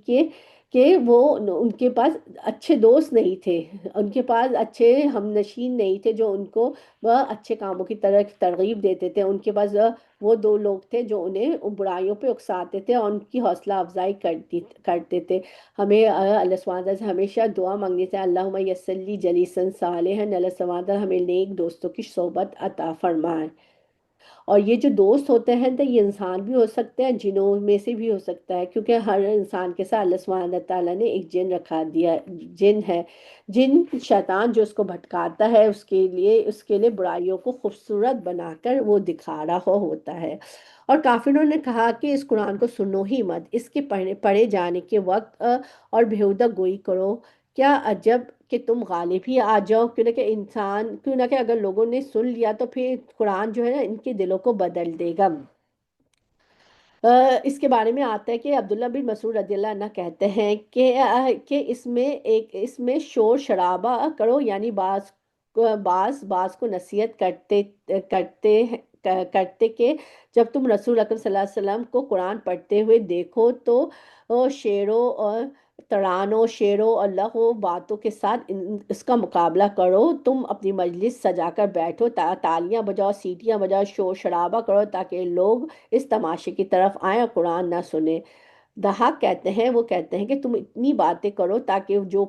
کہ وہ ان کے پاس اچھے دوست نہیں تھے، ان کے پاس اچھے ہم نشین نہیں تھے جو ان کو وہ اچھے کاموں کی طرح ترغیب دیتے تھے، ان کے پاس وہ دو لوگ تھے جو انہیں برائیوں پہ اکساتے تھے اور ان کی حوصلہ افزائی کرتے تھے۔ ہمیں اللہ سبحانہ وتعالیٰ سے ہمیشہ دعا مانگنی چاہیے، اللہم یسر لی جلیسا صالحا، اللہ سبحانہ وتعالیٰ ہمیں نیک دوستوں کی صحبت عطا فرمائے۔ اور یہ جو دوست ہوتے ہیں تو یہ انسان بھی ہو سکتے ہیں، جنوں میں سے بھی ہو سکتا ہے، کیونکہ ہر انسان کے ساتھ اللہ سبحانہ تعالیٰ نے ایک جن رکھا دیا، جن ہے، جن شیطان جو اس کو بھٹکاتا ہے، اس کے لیے برائیوں کو خوبصورت بنا کر وہ دکھا رہا ہوتا ہے۔ اور کافروں نے کہا کہ اس قرآن کو سنو ہی مت، اس کے پڑھے جانے کے وقت اور بےہودہ گوئی کرو، کیا عجب کہ تم غالب ہی آ جاؤ، کیوں نہ کہ اگر لوگوں نے سن لیا تو پھر قرآن جو ہے نا ان کے دلوں کو بدل دے گا۔ اس کے بارے میں آتا ہے کہ عبداللہ بن مسعود رضی اللہ عنہ کہتے ہیں کہ اس میں شور شرابہ کرو، یعنی بعض کو نصیحت کرتے کرتے کہ جب تم رسول اکرم صلی اللہ علیہ وسلم کو قرآن پڑھتے ہوئے دیکھو تو شعروں اور ترانوں، شعروں اور لغو باتوں کے ساتھ اس کا مقابلہ کرو، تم اپنی مجلس سجا کر بیٹھو، تالیاں بجاؤ، سیٹیاں بجاؤ، شور شرابہ کرو تاکہ لوگ اس تماشے کی طرف آئیں اور قرآن نہ سنیں۔ دہاق کہتے ہیں، وہ کہتے ہیں کہ تم اتنی باتیں کرو تاکہ جو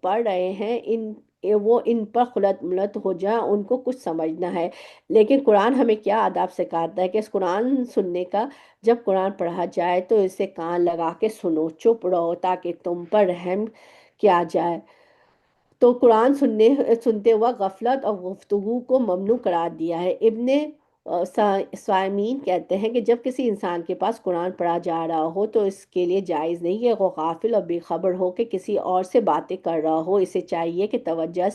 پڑھ رہے ہیں وہ ان پر خلط ملت ہو جائیں، ان کو کچھ سمجھنا ہے۔ لیکن قرآن ہمیں کیا آداب سکھاتا ہے کہ اس قرآن سننے کا، جب قرآن پڑھا جائے تو اسے کان لگا کے سنو، چپ رہو تاکہ تم پر رحم کیا جائے۔ تو قرآن سنتے وقت غفلت اور گفتگو کو ممنوع قرار دیا ہے۔ ابن سائمین کہتے ہیں کہ جب کسی انسان کے پاس قرآن پڑھا جا رہا ہو تو اس کے لیے جائز نہیں کہ وہ غافل اور بے خبر ہو کہ کسی اور سے باتیں کر رہا ہو۔ اسے چاہیے کہ توجہ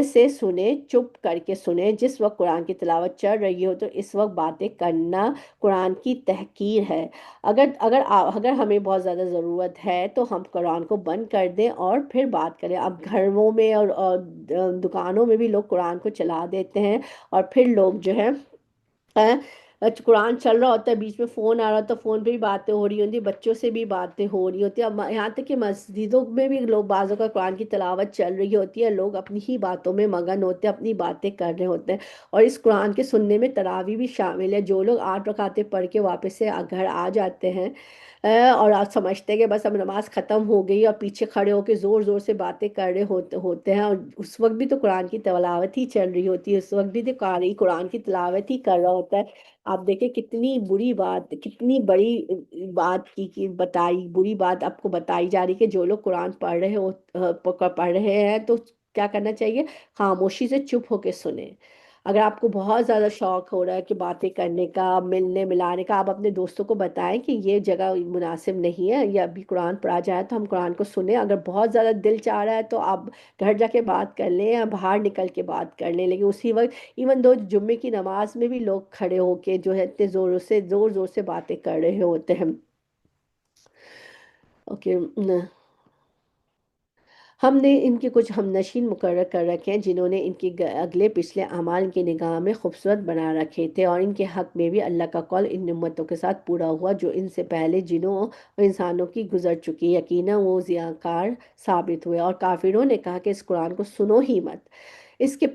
سے سنے، چپ کر کے سنے۔ جس وقت قرآن کی تلاوت چل رہی ہو تو اس وقت باتیں کرنا قرآن کی تحقیر ہے۔ اگر ہمیں بہت زیادہ ضرورت ہے تو ہم قرآن کو بند کر دیں اور پھر بات کریں۔ اب گھروں میں اور دکانوں میں بھی لوگ قرآن کو چلا دیتے ہیں، اور پھر لوگ جو ہے قرآن چل رہا ہوتا ہے، بیچ میں فون آ رہا ہوتا ہے، فون پہ بھی باتیں ہو رہی ہوتی ہیں، بچوں سے بھی باتیں ہو رہی ہوتی ہیں۔ اب یہاں تک کہ مسجدوں میں بھی لوگ، بعضوں کا قرآن کی تلاوت چل رہی ہوتی ہے، لوگ اپنی ہی باتوں میں مگن ہوتے ہیں، اپنی باتیں کر رہے ہوتے ہیں۔ اور اس قرآن کے سننے میں تراویح بھی شامل ہے۔ جو لوگ 8 رکعتیں پڑھ کے واپس سے گھر آ جاتے ہیں، اور آپ سمجھتے ہیں کہ بس اب نماز ختم ہو گئی، اور پیچھے کھڑے ہو کے زور زور سے باتیں کر رہے ہوتے ہیں، اور اس وقت بھی تو قرآن کی تلاوت ہی چل رہی ہوتی ہے، اس وقت بھی تو قاری قرآن کی تلاوت ہی کر رہا ہوتا ہے۔ آپ دیکھیں کتنی بری بات، کتنی بڑی بات کی بتائی، بری بات آپ کو بتائی جا رہی کہ جو لوگ قرآن پڑھ رہے ہیں تو کیا کرنا چاہیے؟ خاموشی سے چپ ہو کے سنیں۔ اگر آپ کو بہت زیادہ شوق ہو رہا ہے کہ باتیں کرنے کا، ملنے ملانے کا، آپ اپنے دوستوں کو بتائیں کہ یہ جگہ مناسب نہیں ہے، یا ابھی قرآن پڑھا جائے تو ہم قرآن کو سنیں۔ اگر بہت زیادہ دل چاہ رہا ہے تو آپ گھر جا کے بات کر لیں یا باہر نکل کے بات کر لیں، لیکن اسی وقت ایون دو جمعے کی نماز میں بھی لوگ کھڑے ہو کے جو ہے اتنے زور زور سے باتیں کر رہے ہوتے ہیں۔ اوکے، ہم نے ان کے کچھ ہم نشین مقرر کر رکھے ہیں جنہوں نے ان کے اگلے پچھلے اعمال کی نگاہ میں خوبصورت بنا رکھے تھے، اور ان کے حق میں بھی اللہ کا قول ان امتوں کے ساتھ پورا ہوا جو ان سے پہلے جنوں اور انسانوں کی گزر چکی، یقیناً وہ ضیاء کار ثابت ہوئے۔ اور کافروں نے کہا کہ اس قرآن کو سنو ہی مت، ان کے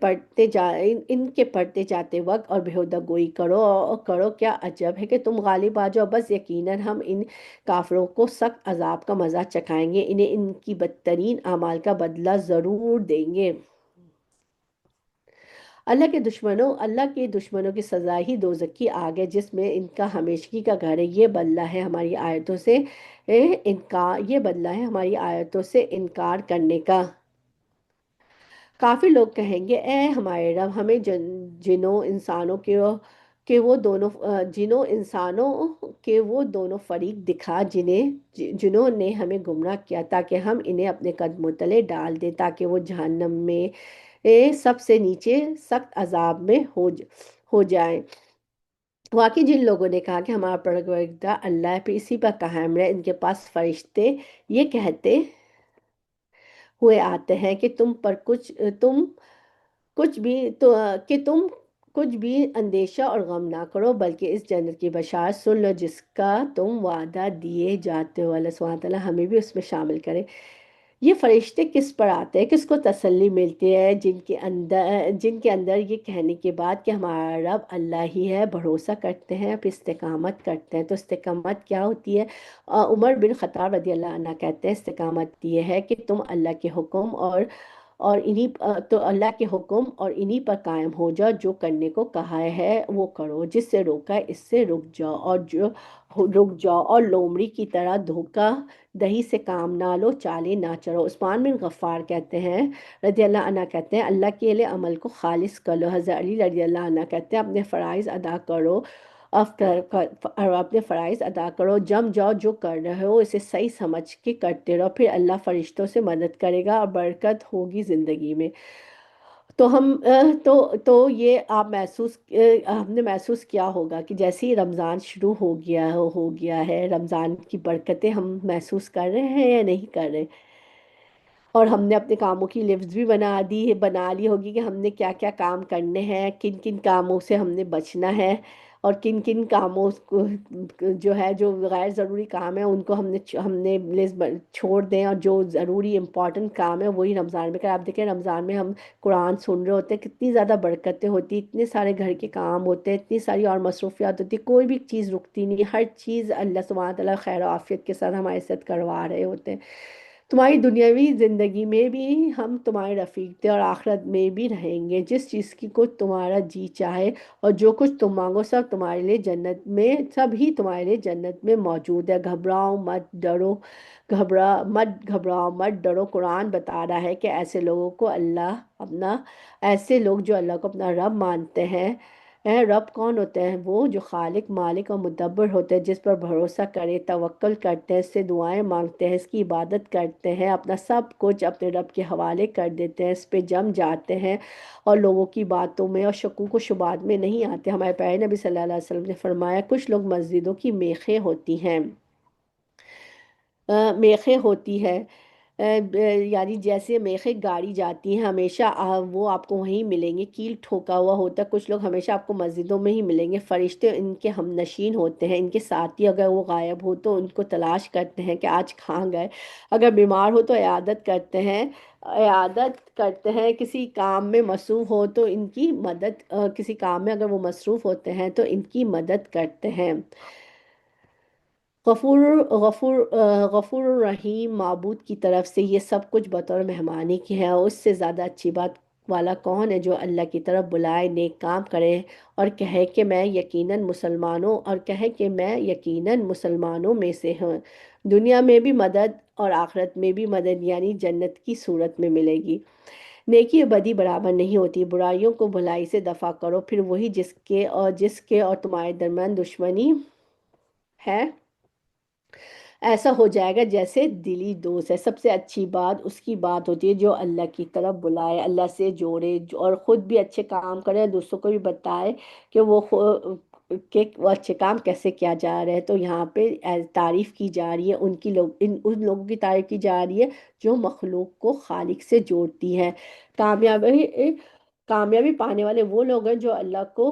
پڑھتے جاتے وقت اور بےہودہ گوئی کرو، کیا عجب ہے کہ تم غالب آ جاؤ، بس یقیناً ہم ان کافروں کو سخت عذاب کا مزہ چکھائیں گے، انہیں ان کی بدترین اعمال کا بدلہ ضرور دیں گے۔ اللہ کے دشمنوں کی سزا ہی دوزخ کی آگ ہے جس میں ان کا ہمیشگی کا گھر ہے۔ یہ بدلہ ہے ہماری آیتوں سے انکار کرنے کا۔ کافی لوگ کہیں گے اے ہمارے رب، ہمیں جنوں انسانوں کے وہ دونوں فریق دکھا جنہوں نے ہمیں گمراہ کیا، تاکہ ہم انہیں اپنے قدموں تلے ڈال دیں، تاکہ وہ جہنم میں سب سے نیچے سخت عذاب میں ہو جائیں۔ واقعی جن لوگوں نے کہا کہ ہمارا پروردگار اللہ ہے، پھر اسی پر قائم رہے، ان کے پاس فرشتے یہ کہتے ہوئے آتے ہیں کہ تم کچھ بھی تو کہ تم کچھ بھی اندیشہ اور غم نہ کرو، بلکہ اس جنت کی بشارت سن لو جس کا تم وعدہ دیے جاتے ہو۔ اللہ سبحانہ تعالیٰ ہمیں بھی اس میں شامل کرے۔ یہ فرشتے کس پر آتے ہیں، کس کو تسلی ملتی ہے؟ جن کے اندر یہ کہنے کے بعد کہ ہمارا رب اللہ ہی ہے بھروسہ کرتے ہیں، پھر استقامت کرتے ہیں۔ تو استقامت کیا ہوتی ہے؟ عمر بن خطاب رضی اللہ عنہ کہتے ہیں استقامت یہ ہے کہ تم اللہ کے حکم تو اللہ کے حکم اور انہی پر قائم ہو جاؤ، جو کرنے کو کہا ہے وہ کرو، جس سے روکا ہے اس سے رک جاؤ، اور لومڑی کی طرح دھوکہ دہی سے کام نہ لو، چالیں نہ چلو۔ عثمان بن غفار کہتے ہیں رضی اللہ عنہ کہتے ہیں اللہ کے لیے عمل کو خالص کر لو۔ حضرت علی رضی اللہ عنہ کہتے ہیں اپنے فرائض ادا کرو، جم جاؤ، جو کر رہے ہو اسے صحیح سمجھ کے کرتے رہو، پھر اللہ فرشتوں سے مدد کرے گا اور برکت ہوگی زندگی میں۔ تو ہم تو یہ ہم نے محسوس کیا ہوگا کہ جیسے ہی رمضان شروع ہو گیا ہے، رمضان کی برکتیں ہم محسوس کر رہے ہیں یا نہیں کر رہے؟ اور ہم نے اپنے کاموں کی لسٹ بھی بنا لی ہوگی کہ ہم نے کیا کیا کام کرنے ہیں، کن کن کاموں سے ہم نے بچنا ہے، اور کن کن کاموں کو جو غیر ضروری کام ہے ان کو ہم نے لسٹ چھوڑ دیں، اور جو ضروری امپورٹنٹ کام ہے وہی رمضان میں کریں۔ آپ دیکھیں رمضان میں ہم قرآن سن رہے ہوتے ہیں، کتنی زیادہ برکتیں ہوتی، اتنے سارے گھر کے کام ہوتے ہیں، اتنی ساری اور مصروفیات ہوتی، کوئی بھی چیز رکتی نہیں، ہر چیز اللہ سبحانہ تعالیٰ خیر و عافیت کے ساتھ ہمارے ساتھ کروا رہے ہوتے ہیں۔ تمہاری دنیاوی زندگی میں بھی ہم تمہارے رفیق تھے اور آخرت میں بھی رہیں گے، جس چیز کی کو تمہارا جی چاہے اور جو کچھ تم مانگو سب تمہارے لیے جنت میں، سب ہی تمہارے لیے جنت میں موجود ہے۔ گھبراؤ مت ڈرو، گھبراؤ مت ڈرو۔ قرآن بتا رہا ہے کہ ایسے لوگ جو اللہ کو اپنا رب مانتے ہیں، رب کون ہوتے ہیں؟ وہ جو خالق، مالک اور مدبر ہوتے ہیں، جس پر بھروسہ کرے، توکل کرتے ہیں، اس سے دعائیں مانگتے ہیں، اس کی عبادت کرتے ہیں، اپنا سب کچھ اپنے رب کے حوالے کر دیتے ہیں، اس پہ جم جاتے ہیں اور لوگوں کی باتوں میں اور شکوک و شبہات میں نہیں آتے۔ ہمارے پیارے نبی صلی اللہ علیہ وسلم نے فرمایا، کچھ لوگ مسجدوں کی میخیں ہوتی ہیں، میخیں ہوتی ہے، یعنی جیسے میخیں گاڑی جاتی ہیں ہمیشہ وہ آپ کو وہیں ملیں گے، کیل ٹھوکا ہوا ہوتا ہے۔ کچھ لوگ ہمیشہ آپ کو مسجدوں میں ہی ملیں گے، فرشتے ان کے ہم نشین ہوتے ہیں، ان کے ساتھی اگر وہ غائب ہو تو ان کو تلاش کرتے ہیں کہ آج کہاں گئے، اگر بیمار ہو تو عیادت کرتے ہیں، کسی کام میں مصروف ہو تو ان کی مدد، کسی کام میں اگر وہ مصروف ہوتے ہیں تو ان کی مدد کرتے ہیں۔ غفور غفور الرحیم معبود کی طرف سے یہ سب کچھ بطور مہمانی کی ہے، اور اس سے زیادہ اچھی بات والا کون ہے جو اللہ کی طرف بلائے، نیک کام کرے اور کہے کہ میں یقیناً مسلمانوں میں سے ہوں۔ دنیا میں بھی مدد اور آخرت میں بھی مدد، یعنی جنت کی صورت میں ملے گی۔ نیکی اور بدی برابر نہیں ہوتی، برائیوں کو بھلائی سے دفع کرو، پھر وہی جس کے اور تمہارے درمیان دشمنی ہے ایسا ہو جائے گا جیسے دلی دوست ہے۔ سب سے اچھی بات اس کی بات ہوتی ہے جو اللہ کی طرف بلائے، اللہ سے جوڑے اور خود بھی اچھے کام کرے اور دوسروں کو بھی بتائے کہ وہ اچھے کام کیسے کیا جا رہا ہے۔ تو یہاں پہ تعریف کی جا رہی ہے ان لوگوں کی تعریف کی جا رہی ہے جو مخلوق کو خالق سے جوڑتی ہے۔ کامیابی کامیابی پانے والے وہ لوگ ہیں جو اللہ کو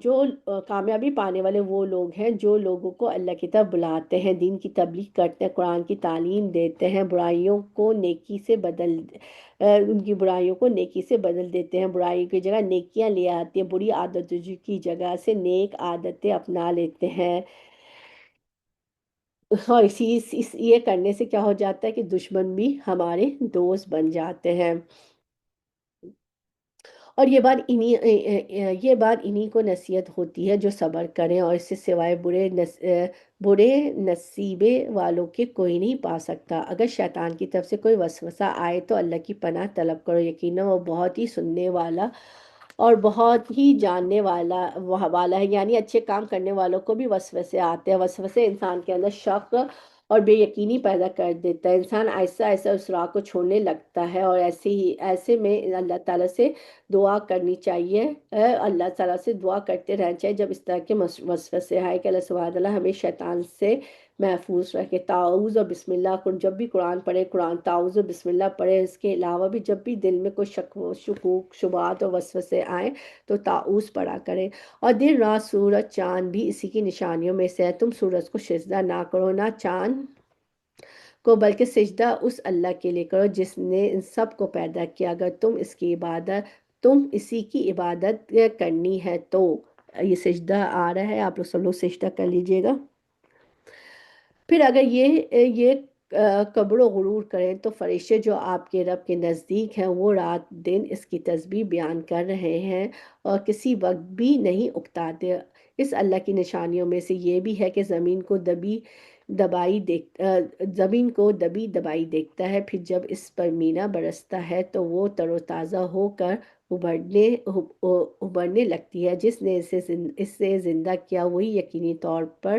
جو کامیابی پانے والے وہ لوگ ہیں جو لوگوں کو اللہ کی طرف بلاتے ہیں، دین کی تبلیغ کرتے ہیں، قرآن کی تعلیم دیتے ہیں، ان کی برائیوں کو نیکی سے بدل دیتے ہیں، برائی کی جگہ نیکیاں لے آتے ہیں، بری عادتوں کی جگہ سے نیک عادتیں اپنا لیتے ہیں۔ اور یہ کرنے سے کیا ہو جاتا ہے کہ دشمن بھی ہمارے دوست بن جاتے ہیں۔ اور یہ بات انہی کو نصیحت ہوتی ہے جو صبر کریں، اور اس سے سوائے برے نصیبے والوں کے کوئی نہیں پا سکتا۔ اگر شیطان کی طرف سے کوئی وسوسہ آئے تو اللہ کی پناہ طلب کرو، یقیناً وہ بہت ہی سننے والا اور بہت ہی جاننے والا ہے۔ یعنی اچھے کام کرنے والوں کو بھی وسوسے آتے ہیں، وسوسے انسان کے اندر شک اور بے یقینی پیدا کر دیتا ہے، انسان ایسا ایسا اس راہ کو چھوڑنے لگتا ہے، اور ایسے میں اللہ تعالیٰ سے دعا کرنی چاہیے، اللہ تعالیٰ سے دعا کرتے رہنا چاہیے جب اس طرح کے وسوسے آئے کہ اللہ سبحانہ وتعالیٰ ہمیں شیطان سے محفوظ رکھے۔ تعوذ اور بسم اللہ، جب بھی قرآن پڑھے تعوذ اور بسم اللہ پڑھے۔ اس کے علاوہ بھی جب بھی دل میں کوئی شکوک شبہات اور وسوسے آئیں تو تعوذ پڑھا کریں۔ اور دن رات سورج چاند بھی اسی کی نشانیوں میں سے ہے، تم سورج کو سجدہ نہ کرو نہ چاند کو، بلکہ سجدہ اس اللہ کے لیے کرو جس نے ان سب کو پیدا کیا، اگر تم اسی کی عبادت کرنی ہے تو۔ یہ سجدہ آ رہا ہے، آپ لوگ سب لوگ سجدہ کر لیجئے گا۔ پھر اگر یہ کبر و غرور کریں تو فرشتے جو آپ کے رب کے نزدیک ہیں وہ رات دن اس کی تسبیح بیان کر رہے ہیں اور کسی وقت بھی نہیں اکتاتے۔ اس اللہ کی نشانیوں میں سے یہ بھی ہے کہ زمین کو دبی دبائی دیکھتا ہے، پھر جب اس پر مینا برستا ہے تو وہ تر و تازہ ہو کر ابھرنے لگتی ہے۔ جس نے اسے زندہ کیا وہی یقینی طور پر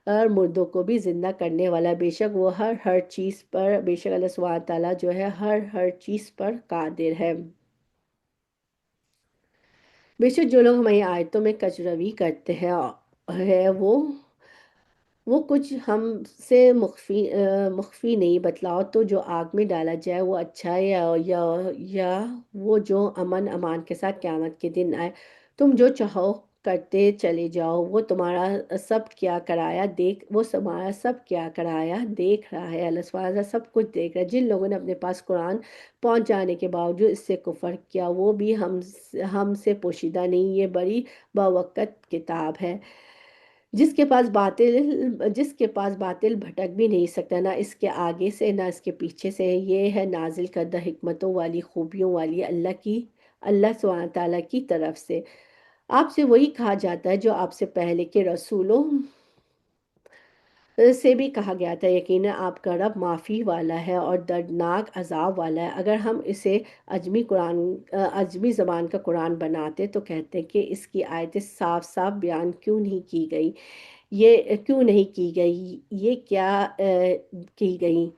اور مردوں کو بھی زندہ کرنے والا، بے شک وہ ہر چیز پر، بے شک اللہ سبحانہ تعالیٰ جو ہے ہر چیز پر قادر ہے۔ بے شک جو لوگ ہماری آیتوں میں کجروی کرتے ہیں وہ کچھ ہم سے مخفی نہیں، بتلاؤ تو جو آگ میں ڈالا جائے وہ اچھا ہے یا وہ جو امن امان کے ساتھ قیامت کے دن آئے۔ تم جو چاہو کرتے چلے جاؤ، وہ تمہارا سب کیا کرایا دیکھ رہا ہے۔ اللہ سبحانہ وتعالیٰ سب کچھ دیکھ رہا ہے۔ جن لوگوں نے اپنے پاس قرآن پہنچ جانے کے باوجود اس سے کفر کیا وہ بھی ہم سے پوشیدہ نہیں، یہ بڑی باوقت کتاب ہے۔ جس کے پاس باطل بھٹک بھی نہیں سکتا، نہ اس کے آگے سے نہ اس کے پیچھے سے، یہ ہے نازل کردہ حکمتوں والی خوبیوں والی اللہ سبحانہ تعالیٰ کی طرف سے۔ آپ سے وہی کہا جاتا ہے جو آپ سے پہلے کے رسولوں سے بھی کہا گیا تھا، یقینا آپ کا رب معافی والا ہے اور دردناک عذاب والا ہے۔ اگر ہم اسے عجمی زبان کا قرآن بناتے تو کہتے کہ اس کی آیتیں صاف صاف بیان کیوں نہیں کی گئی، یہ کیا کی گئی،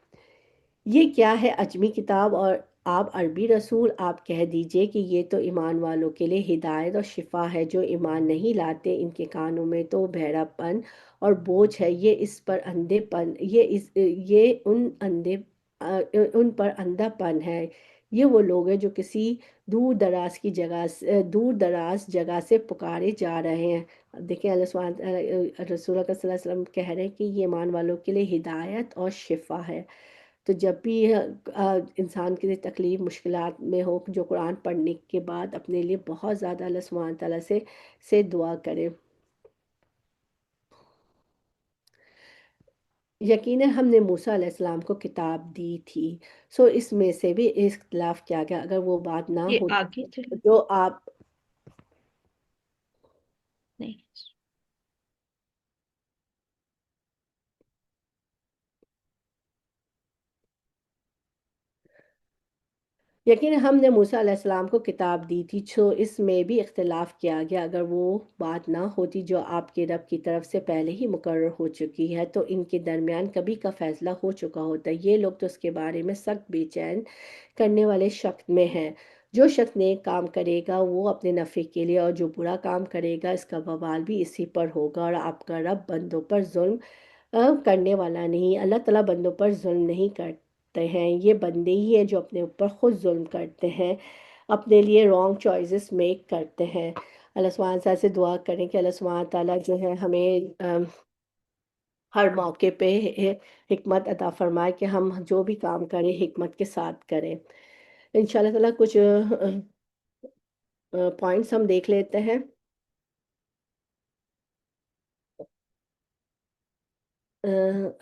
یہ کیا ہے عجمی کتاب اور آپ عربی رسول؟ آپ کہہ دیجئے کہ یہ تو ایمان والوں کے لیے ہدایت اور شفا ہے، جو ایمان نہیں لاتے ان کے کانوں میں تو بہرا پن اور بوجھ ہے، یہ ان پر اندھا پن ہے۔ یہ وہ لوگ ہیں جو کسی دور دراز جگہ سے پکارے جا رہے ہیں۔ دیکھیں اللہ سبحانہ رسول اللہ صلی اللہ علیہ وسلم کہہ رہے ہیں کہ یہ ایمان والوں کے لیے ہدایت اور شفا ہے۔ تو جب بھی انسان کے لیے تکلیف مشکلات میں ہو، جو قرآن پڑھنے کے بعد اپنے لیے بہت زیادہ اللہ سبحانہ تعالیٰ سے دعا کرے۔ یقیناً ہم نے موسیٰ علیہ السلام کو کتاب دی تھی، سو اس میں سے بھی اختلاف کیا گیا، اگر وہ بات نہ یہ آگے ہوتی چلے جو آپ نہیں۔ یقیناً ہم نے موسیٰ علیہ السلام کو کتاب دی تھی، سو اس میں بھی اختلاف کیا گیا، اگر وہ بات نہ ہوتی جو آپ کے رب کی طرف سے پہلے ہی مقرر ہو چکی ہے تو ان کے درمیان کبھی کا فیصلہ ہو چکا ہوتا۔ یہ لوگ تو اس کے بارے میں سخت بے چین کرنے والے شک میں ہیں۔ جو شخص نیک کام کرے گا وہ اپنے نفع کے لیے، اور جو برا کام کرے گا اس کا وبال بھی اسی پر ہوگا، اور آپ کا رب بندوں پر ظلم کرنے والا نہیں۔ اللہ تعالیٰ بندوں پر ظلم نہیں کرتے ہیں، یہ بندے ہی ہیں جو اپنے اوپر خود ظلم کرتے ہیں، اپنے لیے رانگ چوائسز میک کرتے ہیں۔ اللہ سبحانہ تعالیٰ سے دعا کریں کہ اللہ سبحانہ تعالیٰ جو ہے ہمیں ہر موقع پہ حکمت عطا فرمائے کہ ہم جو بھی کام کریں حکمت کے ساتھ کریں۔ انشاءاللہ تعالیٰ کچھ پوائنٹس ہم دیکھ لیتے ہیں۔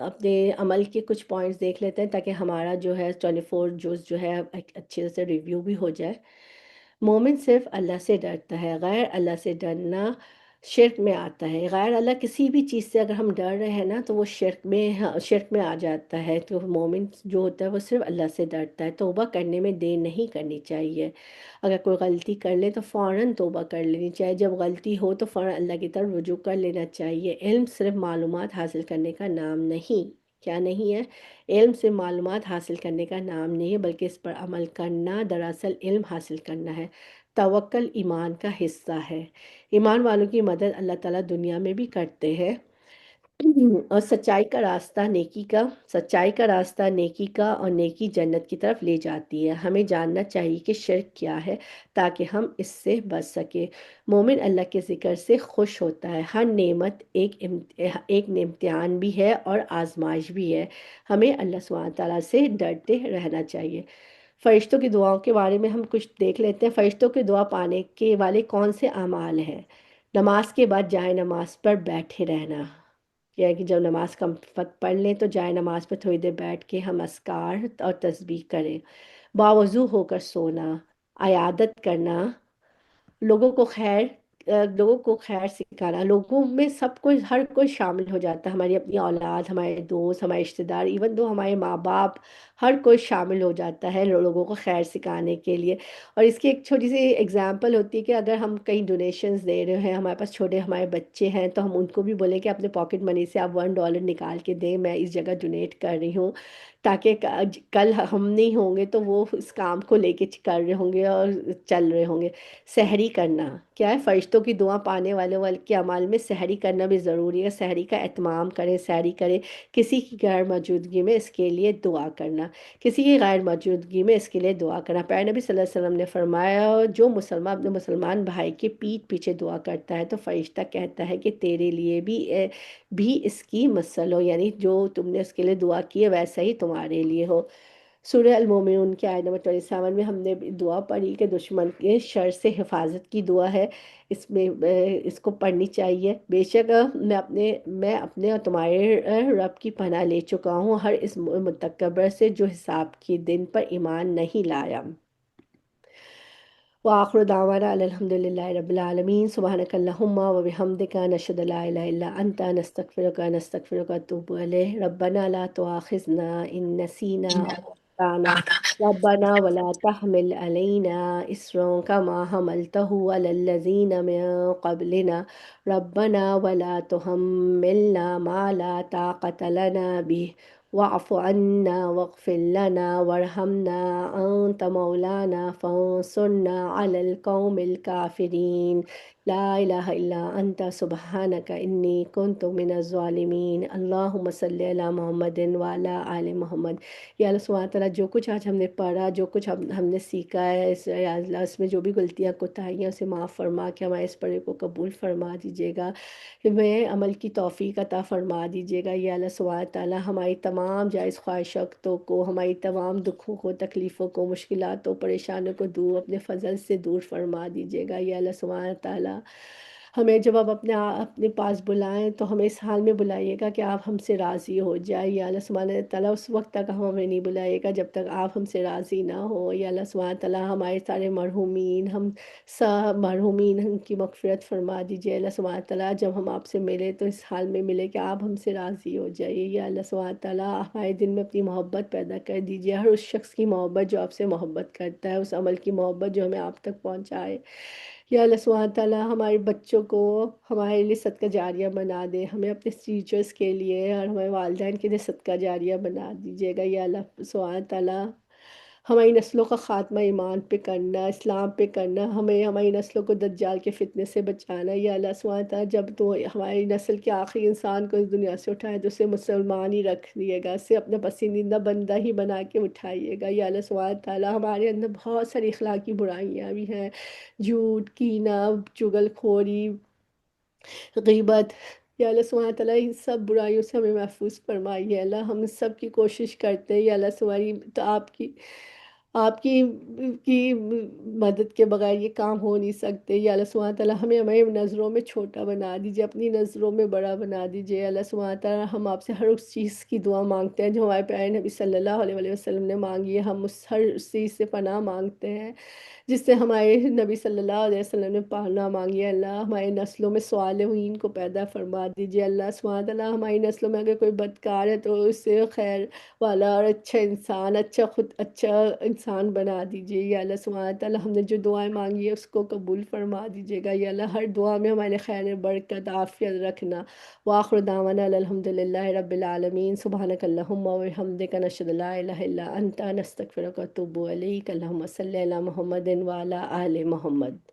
اپنے عمل کے کچھ پوائنٹس دیکھ لیتے ہیں تاکہ ہمارا جو ہے 24 جز جو ہے ایک اچھے سے ریویو بھی ہو جائے۔ مومن صرف اللہ سے ڈرتا ہے، غیر اللہ سے ڈرنا شرک میں آتا ہے۔ غیر اللہ کسی بھی چیز سے اگر ہم ڈر رہے ہیں نا تو وہ شرک میں آ جاتا ہے۔ تو مومن جو ہوتا ہے وہ صرف اللہ سے ڈرتا ہے۔ توبہ کرنے میں دیر نہیں کرنی چاہیے، اگر کوئی غلطی کر لے تو فوراً توبہ کر لینی چاہیے، جب غلطی ہو تو فوراً اللہ کی طرف رجوع کر لینا چاہیے۔ علم صرف معلومات حاصل کرنے کا نام نہیں، کیا نہیں ہے؟ علم سے معلومات حاصل کرنے کا نام نہیں ہے، بلکہ اس پر عمل کرنا دراصل علم حاصل کرنا ہے۔ توکل ایمان کا حصہ ہے۔ ایمان والوں کی مدد اللہ تعالیٰ دنیا میں بھی کرتے ہیں، اور سچائی کا راستہ نیکی کا اور نیکی جنت کی طرف لے جاتی ہے۔ ہمیں جاننا چاہیے کہ شرک کیا ہے تاکہ ہم اس سے بچ سکیں۔ مومن اللہ کے ذکر سے خوش ہوتا ہے۔ ہر نعمت ایک امتحان بھی ہے اور آزمائش بھی ہے، ہمیں اللہ سبحانہ تعالیٰ سے ڈرتے رہنا چاہیے۔ فرشتوں کی دعاؤں کے بارے میں ہم کچھ دیکھ لیتے ہیں۔ فرشتوں کی دعا پانے کے والے کون سے اعمال ہیں؟ نماز کے بعد جائے نماز پر بیٹھے رہنا، کیا ہے کہ جب نماز کا وقت پڑھ لیں تو جائے نماز پر تھوڑی دیر بیٹھ کے ہم اذکار اور تسبیح کریں۔ باوضو ہو کر سونا، عیادت کرنا، لوگوں کو خیر لوگوں کو خیر سکھانا، لوگوں میں سب کوئی ہر کوئی شامل ہو جاتا ہے، ہماری اپنی اولاد، ہمارے دوست، ہمارے رشتہ دار، ایون دو ہمارے ماں باپ، ہر کوئی شامل ہو جاتا ہے لوگوں کو خیر سکھانے کے لیے۔ اور اس کی ایک چھوٹی سی اگزامپل ہوتی ہے کہ اگر ہم کہیں ڈونیشنز دے رہے ہیں، ہمارے پاس چھوٹے ہمارے بچے ہیں، تو ہم ان کو بھی بولیں کہ اپنے پاکٹ منی سے آپ $1 نکال کے دیں، میں اس جگہ ڈونیٹ کر رہی ہوں، تاکہ کل ہم نہیں ہوں گے تو وہ اس کام کو لے کے کر رہے ہوں گے اور چل رہے ہوں گے۔ سحری کرنا، کیا ہے؟ فرشتوں کی دعا پانے والے کے اعمال میں سحری کرنا بھی ضروری ہے۔ سحری کا اہتمام کریں، سحری کریں، کسی کی غیر موجودگی میں اس کے لیے دعا کرنا، کسی کی غیر موجودگی میں اس کے لیے دعا کرنا۔ پیارے نبی صلی اللہ علیہ وسلم نے فرمایا، جو مسلمان اپنے مسلمان بھائی کے پیٹھ پیچھے دعا کرتا ہے تو فرشتہ کہتا ہے کہ تیرے لیے بھی اس کی مثل ہو، یعنی جو تم نے اس کے لیے دعا کی ہے ویسا ہی تمہارے لیے ہو۔ سورہ المومنون کی آیت نمبر 27 میں ہم نے دعا پڑھی کہ دشمن کے شر سے حفاظت کی دعا ہے، اس میں اس کو پڑھنی چاہیے۔ بے شک میں اپنے اور تمہارے رب کی پناہ لے چکا ہوں ہر اس متکبر سے جو حساب کے دن پر ایمان نہیں لایا۔ وآخر دعوانا الحمد للہ رب العالمین، سبحانک اللہم و بحمدک، نشہد لا الہ الا انت، نستغفرک ونتوب الیہ، ربنا لا تؤاخذنا ان نسینا او اخطأنا، ربنا ولا تحمل علینا اصرا كما حملته على الذین من قبلنا، ربنا ولا تحملنا ما لا طاقة لنا به، واعف عنا واغفر لنا وارحمنا أنت مولانا فانصرنا على القوم الكافرين، لا إله إلا أنت سبحانك إني كنت من الظالمين، اللهم صل على محمد وعلى آل محمد۔ یا اللہ سبحانہ تعالیٰ جو کچھ آج ہم نے پڑھا، جو کچھ ہم نے سیکھا ہے، یا اللہ اس میں جو بھی غلطیاں کوتاہیاں اسے معاف فرما کے ہمارے اس پڑھے کو قبول فرما دیجیے گا، میں عمل کی توفیق عطا فرما دیجیے گا۔ یا اللہ سبحانہ تعالیٰ ہماری تمام جائز خواہشاتوں کو، ہماری تمام دکھوں کو، تکلیفوں کو، مشکلاتوں، پریشانیوں کو دور اپنے فضل سے دور فرما دیجیے گا۔ یا اللہ سبحانہ تعالیٰ ہمیں جب آپ اپنے پاس بلائیں تو ہمیں اس حال میں بلائیے گا کہ آپ ہم سے راضی ہو جائے۔ یا اللہ سبحانہ تعالیٰ اس وقت تک ہمیں نہیں بلائیے گا جب تک آپ ہم سے راضی نہ ہو۔ یا اللہ سبحانہ تعالیٰ ہمارے سارے مرحومین، ہم سب مرحومین کی مغفرت فرما دیجیے۔ اللہ سبحانہ تعالیٰ جب ہم آپ سے ملے تو اس حال میں ملے کہ آپ ہم سے راضی ہو جائیے۔ یا اللہ سبحانہ تعالیٰ ہمارے دل میں اپنی محبت پیدا کر دیجیے، ہر اس شخص کی محبت جو آپ سے محبت کرتا ہے، اس عمل کی محبت جو ہمیں آپ تک پہنچائے۔ یا اللہ سبحانہ تعالیٰ ہمارے بچوں کو ہمارے لیے صدقہ جاریہ بنا دے، ہمیں اپنے ٹیچرز کے لیے اور ہمارے والدین کے لیے صدقہ جاریہ بنا دیجیے گا۔ یا اللہ سبحانہ تعالیٰ ہماری نسلوں کا خاتمہ ایمان پہ کرنا، اسلام پہ کرنا، ہمیں ہماری نسلوں کو دجال کے فتنے سے بچانا۔ یا اللہ سبحانہ تعالیٰ جب تو ہماری نسل کے آخری انسان کو اس دنیا سے اٹھائے تو اسے مسلمان ہی رکھ دیے گا، اسے اپنا پسندیدہ بندہ ہی بنا کے اٹھائیے گا۔ یا اللہ سبحانہ تعالیٰ ہمارے اندر بہت ساری اخلاقی برائیاں بھی ہیں، جھوٹ، کینہ، چغل خوری، غیبت۔ یا اللہ سبحانہ تعالیٰ ان سب برائیوں سے ہمیں محفوظ فرمائیے۔ اللہ ہم سب کی کوشش کرتے ہیں، یا اللہ سبحانہ تو آپ کی مدد کے بغیر یہ کام ہو نہیں سکتے۔ یا اللہ سبحانہ تعالیٰ ہمیں ہماری نظروں میں چھوٹا بنا دیجیے، اپنی نظروں میں بڑا بنا دیجیے۔ اللہ سبحانہ تعالیٰ ہم آپ سے ہر اس چیز کی دعا مانگتے ہیں جو ہمارے پیارے نبی صلی اللہ علیہ وآلہ وسلم نے مانگی ہے، ہم ہر اس چیز سے پناہ مانگتے ہیں جس سے ہمارے نبی صلی اللہ علیہ وسلم نے پناہ مانگی ہے۔ اللہ ہماری نسلوں میں صالحین کو پیدا فرما دیجیے۔ اللہ سبحانہ تعالیٰ ہماری نسلوں میں اگر کوئی بدکار ہے تو اس سے خیر والا اور اچھا انسان، اچھا انسان بنا دیجیے۔ یا اللہ سبحانہ تعالیٰ ہم نے جو دعائیں مانگی ہے اس کو قبول فرما دیجیے گا۔ یا اللہ ہر دعا میں ہمارے خیر، برکت، عافیت رکھنا۔ وآخر دعوانا الحمد للہ رب العالمین، سبحانک اللہم و بحمدک، نشہد لا الہ الا انت، نستغفرک ونتوب الیک، اللہم صلی علی محمد وعلی آل محمد۔